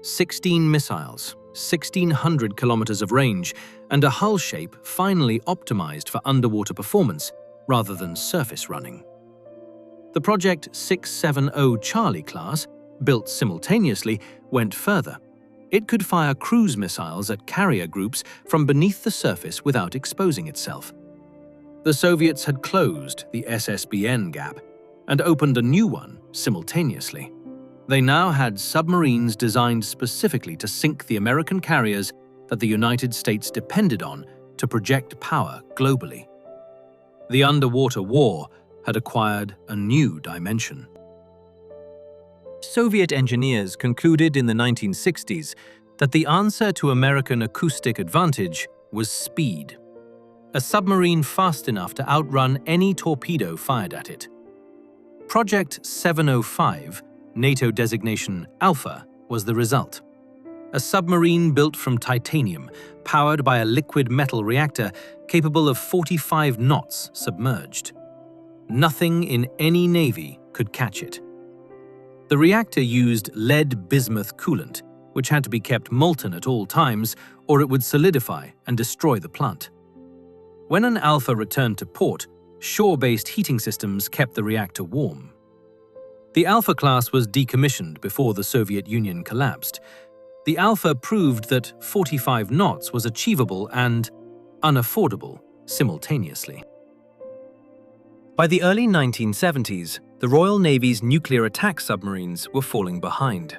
16 missiles, 1,600 kilometers of range, and a hull shape finally optimized for underwater performance rather than surface running. The Project 670 Charlie class, built simultaneously, went further. It could fire cruise missiles at carrier groups from beneath the surface without exposing itself. The Soviets had closed the SSBN gap and opened a new one simultaneously. They now had submarines designed specifically to sink the American carriers that the United States depended on to project power globally. The underwater war had acquired a new dimension. Soviet engineers concluded in the 1960s that the answer to American acoustic advantage was speed. A submarine fast enough to outrun any torpedo fired at it. Project 705, NATO designation Alpha, was the result. A submarine built from titanium, powered by a liquid metal reactor capable of 45 knots submerged. Nothing in any navy could catch it. The reactor used lead bismuth coolant, which had to be kept molten at all times, or it would solidify and destroy the plant. When an Alpha returned to port, shore-based heating systems kept the reactor warm. The Alpha class was decommissioned before the Soviet Union collapsed. The Alpha proved that 45 knots was achievable and unaffordable simultaneously. By the early 1970s, the Royal Navy's nuclear attack submarines were falling behind.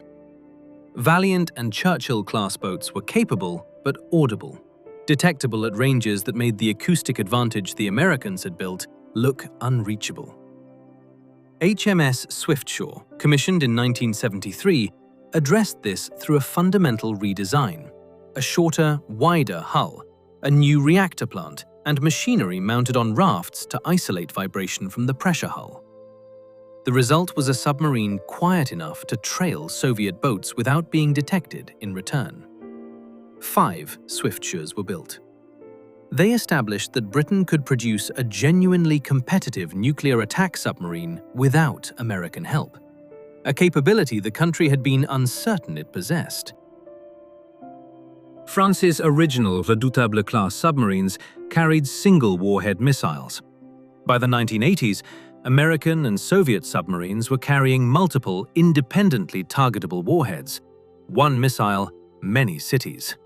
Valiant and Churchill-class boats were capable but audible, detectable at ranges that made the acoustic advantage the Americans had built look unreachable. HMS Swiftsure, commissioned in 1973, addressed this through a fundamental redesign: a shorter, wider hull, a new reactor plant, and machinery mounted on rafts to isolate vibration from the pressure hull. The result was a submarine quiet enough to trail Soviet boats without being detected in return. 5 Swiftsures were built. They established that Britain could produce a genuinely competitive nuclear attack submarine without American help, a capability the country had been uncertain it possessed. France's original Redoutable-class submarines carried single-warhead missiles. By the 1980s, American and Soviet submarines were carrying multiple independently targetable warheads. One missile, many cities.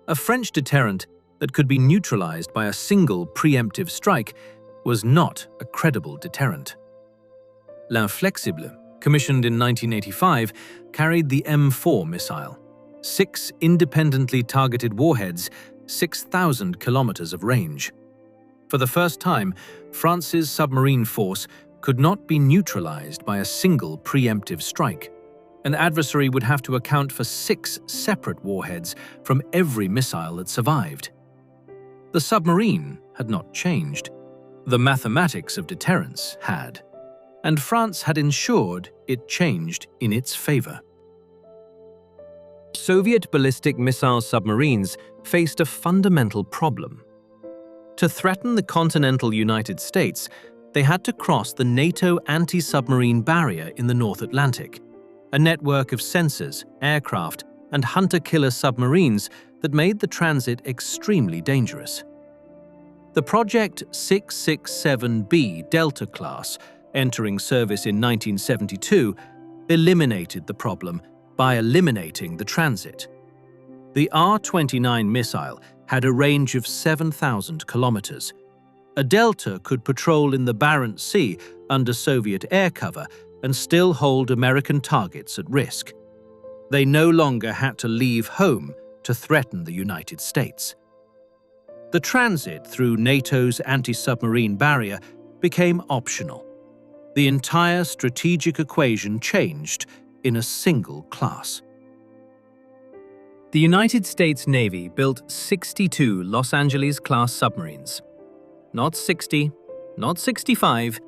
A French deterrent that could be neutralized by a single preemptive strike was not a credible deterrent. L'Inflexible, commissioned in 1985, carried the M4 missile. 6 independently targeted warheads, 6,000 kilometers of range. For the first time, France's submarine force could not be neutralized by a single preemptive strike. An adversary would have to account for 6 separate warheads from every missile that survived. The submarine had not changed. The mathematics of deterrence had. And France had ensured it changed in its favor. Soviet ballistic missile submarines faced a fundamental problem. To threaten the continental United States, they had to cross the NATO anti-submarine barrier in the North Atlantic, a network of sensors, aircraft, and hunter-killer submarines that made the transit extremely dangerous. The Project 667B Delta class, entering service in 1972, eliminated the problem by eliminating the transit. The R-29 missile had a range of 7,000 kilometers. A Delta could patrol in the Barents Sea under Soviet air cover and still hold American targets at risk. They no longer had to leave home to threaten the United States. The transit through NATO's anti-submarine barrier became optional. The entire strategic equation changed in a single class. The United States Navy built 62 Los Angeles-class submarines. Not 60, not 65,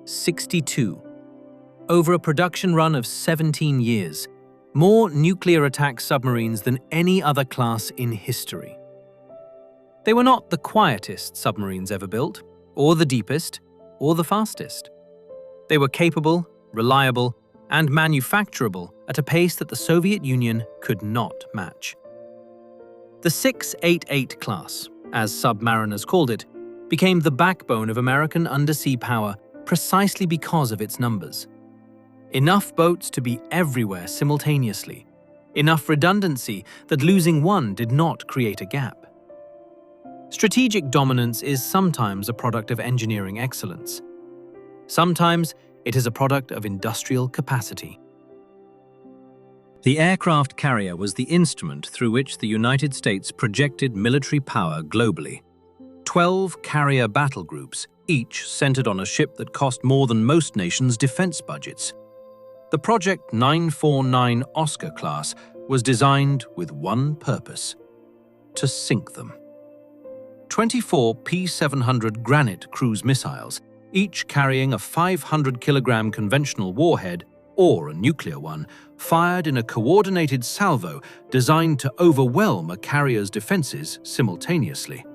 62. Over a production run of 17 years, more nuclear attack submarines than any other class in history. They were not the quietest submarines ever built, or the deepest, or the fastest. They were capable, reliable, and manufacturable at a pace that the Soviet Union could not match. The 688 class, as submariners called it, became the backbone of American undersea power precisely because of its numbers. Enough boats to be everywhere simultaneously, enough redundancy that losing one did not create a gap. Strategic dominance is sometimes a product of engineering excellence. Sometimes it is a product of industrial capacity. The aircraft carrier was the instrument through which the United States projected military power globally. 12 carrier battle groups, each centered on a ship that cost more than most nations' defense budgets. The Project 949 Oscar class was designed with one purpose: to sink them. 24 P-700 Granite cruise missiles, each carrying a 500-kilogram conventional warhead or a nuclear one, fired in a coordinated salvo designed to overwhelm a carrier's defenses simultaneously.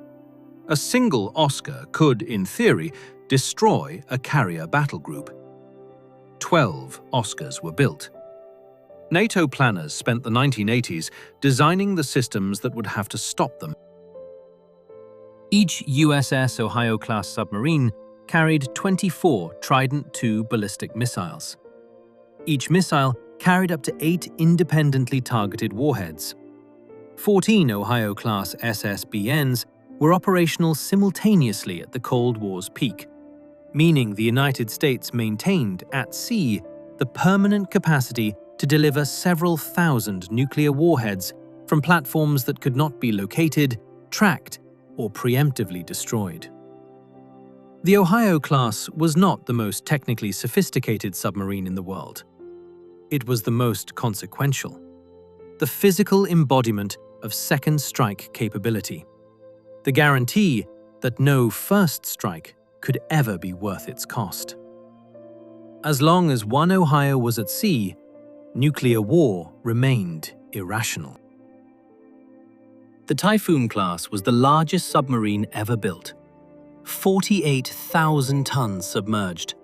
A single Oscar could, in theory, destroy a carrier battle group. 12 Oscars were built. NATO planners spent the 1980s designing the systems that would have to stop them. Each USS Ohio-class submarine carried 24 Trident II ballistic missiles. Each missile carried up to 8 independently targeted warheads. 14 Ohio-class SSBNs were operational simultaneously at the Cold War's peak, meaning the United States maintained, at sea, the permanent capacity to deliver several thousand nuclear warheads from platforms that could not be located, tracked, or preemptively destroyed. The Ohio class was not the most technically sophisticated submarine in the world. It was the most consequential, the physical embodiment of second strike capability, the guarantee that no first strike could ever be worth its cost. As long as one Ohio was at sea, nuclear war remained irrational. The Typhoon class was the largest submarine ever built. 48,000 tons submerged,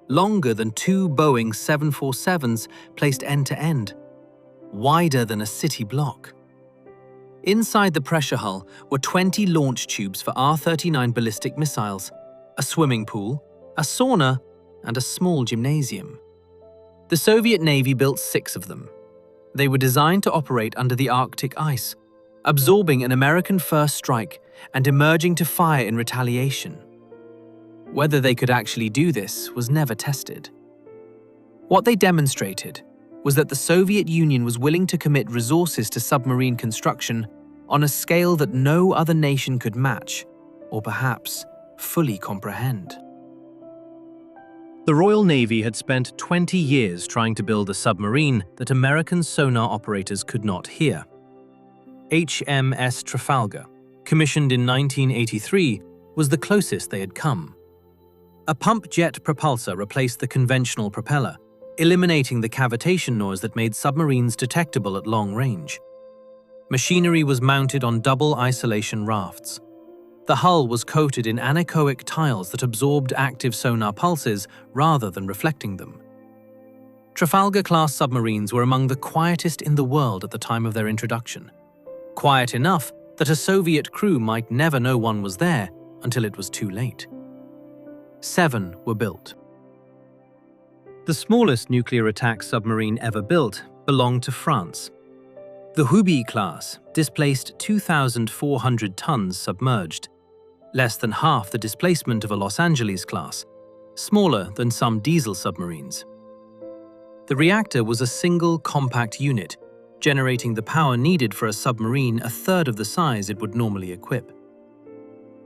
longer than 2 Boeing 747s placed end-to-end, wider than a city block. Inside the pressure hull were 20 launch tubes for R-39 ballistic missiles, a swimming pool, a sauna, and a small gymnasium. The Soviet Navy built 6 of them. They were designed to operate under the Arctic ice, absorbing an American first strike and emerging to fire in retaliation. Whether they could actually do this was never tested. What they demonstrated was that the Soviet Union was willing to commit resources to submarine construction on a scale that no other nation could match, or perhaps fully comprehend. The Royal Navy had spent 20 years trying to build a submarine that American sonar operators could not hear. HMS Trafalgar, commissioned in 1983, was the closest they had come. A pump jet propulsor replaced the conventional propeller, eliminating the cavitation noise that made submarines detectable at long range. Machinery was mounted on double isolation rafts. The hull was coated in anechoic tiles that absorbed active sonar pulses rather than reflecting them. Trafalgar-class submarines were among the quietest in the world at the time of their introduction. quiet enough that a Soviet crew might never know one was there until it was too late. 7 were built. The smallest nuclear attack submarine ever built belonged to France. The Ruby class displaced 2,400 tons submerged, less than half the displacement of a Los Angeles class, smaller than some diesel submarines. The reactor was a single compact unit, generating the power needed for a submarine a third of the size it would normally equip.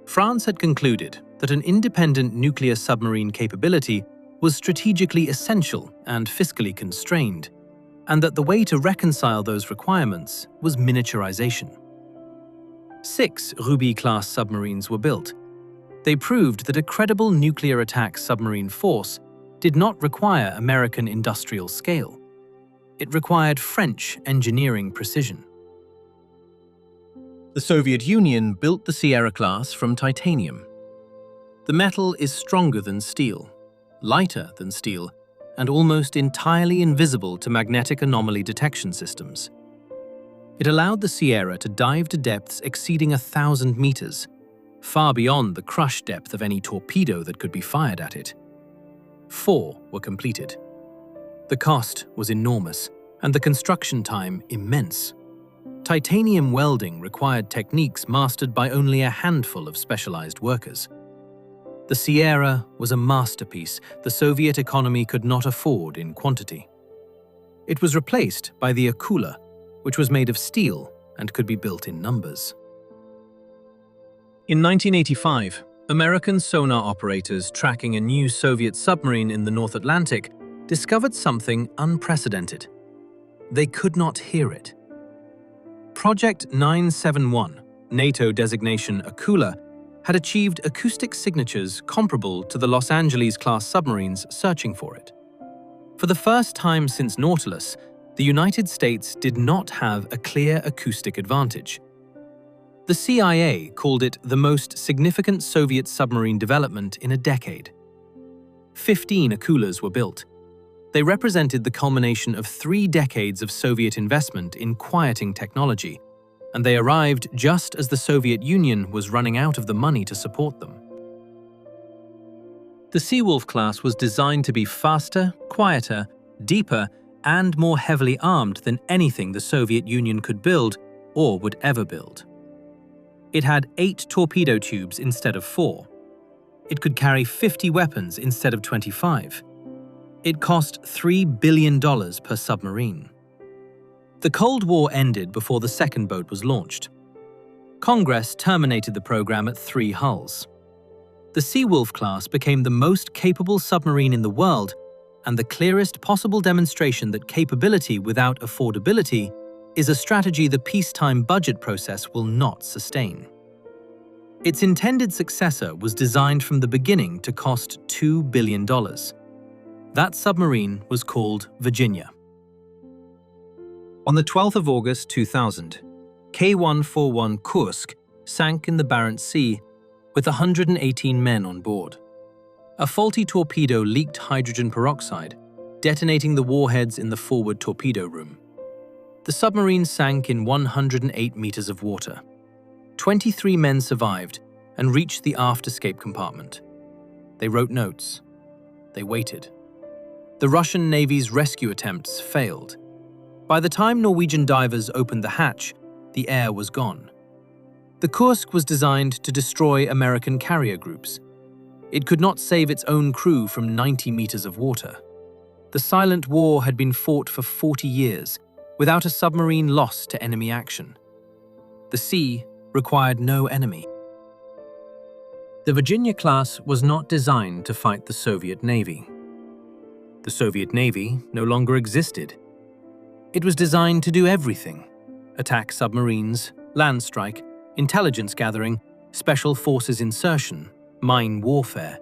France had concluded that an independent nuclear submarine capability was strategically essential and fiscally constrained, and that the way to reconcile those requirements was miniaturization. 6 Ruby-class submarines were built. They proved that a credible nuclear attack submarine force did not require American industrial scale. It required French engineering precision. The Soviet Union built the Sierra class from titanium. The metal is stronger than steel, lighter than steel, and almost entirely invisible to magnetic anomaly detection systems. It allowed the Sierra to dive to depths exceeding 1,000 meters, far beyond the crush depth of any torpedo that could be fired at it. 4 were completed. The cost was enormous, and the construction time immense. Titanium welding required techniques mastered by only a handful of specialized workers. The Sierra was a masterpiece the Soviet economy could not afford in quantity. It was replaced by the Akula, which was made of steel and could be built in numbers. In 1985, American sonar operators tracking a new Soviet submarine in the North Atlantic discovered something unprecedented. They could not hear it. Project 971, NATO designation Akula, had achieved acoustic signatures comparable to the Los Angeles-class submarines searching for it. For the first time since Nautilus, the United States did not have a clear acoustic advantage. The CIA called it the most significant Soviet submarine development in a decade. 15 Akulas were built. They represented the culmination of 3 decades of Soviet investment in quieting technology, and they arrived just as the Soviet Union was running out of the money to support them. The Seawolf class was designed to be faster, quieter, deeper, and more heavily armed than anything the Soviet Union could build or would ever build. It had 8 torpedo tubes instead of 4. It could carry 50 weapons instead of 25. It cost $3 billion per submarine. The Cold War ended before the second boat was launched. Congress terminated the program at 3 hulls. The Seawolf class became the most capable submarine in the world and the clearest possible demonstration that capability without affordability is a strategy the peacetime budget process will not sustain. Its intended successor was designed from the beginning to cost $2 billion. That submarine was called Virginia. On the 12th of August 2000, K-141 Kursk sank in the Barents Sea with 118 men on board. A faulty torpedo leaked hydrogen peroxide, detonating the warheads in the forward torpedo room. The submarine sank in 108 meters of water. 23 men survived and reached the aft escape compartment. They wrote notes. They waited. The Russian Navy's rescue attempts failed. By the time Norwegian divers opened the hatch, the air was gone. The Kursk was designed to destroy American carrier groups. It could not save its own crew from 90 meters of water. The silent war had been fought for 40 years, without a submarine lost to enemy action. The sea required no enemy. The Virginia class was not designed to fight the Soviet Navy. The Soviet Navy no longer existed. It was designed to do everything: attack submarines, land strike, intelligence gathering, special forces insertion, mine warfare,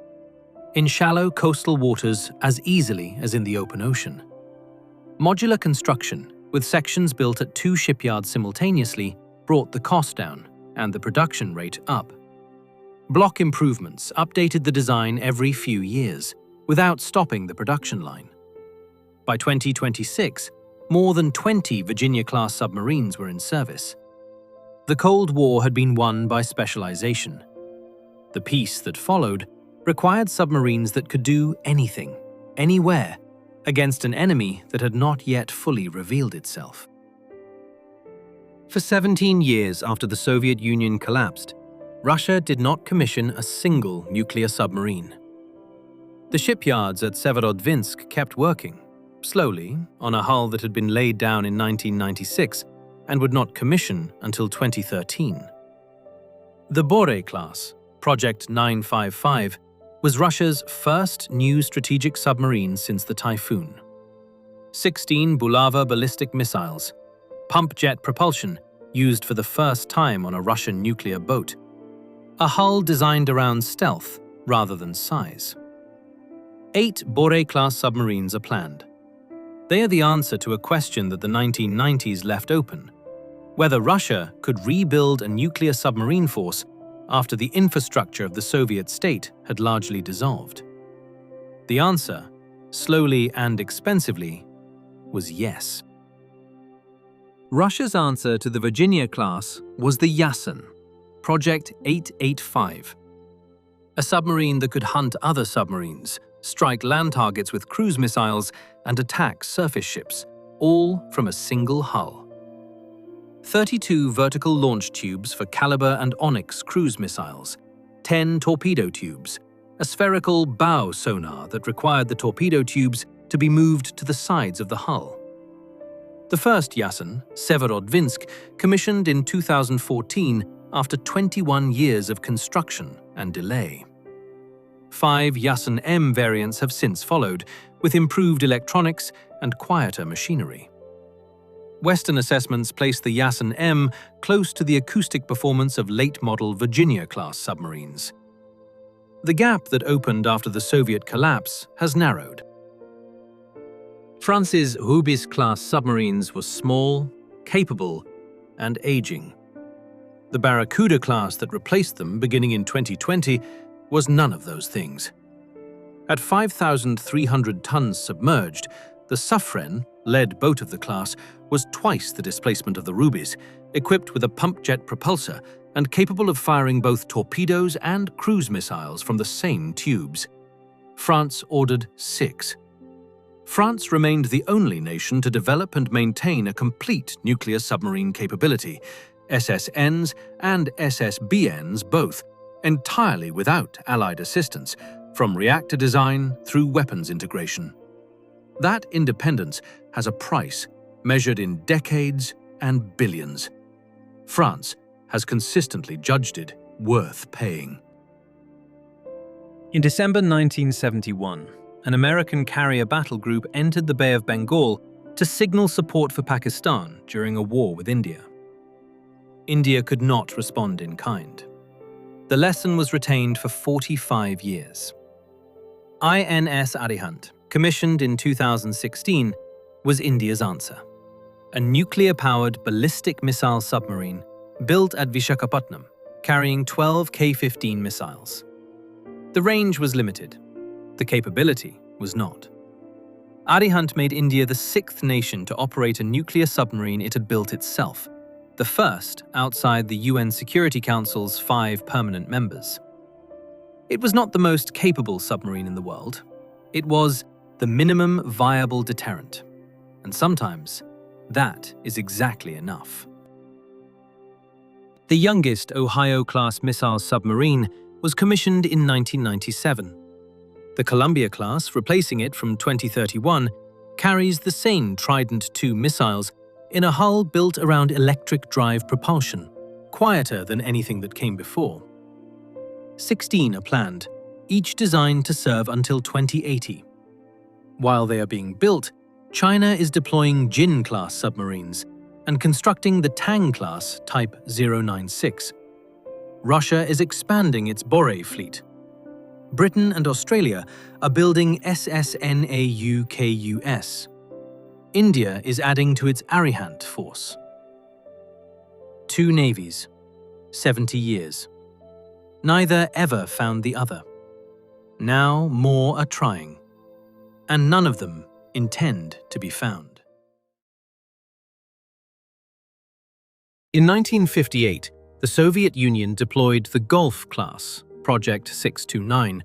in shallow coastal waters as easily as in the open ocean. Modular construction, with sections built at 2 shipyards simultaneously, brought the cost down and the production rate up. Block improvements updated the design every few years, without stopping the production line. By 2026, more than 20 Virginia-class submarines were in service. The Cold War had been won by specialization. The peace that followed required submarines that could do anything, anywhere, against an enemy that had not yet fully revealed itself. For 17 years after the Soviet Union collapsed, Russia did not commission a single nuclear submarine. The shipyards at Severodvinsk kept working, slowly, on a hull that had been laid down in 1996 and would not commission until 2013. The Borei class, Project 955, was Russia's first new strategic submarine since the Typhoon. 16 Bulava ballistic missiles, pump jet propulsion used for the first time on a Russian nuclear boat, a hull designed around stealth rather than size. 8 Borei-class submarines are planned. They are the answer to a question that the 1990s left open: whether Russia could rebuild a nuclear submarine force after the infrastructure of the Soviet state had largely dissolved. The answer, slowly and expensively, was yes. Russia's answer to the Virginia class was the Yasen, Project 885. A submarine that could hunt other submarines, strike land targets with cruise missiles, and attack surface ships, all from a single hull. 32 vertical launch tubes for Caliber and Onyx cruise missiles, 10 torpedo tubes, a spherical bow sonar that required the torpedo tubes to be moved to the sides of the hull. The first Yasen, Severodvinsk, commissioned in 2014 after 21 years of construction and delay. 5 Yasen M variants have since followed, with improved electronics and quieter machinery. Western assessments place the Yasen M close to the acoustic performance of late-model Virginia-class submarines. The gap that opened after the Soviet collapse has narrowed. France's Rubis-class submarines were small, capable, and aging. The Barracuda class that replaced them beginning in 2020 was none of those things. At 5,300 tons submerged, the Submarine, lead boat of the class, was twice the displacement of the Rubis, equipped with a pump jet propulsor and capable of firing both torpedoes and cruise missiles from the same tubes. France ordered 6. France remained the only nation to develop and maintain a complete nuclear submarine capability, SSNs and SSBNs both, entirely without Allied assistance, from reactor design through weapons integration. That independence has a price measured in decades and billions. France has consistently judged it worth paying. In December 1971, an American carrier battle group entered the Bay of Bengal to signal support for Pakistan during a war with India. India could not respond in kind. The lesson was retained for 45 years. INS Arihant, commissioned in 2016, was India's answer. A nuclear-powered ballistic missile submarine built at Visakhapatnam, carrying 12 K-15 missiles. The range was limited. The capability was not. Arihant made India the 6th nation to operate a nuclear submarine it had built itself, the first outside the UN Security Council's 5 permanent members. It was not the most capable submarine in the world. It was the minimum viable deterrent. And sometimes, that is exactly enough. The youngest Ohio-class missile submarine was commissioned in 1997. The Columbia-class, replacing it from 2031, carries the same Trident II missiles in a hull built around electric drive propulsion, quieter than anything that came before. 16 are planned, each designed to serve until 2080. While they are being built, China is deploying Jin-class submarines and constructing the Tang-class Type 096. Russia is expanding its Borei fleet. Britain and Australia are building SSNAUKUS. India is adding to its Arihant force. 2 navies, 70 years. Neither ever found the other. Now more are trying, and none of them intend to be found. In 1958, the Soviet Union deployed the Golf-class, Project 629,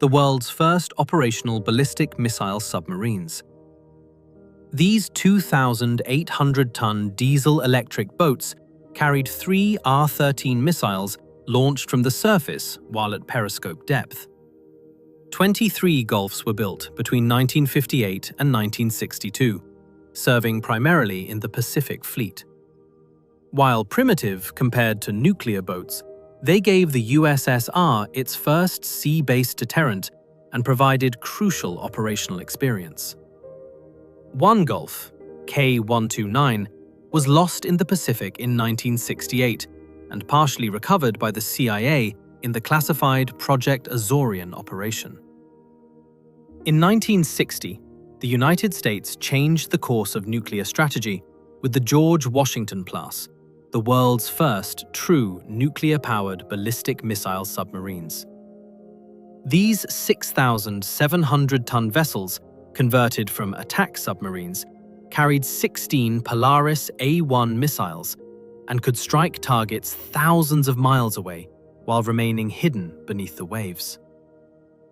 the world's first operational ballistic missile submarines. These 2,800-ton diesel-electric boats carried 3 R-13 missiles launched from the surface while at periscope depth. 23 Golfs were built between 1958 and 1962, serving primarily in the Pacific Fleet. While primitive compared to nuclear boats, they gave the USSR its first sea-based deterrent and provided crucial operational experience. One Golf, K-129, was lost in the Pacific in 1968 and partially recovered by the CIA in the classified Project Azorian operation. In 1960, the United States changed the course of nuclear strategy with the George Washington class, the world's first true nuclear-powered ballistic missile submarines. These 6,700-ton vessels, converted from attack submarines, carried 16 Polaris A-1 missiles and could strike targets thousands of miles away while remaining hidden beneath the waves.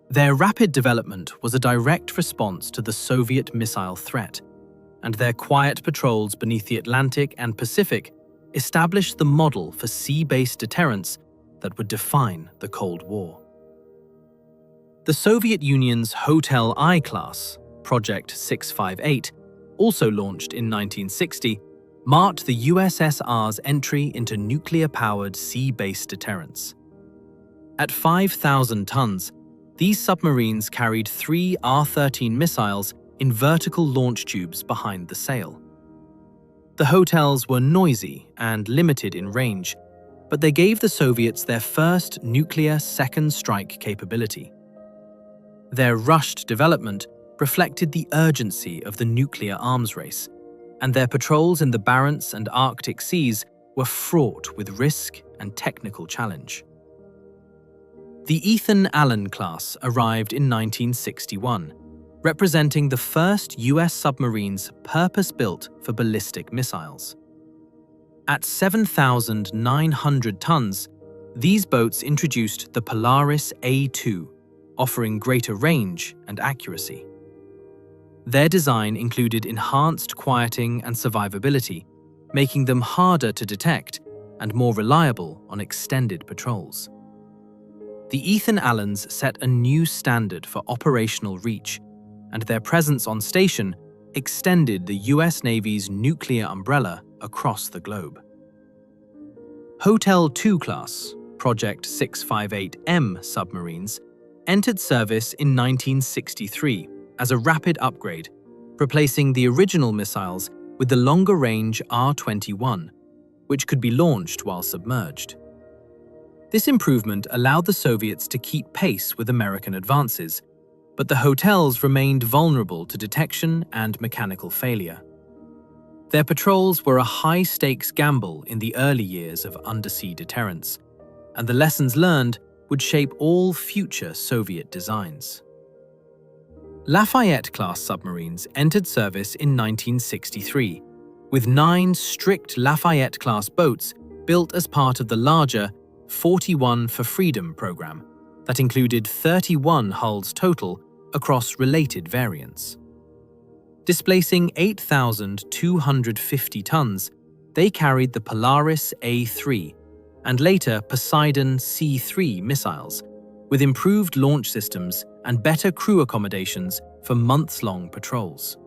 Their rapid development was a direct response to the Soviet missile threat, and their quiet patrols beneath the Atlantic and Pacific established the model for sea-based deterrence that would define the Cold War. The Soviet Union's Hotel I-class, Project 658, also launched in 1960, marked the USSR's entry into nuclear-powered sea-based deterrence. At 5,000 tons, these submarines carried 3 R-13 missiles in vertical launch tubes behind the sail. The hotels were noisy and limited in range, but they gave the Soviets their first nuclear second strike capability. Their rushed development reflected the urgency of the nuclear arms race, and their patrols in the Barents and Arctic seas were fraught with risk and technical challenge. The Ethan Allen class arrived in 1961, representing the first US submarines purpose-built for ballistic missiles. At 7,900 tons, these boats introduced the Polaris A-2, offering greater range and accuracy. Their design included enhanced quieting and survivability, making them harder to detect and more reliable on extended patrols. The Ethan Allens set a new standard for operational reach, and their presence on station extended the US Navy's nuclear umbrella across the globe. Hotel II class, Project 658M submarines, entered service in 1963 as a rapid upgrade, replacing the original missiles with the longer-range R-21, which could be launched while submerged. This improvement allowed the Soviets to keep pace with American advances, but the hotels remained vulnerable to detection and mechanical failure. Their patrols were a high-stakes gamble in the early years of undersea deterrence, and the lessons learned would shape all future Soviet designs. Lafayette-class submarines entered service in 1963, with 9 strict Lafayette-class boats built as part of the larger 41 for Freedom program that included 31 hulls total across related variants. Displacing 8,250 tons, they carried the Polaris A-3 and later Poseidon C-3 missiles, with improved launch systems and better crew accommodations for months-long patrols.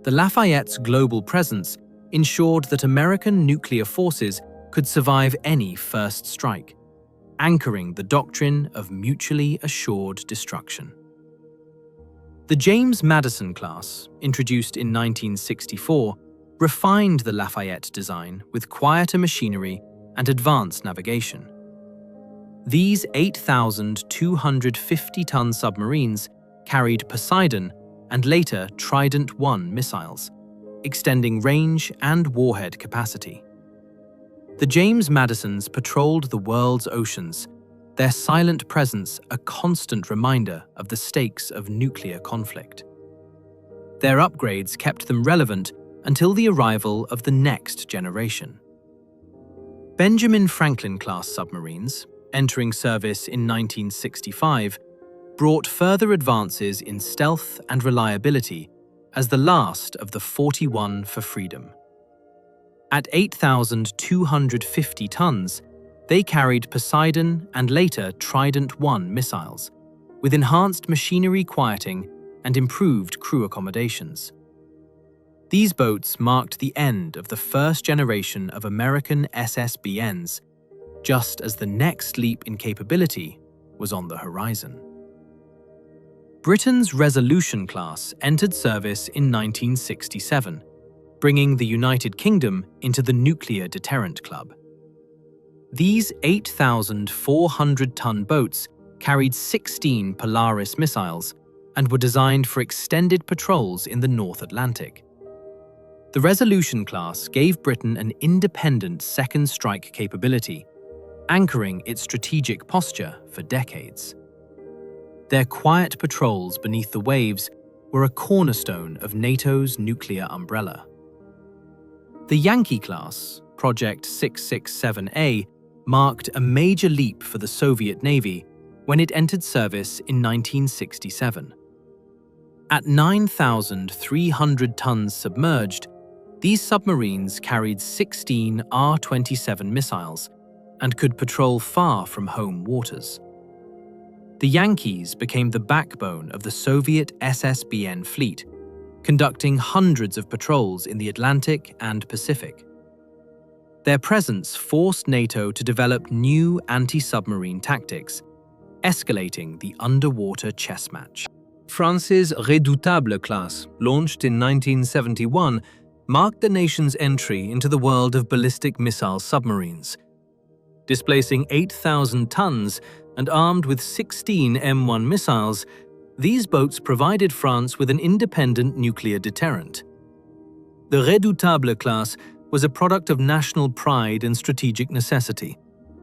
The Lafayette's global presence ensured that American nuclear forces could survive any first strike, anchoring the doctrine of mutually assured destruction. The James Madison class, introduced in 1964, refined the Lafayette design with quieter machinery and advanced navigation. These 8,250-ton submarines carried Poseidon and later Trident I missiles, extending range and warhead capacity. The James Madisons patrolled the world's oceans, their silent presence a constant reminder of the stakes of nuclear conflict. Their upgrades kept them relevant until the arrival of the next generation. Benjamin Franklin-class submarines, entering service in 1965, brought further advances in stealth and reliability as the last of the 41 for freedom. At 8,250 tons, they carried Poseidon and later Trident I missiles, with enhanced machinery quieting and improved crew accommodations. These boats marked the end of the first generation of American SSBNs, just as the next leap in capability was on the horizon. Britain's Resolution class entered service in 1967, bringing the United Kingdom into the Nuclear Deterrent Club. These 8,400-ton boats carried 16 Polaris missiles and were designed for extended patrols in the North Atlantic. The Resolution class gave Britain an independent second strike capability, anchoring its strategic posture for decades. Their quiet patrols beneath the waves were a cornerstone of NATO's nuclear umbrella. The Yankee class, Project 667A, marked a major leap for the Soviet Navy when it entered service in 1967. At 9,300 tons submerged, these submarines carried 16 R-27 missiles and could patrol far from home waters. The Yankees became the backbone of the Soviet SSBN fleet, conducting hundreds of patrols in the Atlantic and Pacific. Their presence forced NATO to develop new anti-submarine tactics, escalating the underwater chess match. France's Redoutable class, launched in 1971, marked the nation's entry into the world of ballistic missile submarines. Displacing 8,000 tons and armed with 16 M1 missiles, these boats provided France with an independent nuclear deterrent. The Redoutable class was a product of national pride and strategic necessity,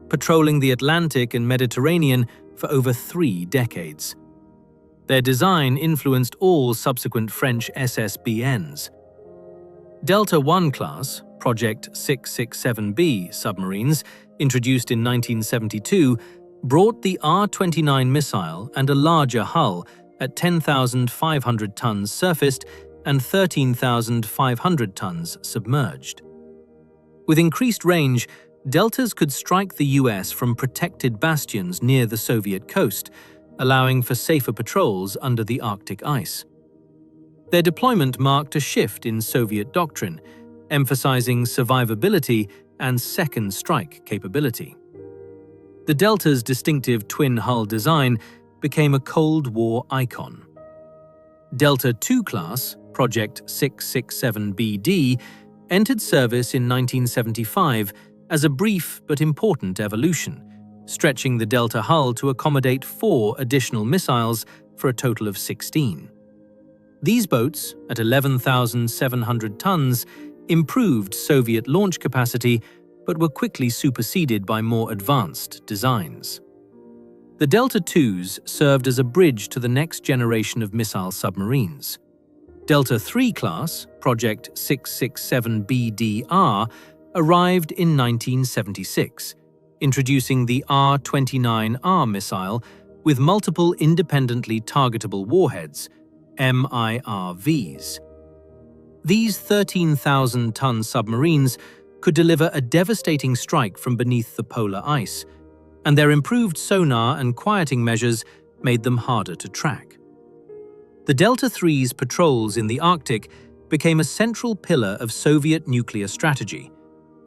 patrolling the Atlantic and Mediterranean for over 3 decades. Their design influenced all subsequent French SSBNs. Delta I class, Project 667B submarines, introduced in 1972, brought the R-29 missile and a larger hull at 10,500 tons surfaced and 13,500 tons submerged. With increased range, Deltas could strike the US from protected bastions near the Soviet coast, allowing for safer patrols under the Arctic ice. Their deployment marked a shift in Soviet doctrine, emphasizing survivability and second strike capability. The Delta's distinctive twin-hull design became a Cold War icon. Delta II class, Project 667BD, entered service in 1975 as a brief but important evolution, stretching the Delta hull to accommodate 4 additional missiles for a total of 16. These boats, at 11,700 tons, improved Soviet launch capacity but were quickly superseded by more advanced designs. The Delta IIs served as a bridge to the next generation of missile submarines. Delta III class, Project 667BDR, arrived in 1976, introducing the R-29R missile with multiple independently targetable warheads, MIRVs. These 13,000-ton submarines could deliver a devastating strike from beneath the polar ice, and their improved sonar and quieting measures made them harder to track. The Delta III's patrols in the Arctic became a central pillar of Soviet nuclear strategy,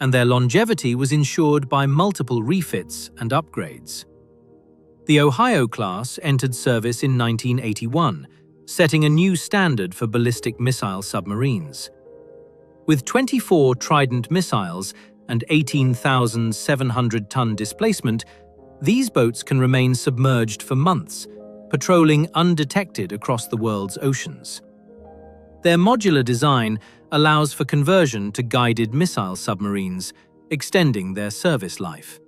and their longevity was ensured by multiple refits and upgrades. The Ohio class entered service in 1981, setting a new standard for ballistic missile submarines. With 24 Trident missiles and 18,700-ton displacement, these boats can remain submerged for months, patrolling undetected across the world's oceans. Their modular design allows for conversion to guided missile submarines, extending their service life.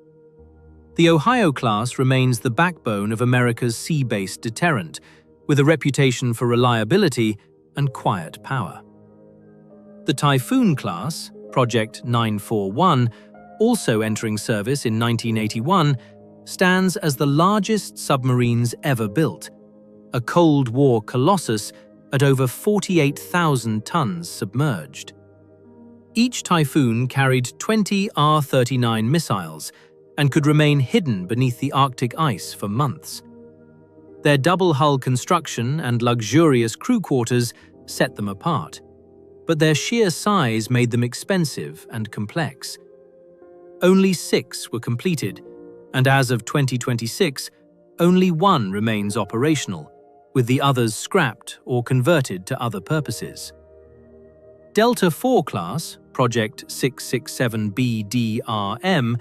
The Ohio class remains the backbone of America's sea-based deterrent, with a reputation for reliability and quiet power. The Typhoon class, Project 941, also entering service in 1981, stands as the largest submarines ever built, a Cold War colossus at over 48,000 tons submerged. Each Typhoon carried 20 R-39 missiles and could remain hidden beneath the Arctic ice for months. Their double-hull construction and luxurious crew quarters set them apart, but their sheer size made them expensive and complex. Only 6 were completed, and as of 2026, only 1 remains operational, with the others scrapped or converted to other purposes. Delta IV class, Project 667BDRM,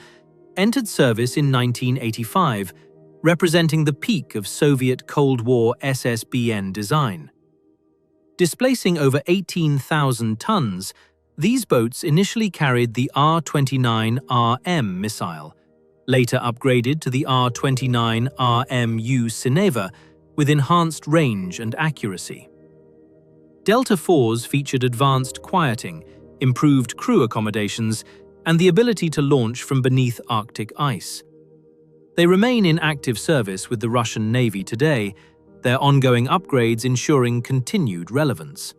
entered service in 1985, representing the peak of Soviet Cold War SSBN design. Displacing over 18,000 tons, these boats initially carried the R-29RM missile, later upgraded to the R-29RMU Cineva with enhanced range and accuracy. Delta IVs featured advanced quieting, improved crew accommodations, and the ability to launch from beneath Arctic ice. They remain in active service with the Russian Navy today, their ongoing upgrades ensuring continued relevance.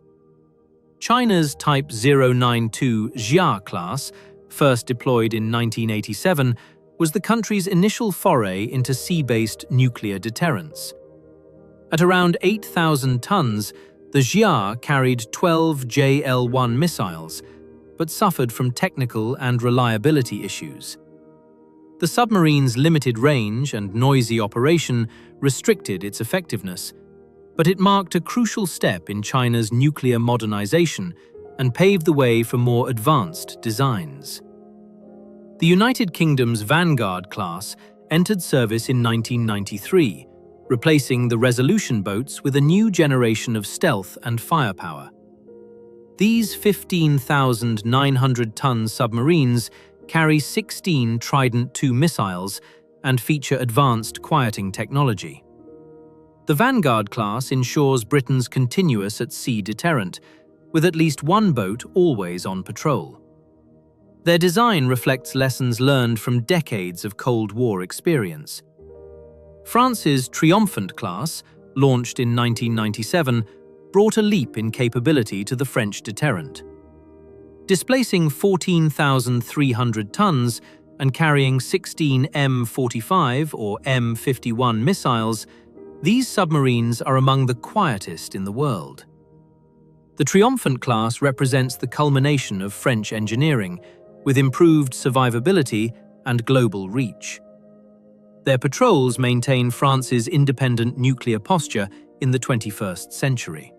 China's Type 092 Xia class, first deployed in 1987, was the country's initial foray into sea-based nuclear deterrence. At around 8,000 tons, the Xia carried 12 JL-1 missiles, but suffered from technical and reliability issues. The submarine's limited range and noisy operation restricted its effectiveness, but it marked a crucial step in China's nuclear modernization and paved the way for more advanced designs. The United Kingdom's Vanguard class entered service in 1993, replacing the Resolution boats with a new generation of stealth and firepower. These 15,900-ton submarines carry 16 Trident II missiles and feature advanced quieting technology. The Vanguard class ensures Britain's continuous at-sea deterrent, with at least one boat always on patrol. Their design reflects lessons learned from decades of Cold War experience. France's Triomphant class, launched in 1997, brought a leap in capability to the French deterrent. Displacing 14,300 tons and carrying 16 M45 or M51 missiles, these submarines are among the quietest in the world. The Triomphant class represents the culmination of French engineering, with improved survivability and global reach. Their patrols maintain France's independent nuclear posture in the 21st century.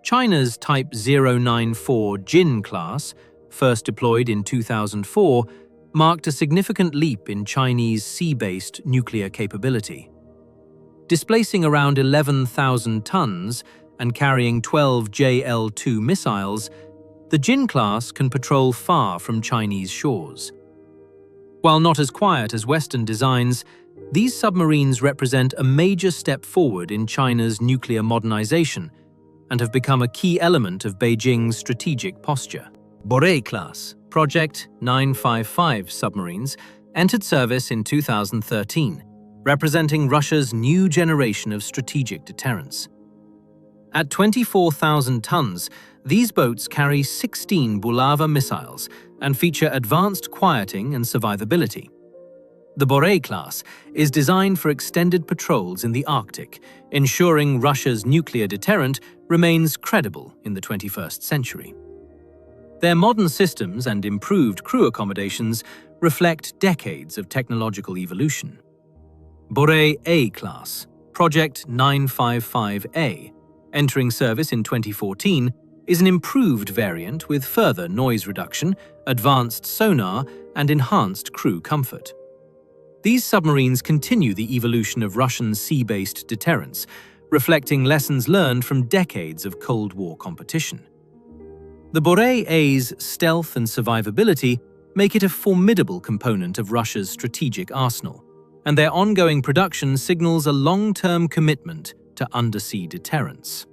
China's Type 094 Jin class, first deployed in 2004, marked a significant leap in Chinese sea-based nuclear capability. Displacing around 11,000 tons and carrying 12 JL-2 missiles, the Jin class can patrol far from Chinese shores. While not as quiet as Western designs, these submarines represent a major step forward in China's nuclear modernization and have become a key element of Beijing's strategic posture. Borei class, Project 955 submarines, entered service in 2013, representing Russia's new generation of strategic deterrence. At 24,000 tons, these boats carry 16 Bulava missiles and feature advanced quieting and survivability. The Borei class is designed for extended patrols in the Arctic, ensuring Russia's nuclear deterrent remains credible in the 21st century. Their modern systems and improved crew accommodations reflect decades of technological evolution. Borei A class, Project 955A, entering service in 2014, is an improved variant with further noise reduction, advanced sonar, and enhanced crew comfort. These submarines continue the evolution of Russian sea-based deterrence, reflecting lessons learned from decades of Cold War competition. The Borei A's stealth and survivability make it a formidable component of Russia's strategic arsenal, and their ongoing production signals a long-term commitment to undersea deterrence.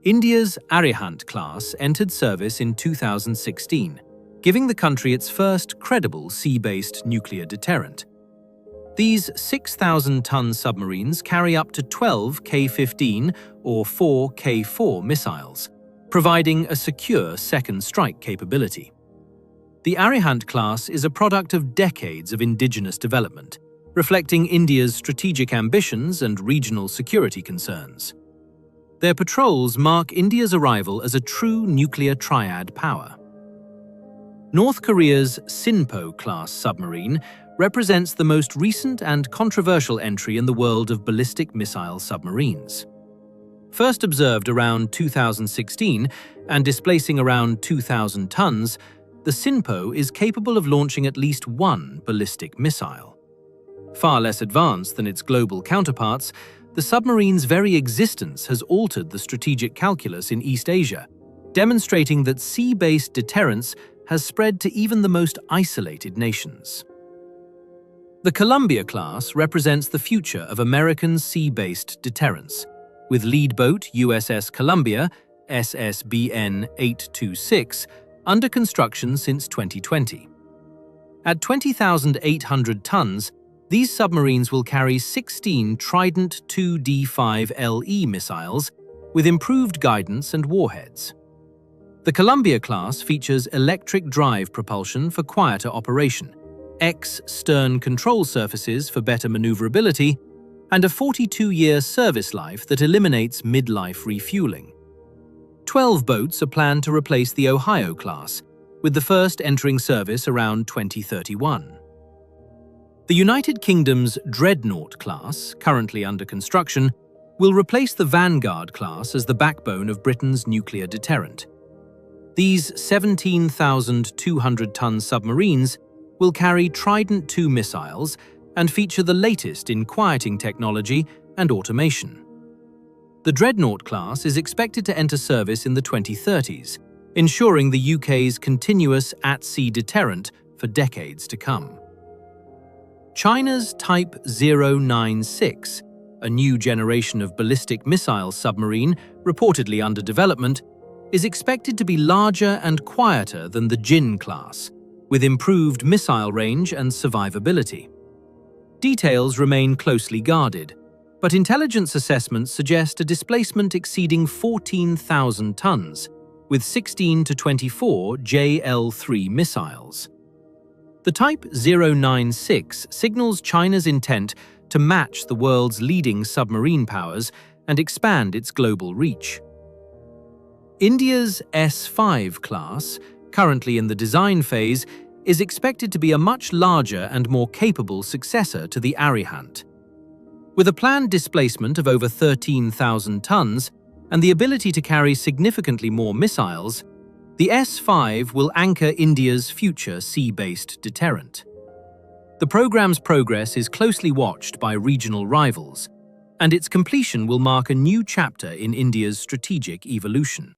India's Arihant class entered service in 2016, giving the country its first credible sea-based nuclear deterrent. These 6,000-ton submarines carry up to 12 K-15 or 4 K-4 missiles, providing a secure second strike capability. The Arihant class is a product of decades of indigenous development, reflecting India's strategic ambitions and regional security concerns. Their patrols mark India's arrival as a true nuclear triad power. North Korea's Sinpo-class submarine represents the most recent and controversial entry in the world of ballistic missile submarines. First observed around 2016 and displacing around 2,000 tons, the Sinpo is capable of launching at least one ballistic missile. Far less advanced than its global counterparts, the submarine's very existence has altered the strategic calculus in East Asia, demonstrating that sea-based deterrence has spread to even the most isolated nations. The Columbia class represents the future of American sea-based deterrence, with lead boat USS Columbia, SSBN 826, under construction since 2020. At 20,800 tons, these submarines will carry 16 Trident 2D5LE missiles with improved guidance and warheads. The Columbia class features electric drive propulsion for quieter operation, X-stern control surfaces for better maneuverability, and a 42-year service life that eliminates mid-life refueling. 12 boats are planned to replace the Ohio class, with the first entering service around 2031. The United Kingdom's Dreadnought class, currently under construction, will replace the Vanguard class as the backbone of Britain's nuclear deterrent. These 17,200-ton submarines will carry Trident II missiles and feature the latest in quieting technology and automation. The Dreadnought class is expected to enter service in the 2030s, ensuring the UK's continuous at-sea deterrent for decades to come. China's Type 096, a new generation of ballistic missile submarine reportedly under development, is expected to be larger and quieter than the Jin class, with improved missile range and survivability. Details remain closely guarded, but intelligence assessments suggest a displacement exceeding 14,000 tons, with 16 to 24 JL-3 missiles. The Type 096 signals China's intent to match the world's leading submarine powers and expand its global reach. India's S-5 class, currently in the design phase, is expected to be a much larger and more capable successor to the Arihant. With a planned displacement of over 13,000 tons and the ability to carry significantly more missiles, the S-5 will anchor India's future sea-based deterrent. The program's progress is closely watched by regional rivals, and its completion will mark a new chapter in India's strategic evolution.